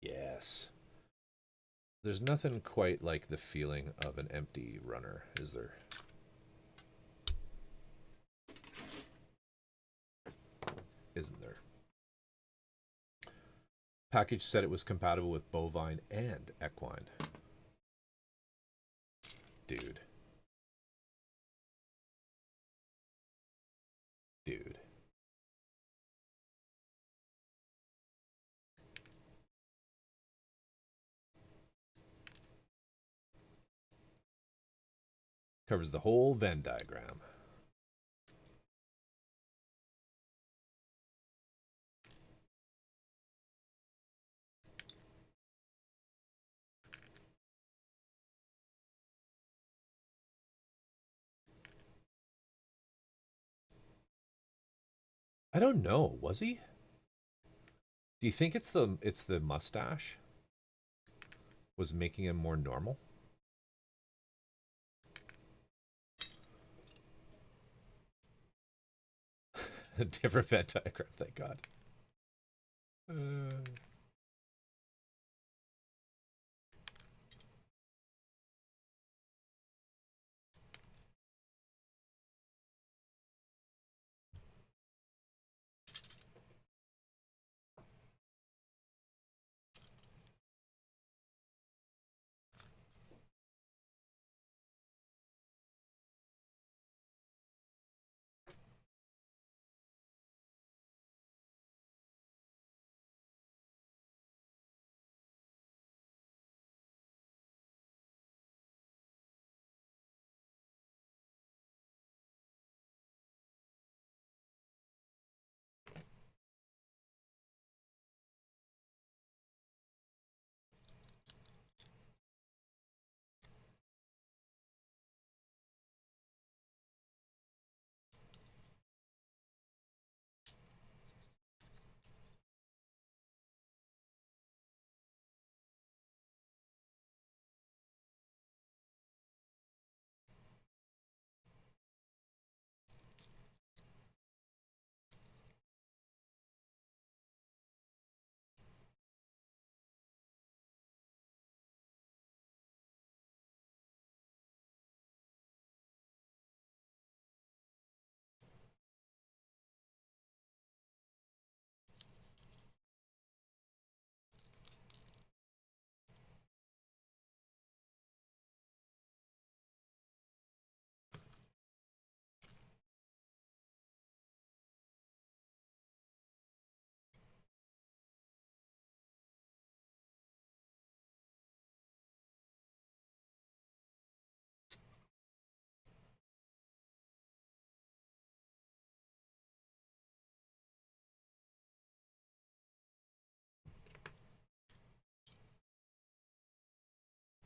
Yes. There's nothing quite like the feeling of an empty runner, is there? Isn't there? Package said it was compatible with bovine and equine. Dude. Dude. Covers the whole Venn diagram. I don't know. Was he? Do you think it's the mustache was making him more normal? A different Venn diagram, thank God.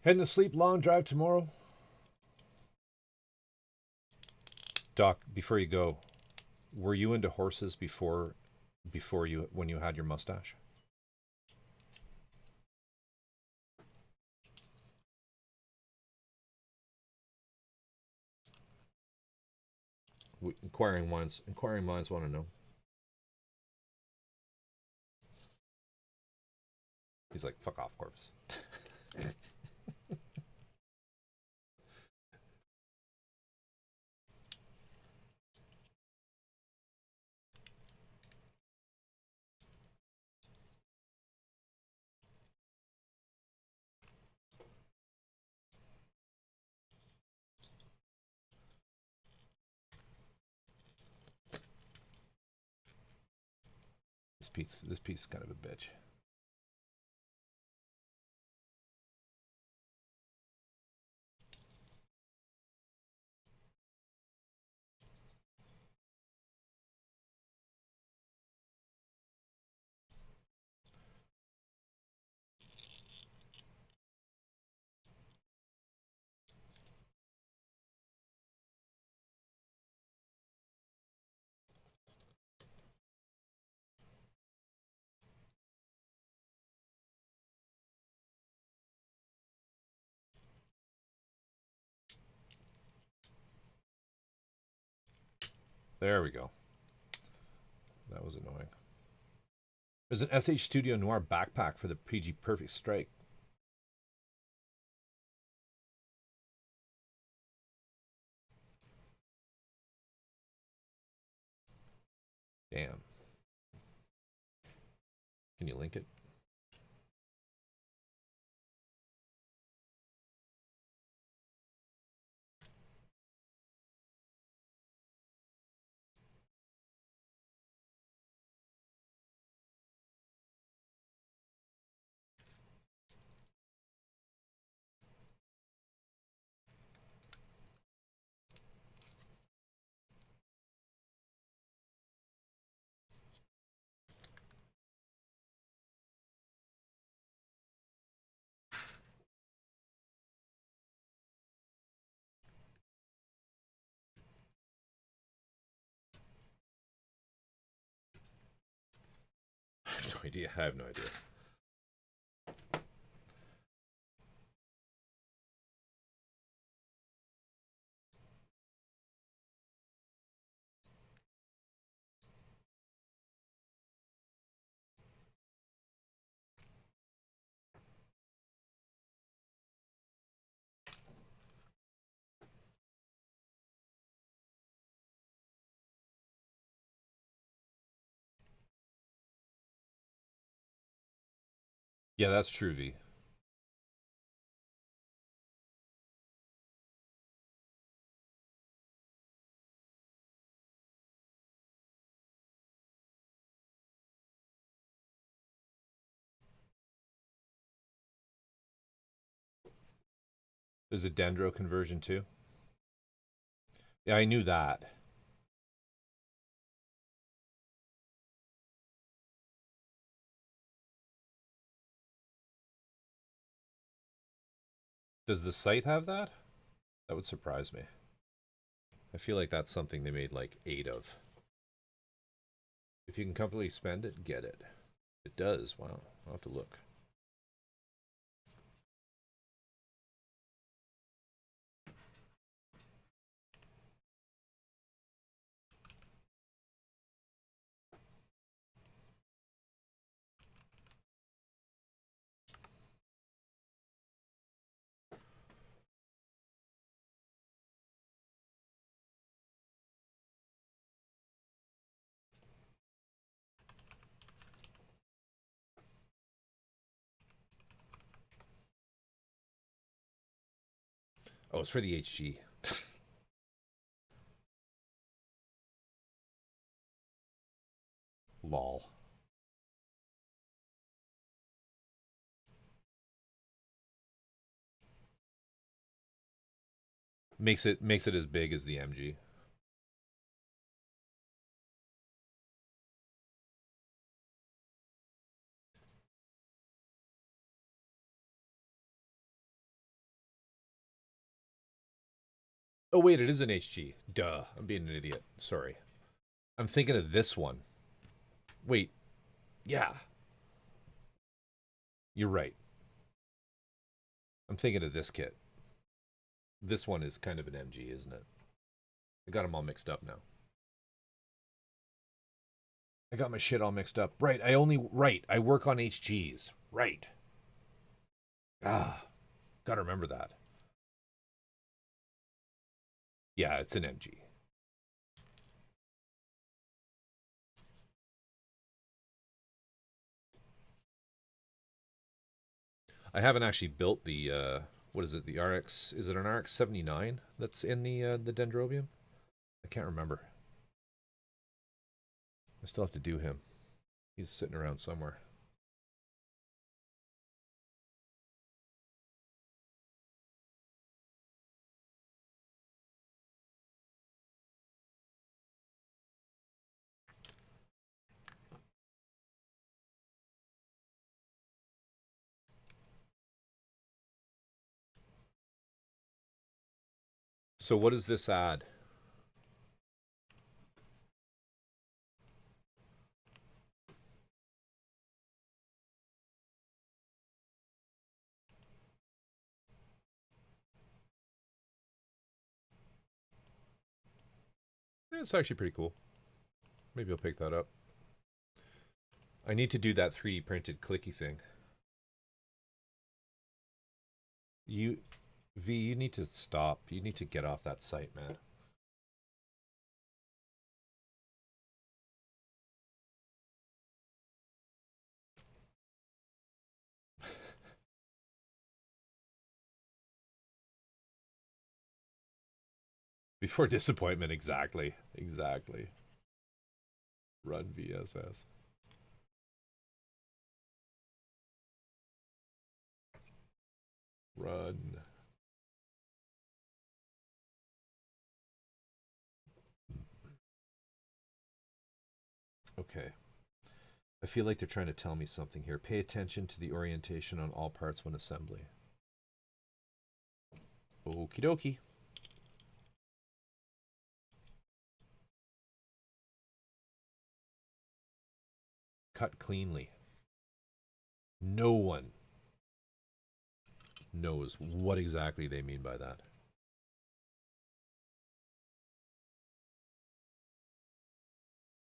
Heading to sleep, long drive tomorrow. Doc, before you go, were you into horses before you when you had your mustache? Inquiring minds want to know. He's like, fuck off, Corvus. This piece is kind of a bitch. There we go. That was annoying. There's an SH Studio Noir backpack for the PG Perfect Strike. Damn. Can you link it? I have no idea. I have no idea. Yeah, that's true, V. There's a dendro conversion too. Yeah, I knew that. Does the site have that? That would surprise me. I feel like that's something they made like 8 of. If you can comfortably spend it, get it. It does. Wow. I'll have to look. Oh, it's for the HG. Lol. Makes it as big as the MG. Oh wait, it is an HG. Duh, I'm being an idiot. Sorry. I'm thinking of this one. Wait. Yeah. You're right. I'm thinking of this kit. This one is kind of an MG, isn't it? I got them all mixed up now. I got my shit all mixed up. Right, I work on HGs. Right. Ah, gotta remember that. Yeah, it's an MG. I haven't actually built the what is it? The RX? Is it an RX 79 that's in the Dendrobium? I can't remember. I still have to do him. He's sitting around somewhere. So what does this add? It's actually pretty cool. Maybe I'll pick that up. I need to do that 3D printed clicky thing. You need to stop. You need to get off that site, man. Before disappointment, exactly. Exactly. Run VSS. Run. Okay. I feel like they're trying to tell me something here. Pay attention to the orientation on all parts when assembly. Okie dokie. Cut cleanly. No one knows what exactly they mean by that.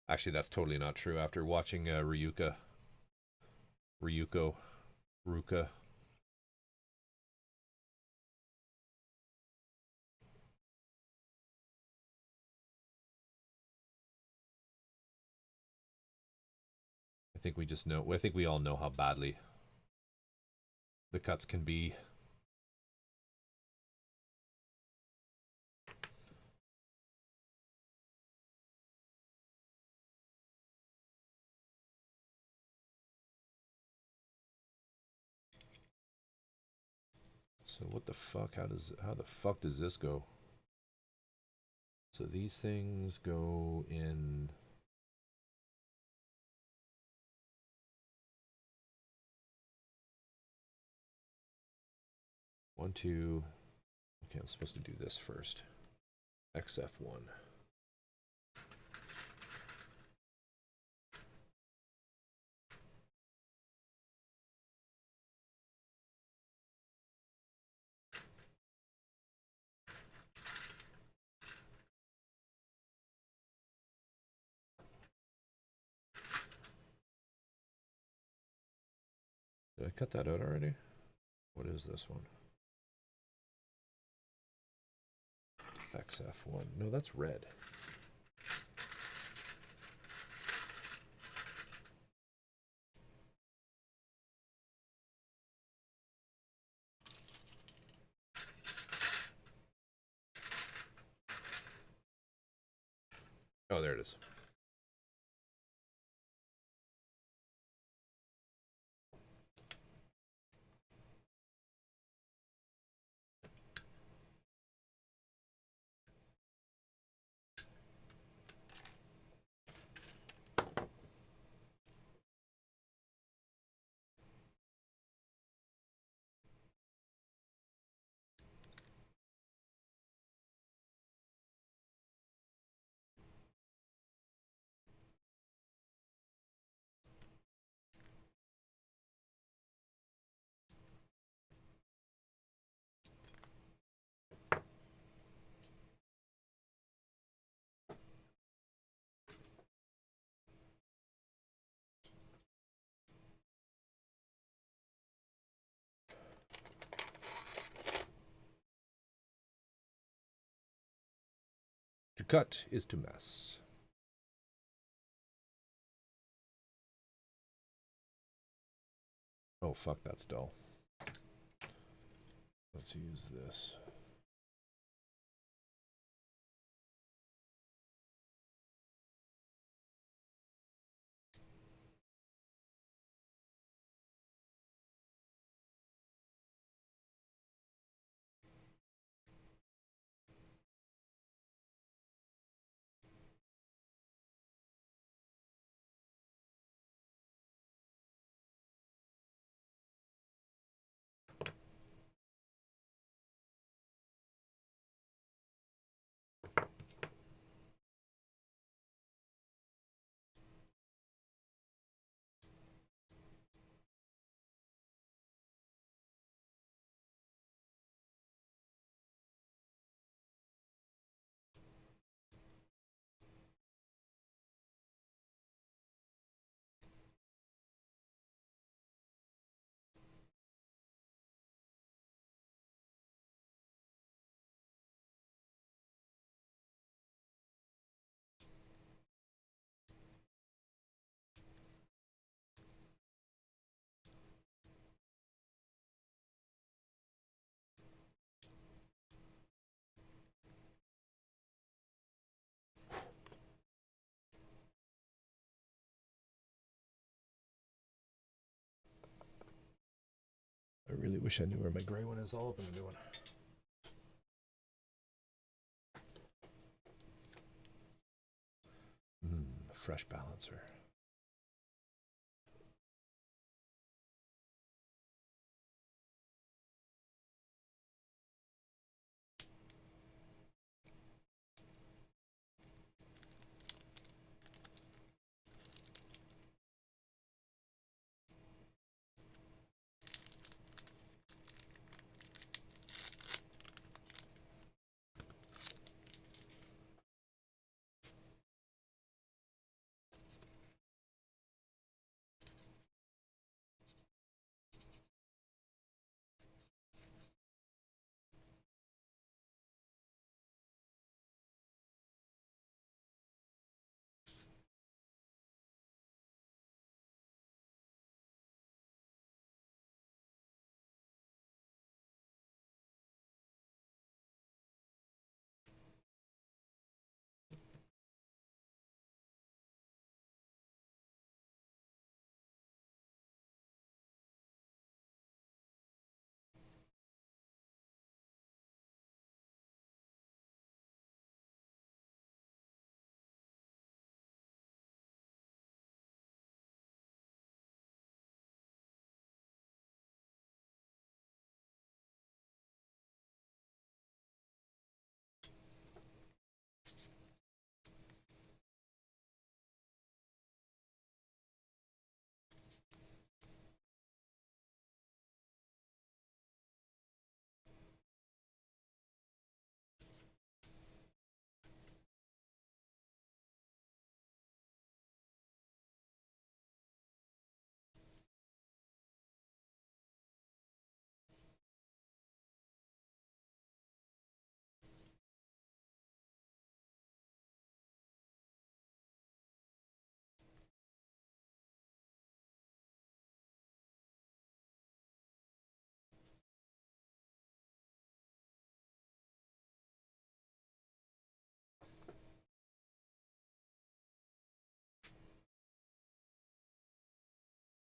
Actually, that's totally not true. After watching Ruka, I think we just know. I think we all know how badly the cuts can be. So what the fuck? How the fuck does this go? So these things go in. One, two. Okay, I'm supposed to do this first. XF1. Did I cut that out already? What is this one? XF1. No, that's red. Oh, there it is. To cut is to mess. Oh, fuck, that's dull. Let's use this. I really wish I knew where my gray one is. I'll open the new one. Fresh balancer.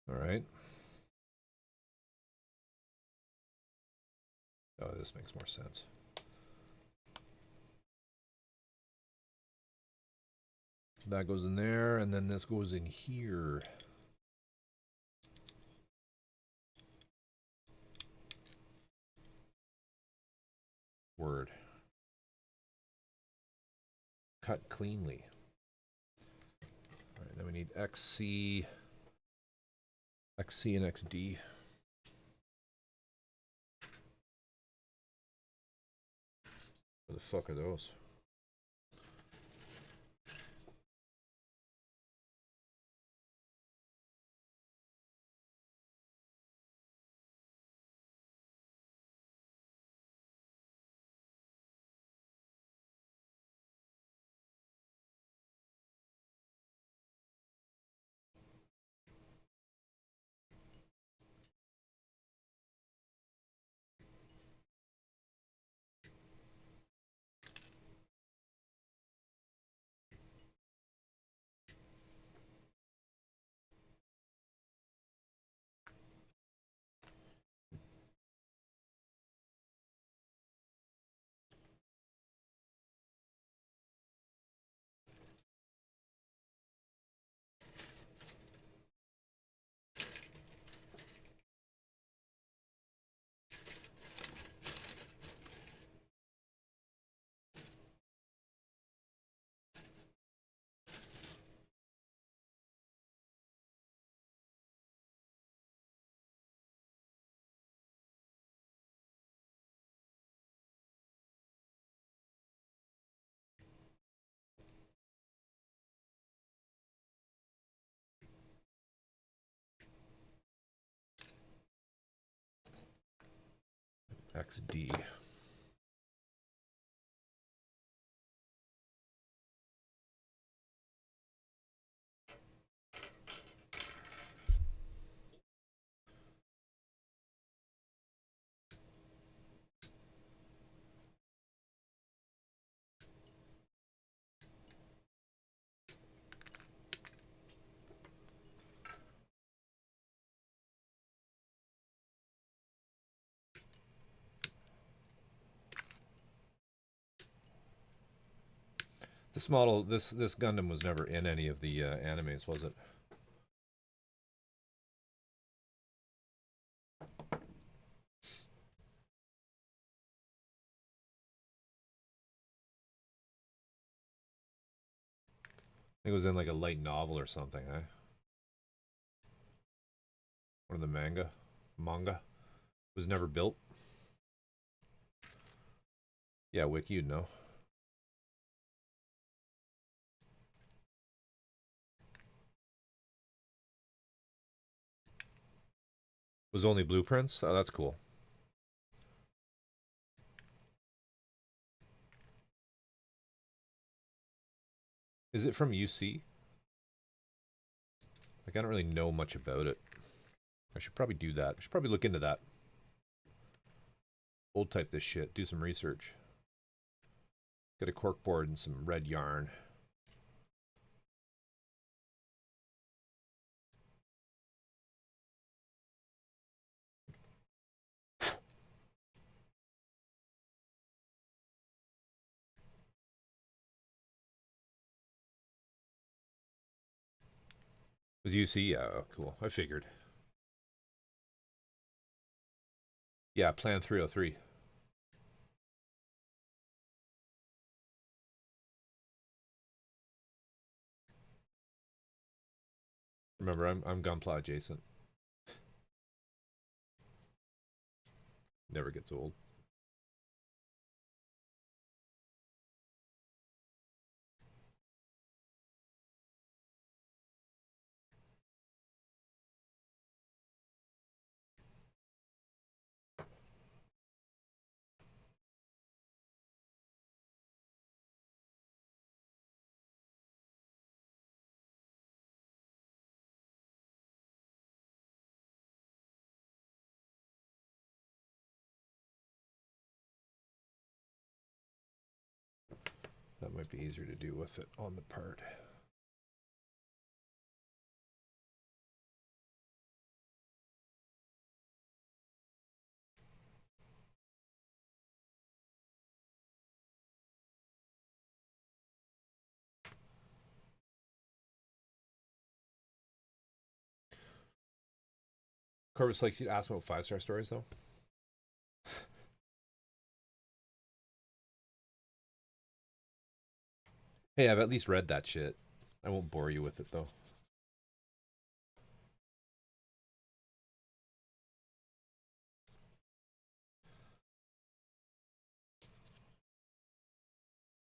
All right. Oh, this makes more sense. That goes in there, and then this goes in here. Word. Cut cleanly. All right, then we need XC, and XD. What the fuck are those? XD. This model, this Gundam was never in any of the animes, was it? I think it was in like a light novel or something, eh? Or the manga. It was never built. Yeah, Wiki, you'd know. Was only blueprints? Oh, that's cool. Is it from UC? Like, I don't really know much about it. I should probably do that. I should probably look into that. Old type this shit. Do some research. Get a corkboard and some red yarn. Was UC? Yeah, oh, cool. I figured. Yeah, Plan 303. Remember, I'm Gunpla adjacent. Never gets old. That might be easier to do with it on the part. Corvus likes you to ask about 5-star stories, though. Hey, I've at least read that shit. I won't bore you with it, though.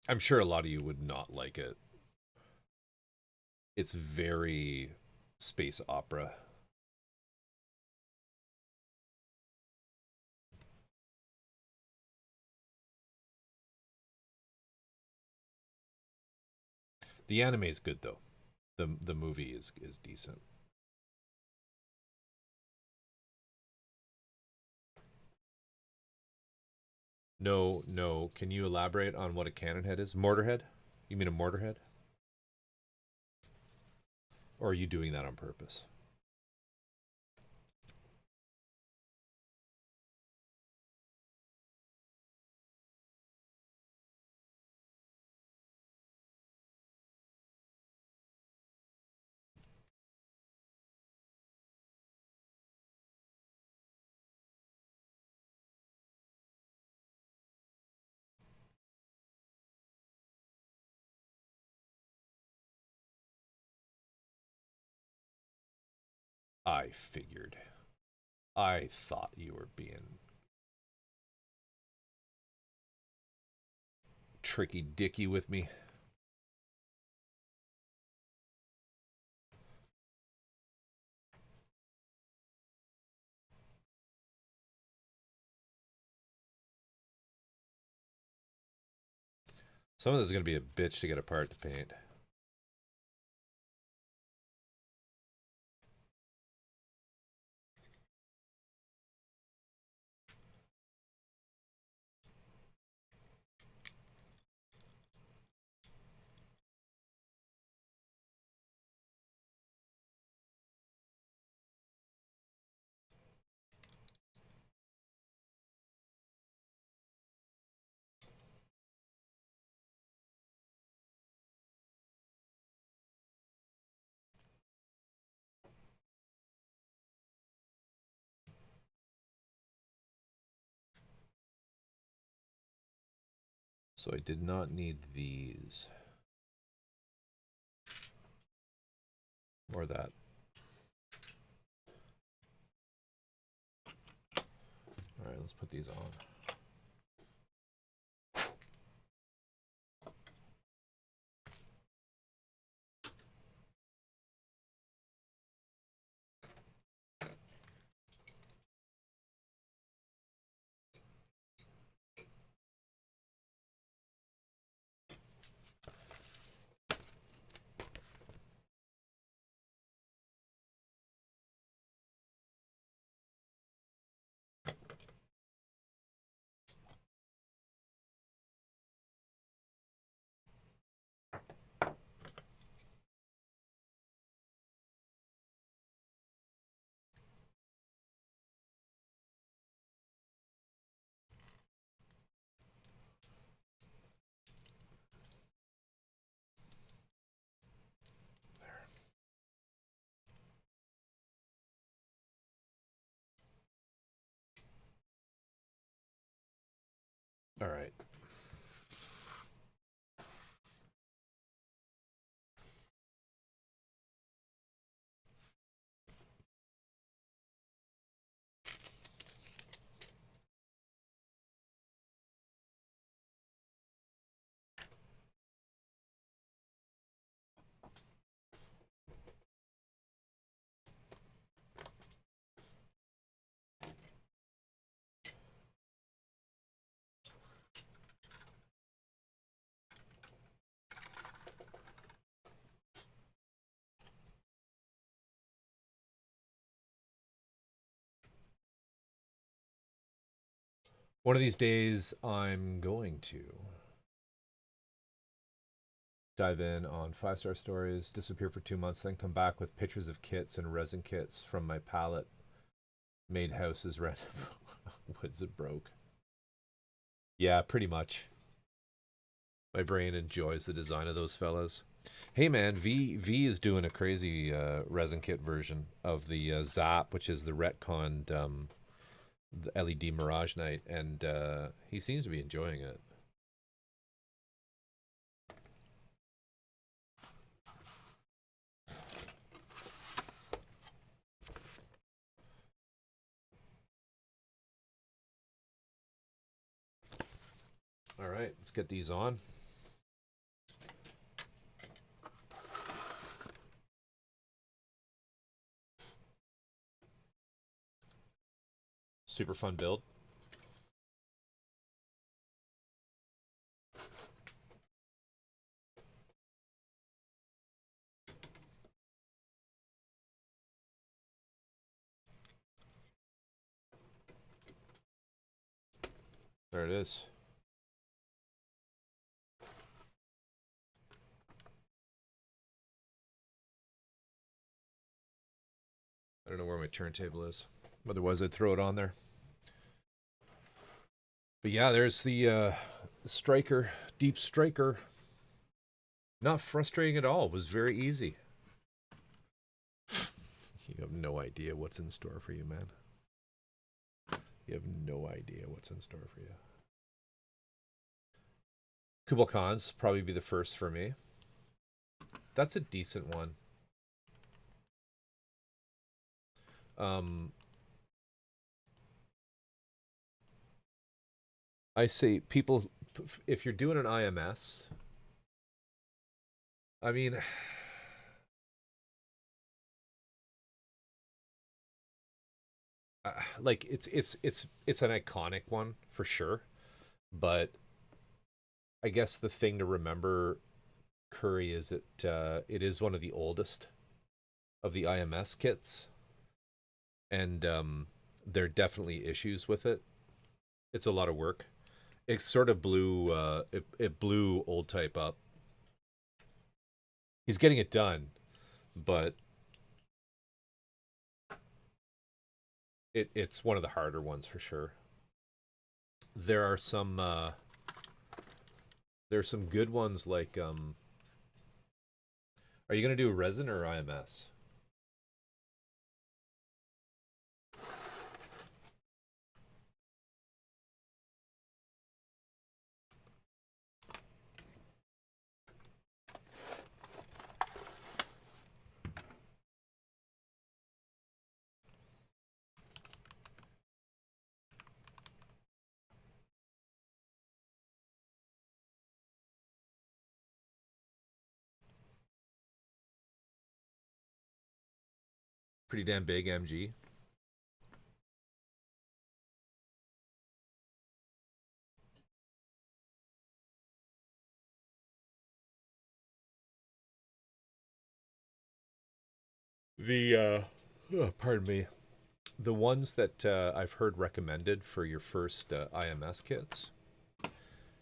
I'm sure a lot of you would not like it. It's very space opera. The anime is good, though. The movie is decent. No, no. Can you elaborate on what a cannon head is? Mortar head? You mean a mortar head? Or are you doing that on purpose? I figured. I thought you were being tricky dicky with me. Some of this is going to be a bitch to get apart to paint. So I did not need these. Or that. Alright, let's put these on. All right. One of these days, I'm going to dive in on 5-star stories, disappear for 2 months, then come back with pictures of kits and resin kits from my palette. Made houses random. Woods it broke. Yeah, pretty much. My brain enjoys the design of those fellas. Hey man, V is doing a crazy resin kit version of the Zap, which is the retconned the LED Mirage Night, and he seems to be enjoying it. All right, let's get these on. Super fun build. There it is. I don't know where my turntable is. Otherwise, I'd throw it on there. But yeah, there's the striker, deep striker. Not frustrating at all. It was very easy. You have no idea what's in store for you, man. You have no idea what's in store for you. Kubal Khan's probably be the first for me. That's a decent one. I say people, if you're doing an IMS, I mean, like it's an iconic one for sure, but I guess the thing to remember, Curry, is it is one of the oldest of the IMS kits, and there are definitely issues with it. It's a lot of work. It sort of blew it blew old type up. He's getting it done, but it's one of the harder ones for sure. There are some there's some good ones like are you gonna do resin or IMS? Pretty damn big MG. Pardon me. The ones that I've heard recommended for your first IMS kits,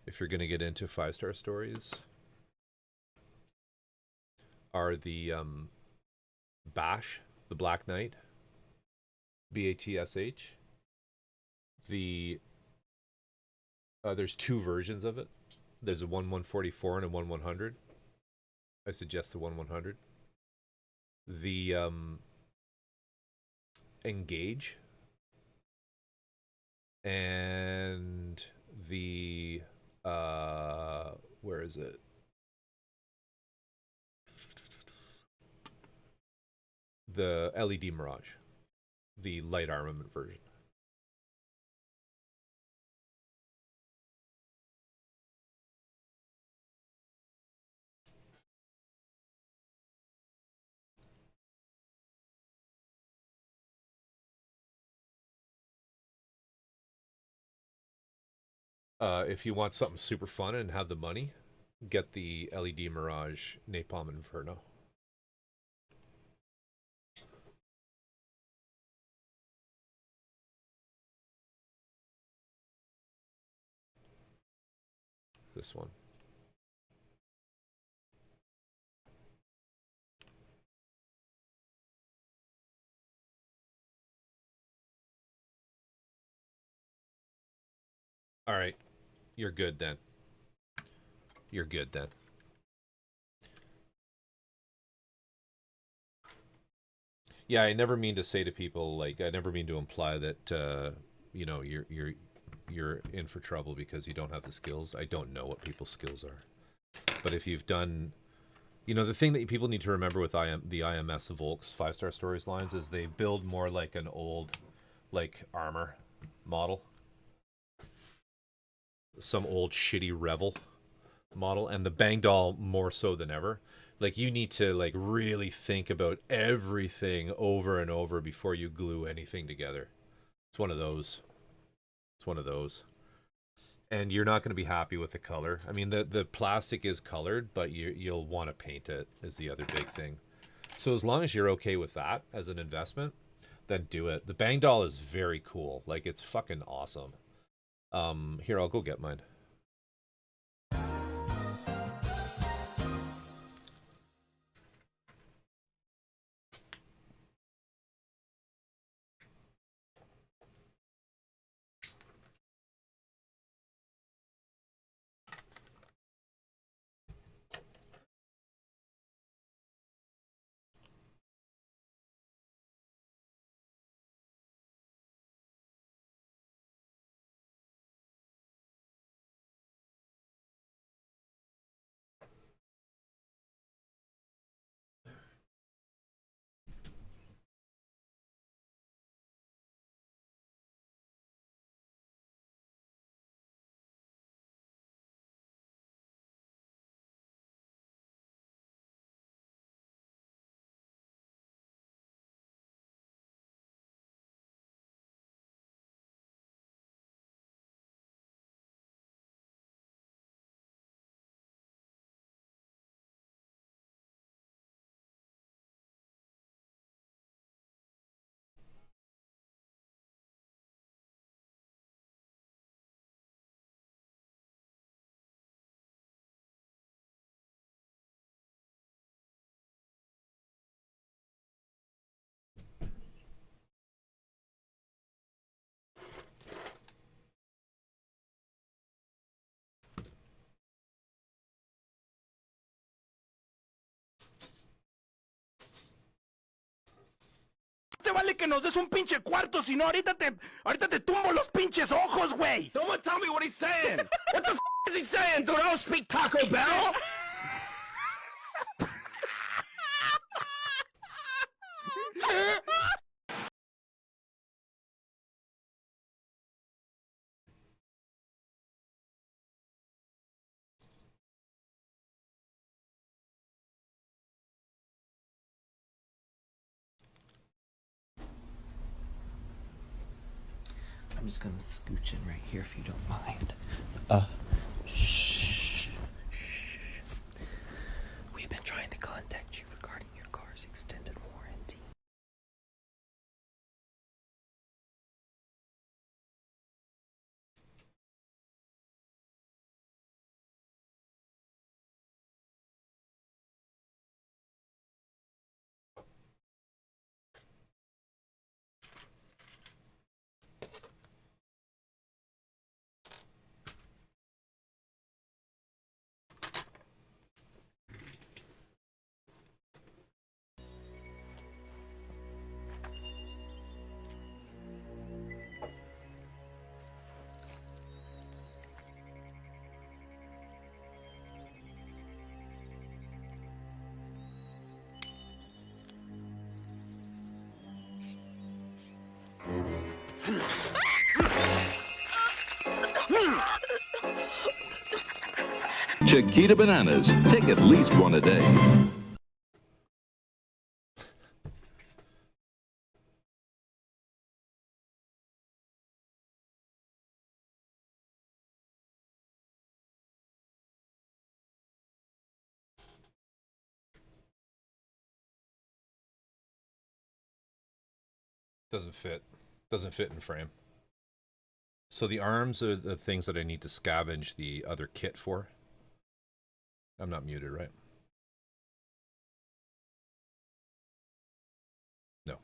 if you're going to get into 5-star stories, are the Bash, the Black Knight, BATSH. There's two versions of it. There's a 1/144 and a 1/100. I suggest the 1/100. The Engage and the where is it? The LED Mirage, the light armament version. If you want something super fun and have the money, get the LED Mirage Napalm Inferno. This one. All right. You're good then. You're good then. Yeah, I never mean to say to people, like, I never mean to imply that you know, you're in for trouble because you don't have the skills. I don't know what people's skills are. But if you've done, you know, the thing that people need to remember with the IMS Volks 5-star stories lines is they build more like an old, like, armor model. Some old shitty Revel model, and the Bang Doll more so than ever. Like, you need to, like, really think about everything over and over before you glue anything together. It's one of those. It's one of those. And you're not going to be happy with the color. I mean, the plastic is colored, but you'll want to paint it is the other big thing. So as long as you're okay with that as an investment, then do it. The Bang Doll is very cool. Like, it's fucking awesome. Here, I'll go get mine. Te vale que nos des un pinche cuarto, si no ahorita te tumbo los pinches ojos, güey. Someone tell me what he's saying. What the is he saying? Dude, I don't speak Taco Bell. I'm just gonna scooch in right here if you don't mind. Shh. We've been trying to contact you regarding your car's extended warranty. Chiquita Bananas. Take at least one a day. Doesn't fit. Doesn't fit in frame. So the arms are the things that I need to scavenge the other kit for. I'm not muted, right? No.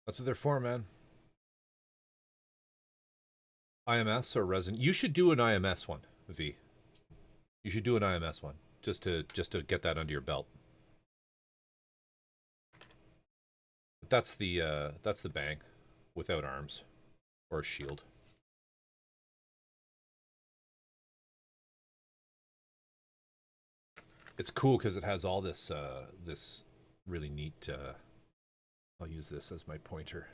That's what they're for, man. IMS or resin? You should do an IMS one, V. You should do an IMS one just to get that under your belt. That's the bang without arms or a shield. It's cool because it has all this this really neat. I'll use this as my pointer.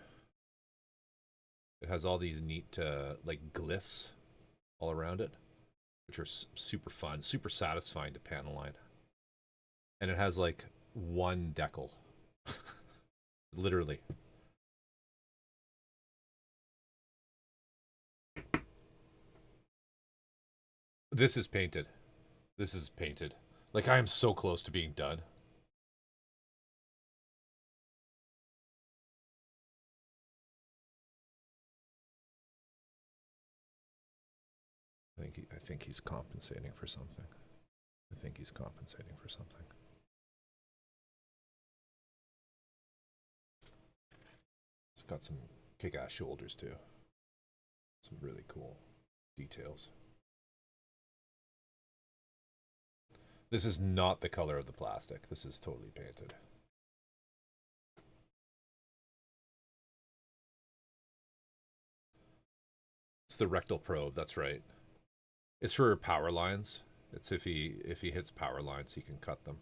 It has all these neat like glyphs all around it, which are super fun, super satisfying to panel line. And it has like one decal. Literally. This is painted. This is painted. Like, I am so close to being done. I think he's compensating for something. I think he's compensating for something. It's got some kick-ass shoulders too. Some really cool details. This is not the color of the plastic. This is totally painted. It's the rectal probe, that's right. It's for power lines. It's if he hits power lines, he can cut them.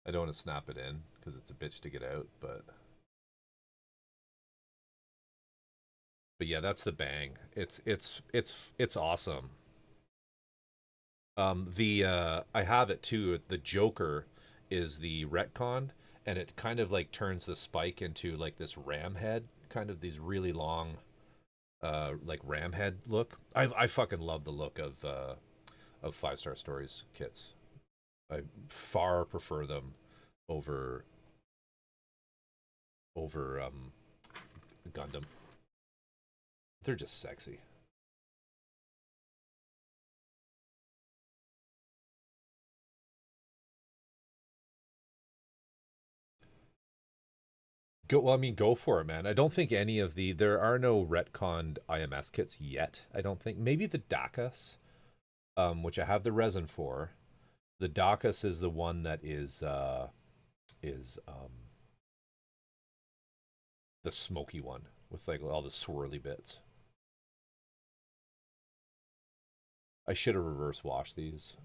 I don't want to snap it in because it's a bitch to get out, but yeah, that's the bang. It's awesome. I have it too. The Joker is the retcon, and it kind of like turns the spike into like this ram head, kind of these really long like ram head look. I fucking love the look of 5-Star Stories kits. I far prefer them over Gundam. They're just sexy. Go for it, man. I don't think any of there are no retconned IMS kits yet. I don't think. Maybe the Dakas, which I have the resin for. The Dakas is the one that is the smoky one with like all the swirly bits. I should have reverse washed these.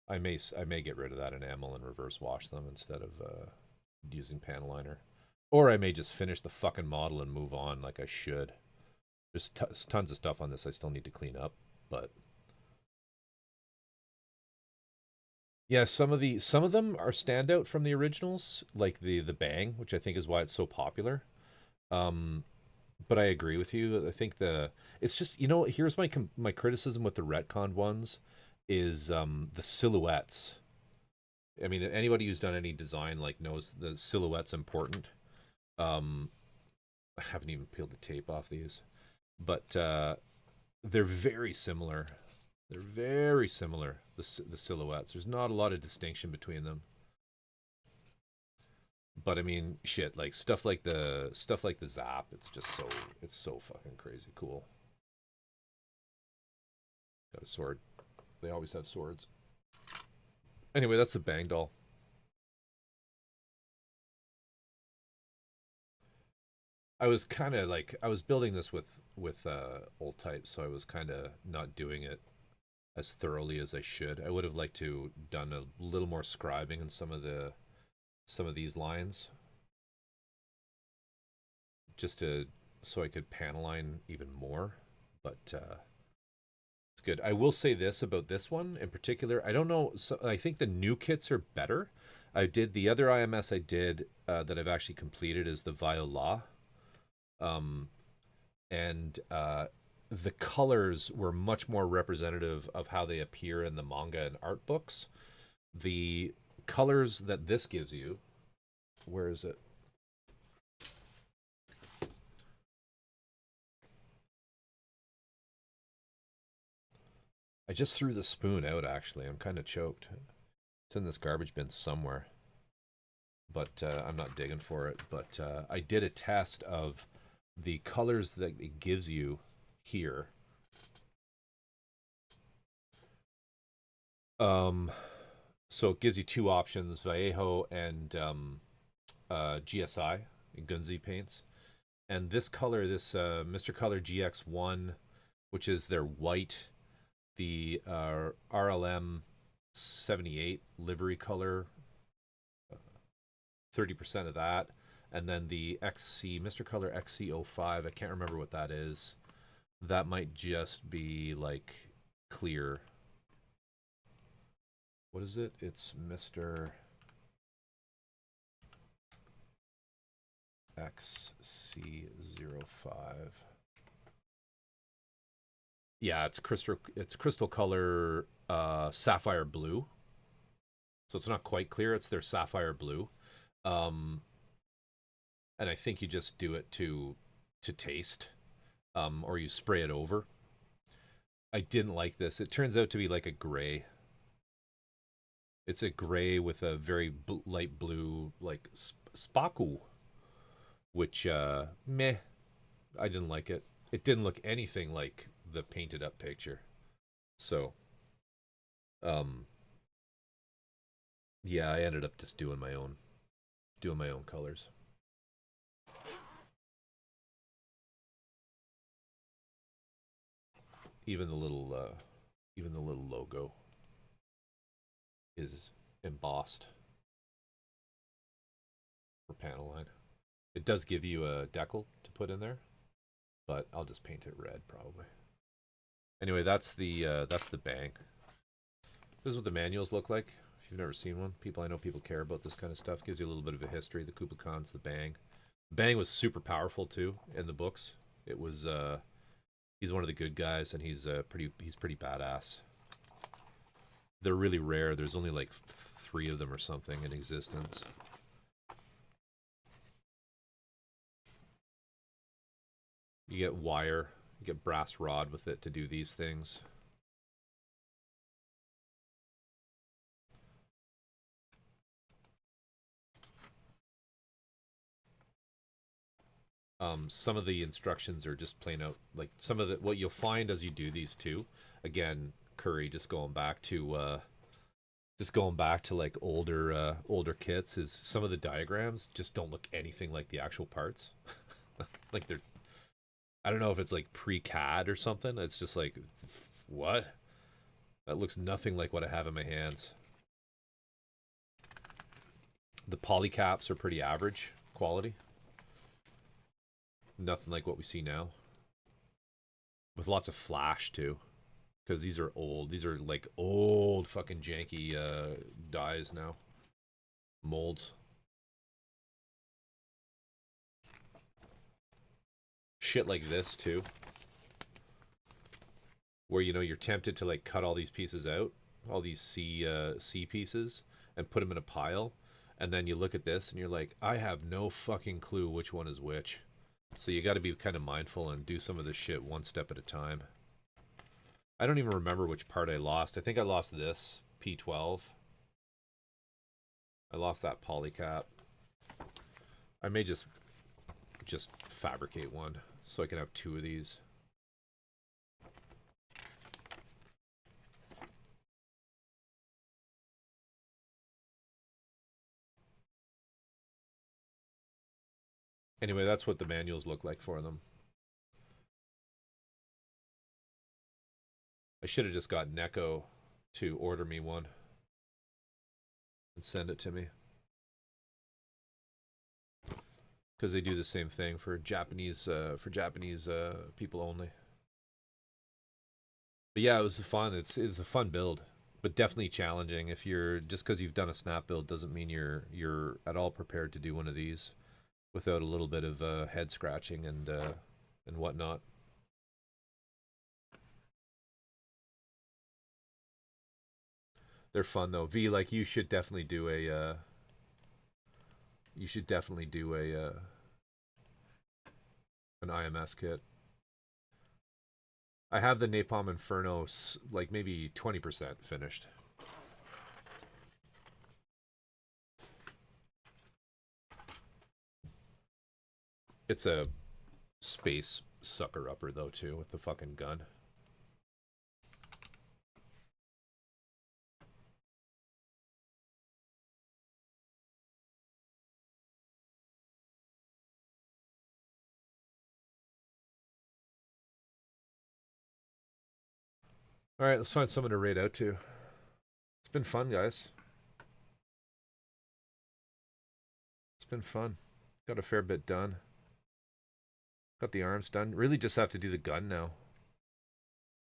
I may get rid of that enamel and reverse wash them instead of using panel liner. Or I may just finish the fucking model and move on like I should. There's tons of stuff on this I still need to clean up, but Yeah, some of them are standout from the originals, like the Bang, which I think is why it's so popular. Um, but I agree with you. I think it's just, here's my criticism with the retconned ones is the silhouettes. I mean, anybody who's done any design like knows the silhouette's important. Um, I haven't even peeled the tape off these, but they're very similar. They're very similar. The silhouettes. There's not a lot of distinction between them. But I mean, shit, like stuff like the Zap. It's so fucking crazy cool. Got a sword. They always have swords. Anyway, that's the Bang doll. I was kind of like I was building this with old types, so I was kind of not doing it as thoroughly as I should. I would have liked to done a little more scribing in some of these lines, just to so I could panel line even more. But it's good. I will say this about this one in particular. I don't know. So I think the new kits are better. I did the other IMS I did that I've actually completed is the Viola, and the colors were much more representative of how they appear in the manga and art books. The colors that this gives you, where is it? I just threw the spoon out, actually. I'm kind of choked. It's in this garbage bin somewhere, but I'm not digging for it. But I did a test of the colors that it gives you here. So it gives you two options, Vallejo and GSI, Gunzi paints. And this color, this Mr. Color GX1, which is their white, the RLM 78 livery color, 30% of that, and then the XC Mr. Color XC05. I can't remember what that is. That might just be like clear. What is it? It's Mr. XC05. Yeah, it's crystal color sapphire blue. So it's not quite clear, it's their sapphire blue. And I think you just do it to taste, or you spray it over. I didn't like this. It turns out to be like a gray. It's a gray with a very light blue, like spaku, which meh. I didn't like it. It didn't look anything like the painted up picture. So, yeah, I ended up just doing my own colors. Even the little logo is embossed for panel line. It does give you a decal to put in there, but I'll just paint it red probably. Anyway, that's the Bang. This is what the manuals look like. If you've never seen one, I know people care about this kind of stuff. Gives you a little bit of a history. The Kublai Khans, the Bang. Bang was super powerful too in the books. It was he's one of the good guys, and he's pretty badass. They're really rare. There's only like 3 of them or something in existence. You get wire, you get brass rod with it to do these things. Some of the instructions are just plain out, like some of what you'll find as you do these too. Again, Curry, just going back to like older kits, is some of the diagrams just don't look anything like the actual parts. Like I don't know if it's like pre-CAD or something. It's just like, what? That looks nothing like what I have in my hands. The polycaps are pretty average quality. Nothing like what we see now. With lots of flash too. because these are old. These are like old fucking janky dies now. Molds. Shit like this too. Where, you know, you're tempted to like cut all these pieces out, all these C pieces, and put them in a pile. And then you look at this and you're like, I have no fucking clue which one is which. So you got to be kind of mindful and do some of this shit one step at a time. I don't even remember which part I lost. I think I lost this, P12. I lost that polycap. I may just fabricate one so I can have two of these. Anyway, that's what the manuals look like for them. I should have just got Neko to order me one and send it to me. Because they do the same thing for Japanese people only. But yeah, it was fun. It's a fun build, but definitely challenging. If you're just because you've done a snap build doesn't mean you're at all prepared to do one of these without a little bit of head scratching and whatnot. They're fun though. V, like, you should definitely do a an IMS kit. I have the Napalm Inferno like maybe 20% finished. It's a space sucker upper though too with the fucking gun. All right, let's find someone to raid out to. It's been fun, guys. It's been fun. Got a fair bit done. Got the arms done. Really just have to do the gun now.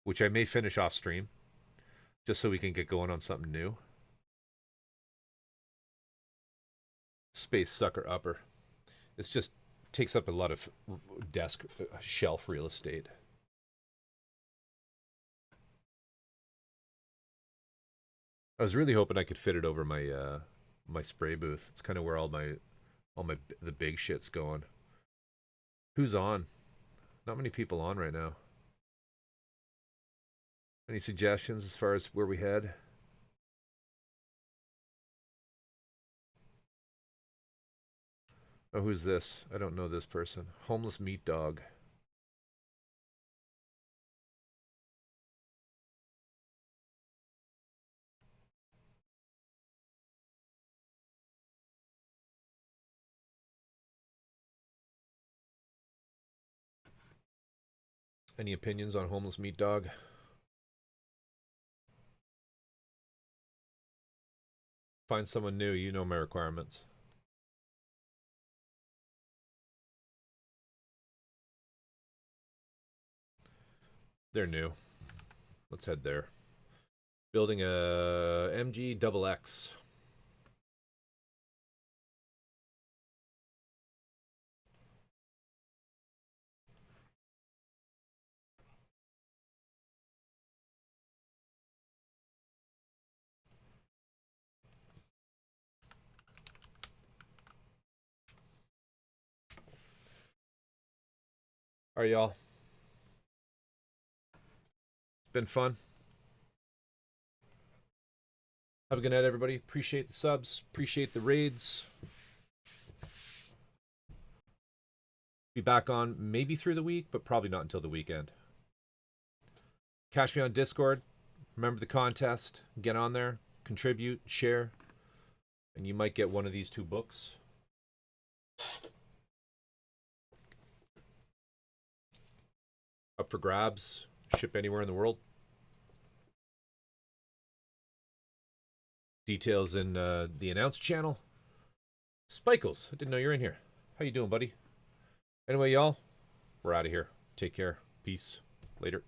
Which I may finish off stream. Just so we can get going on something new. Space sucker upper. It's just takes up a lot of desk shelf real estate. I was really hoping I could fit it over my my spray booth. It's kind of where all the big shit's going. Who's on? Not many people on right now. Any suggestions as far as where we head? Oh, who's this? I don't know this person. Homeless meat dog. Any opinions on homeless meat dog? Find someone new. You know my requirements. They're new. Let's head there. Building a MG XX. All right, y'all. It's been fun. Have a good night, everybody. Appreciate the subs. Appreciate the raids. Be back on maybe through the week, but probably not until the weekend. Catch me on Discord. Remember the contest. Get on there. Contribute. Share. And you might get one of these two books. Up for grabs. Ship anywhere in the world. Details in the announce channel. Spikles, I didn't know you're in here. How you doing, buddy? Anyway, y'all, we're out of here. Take care. Peace. Later.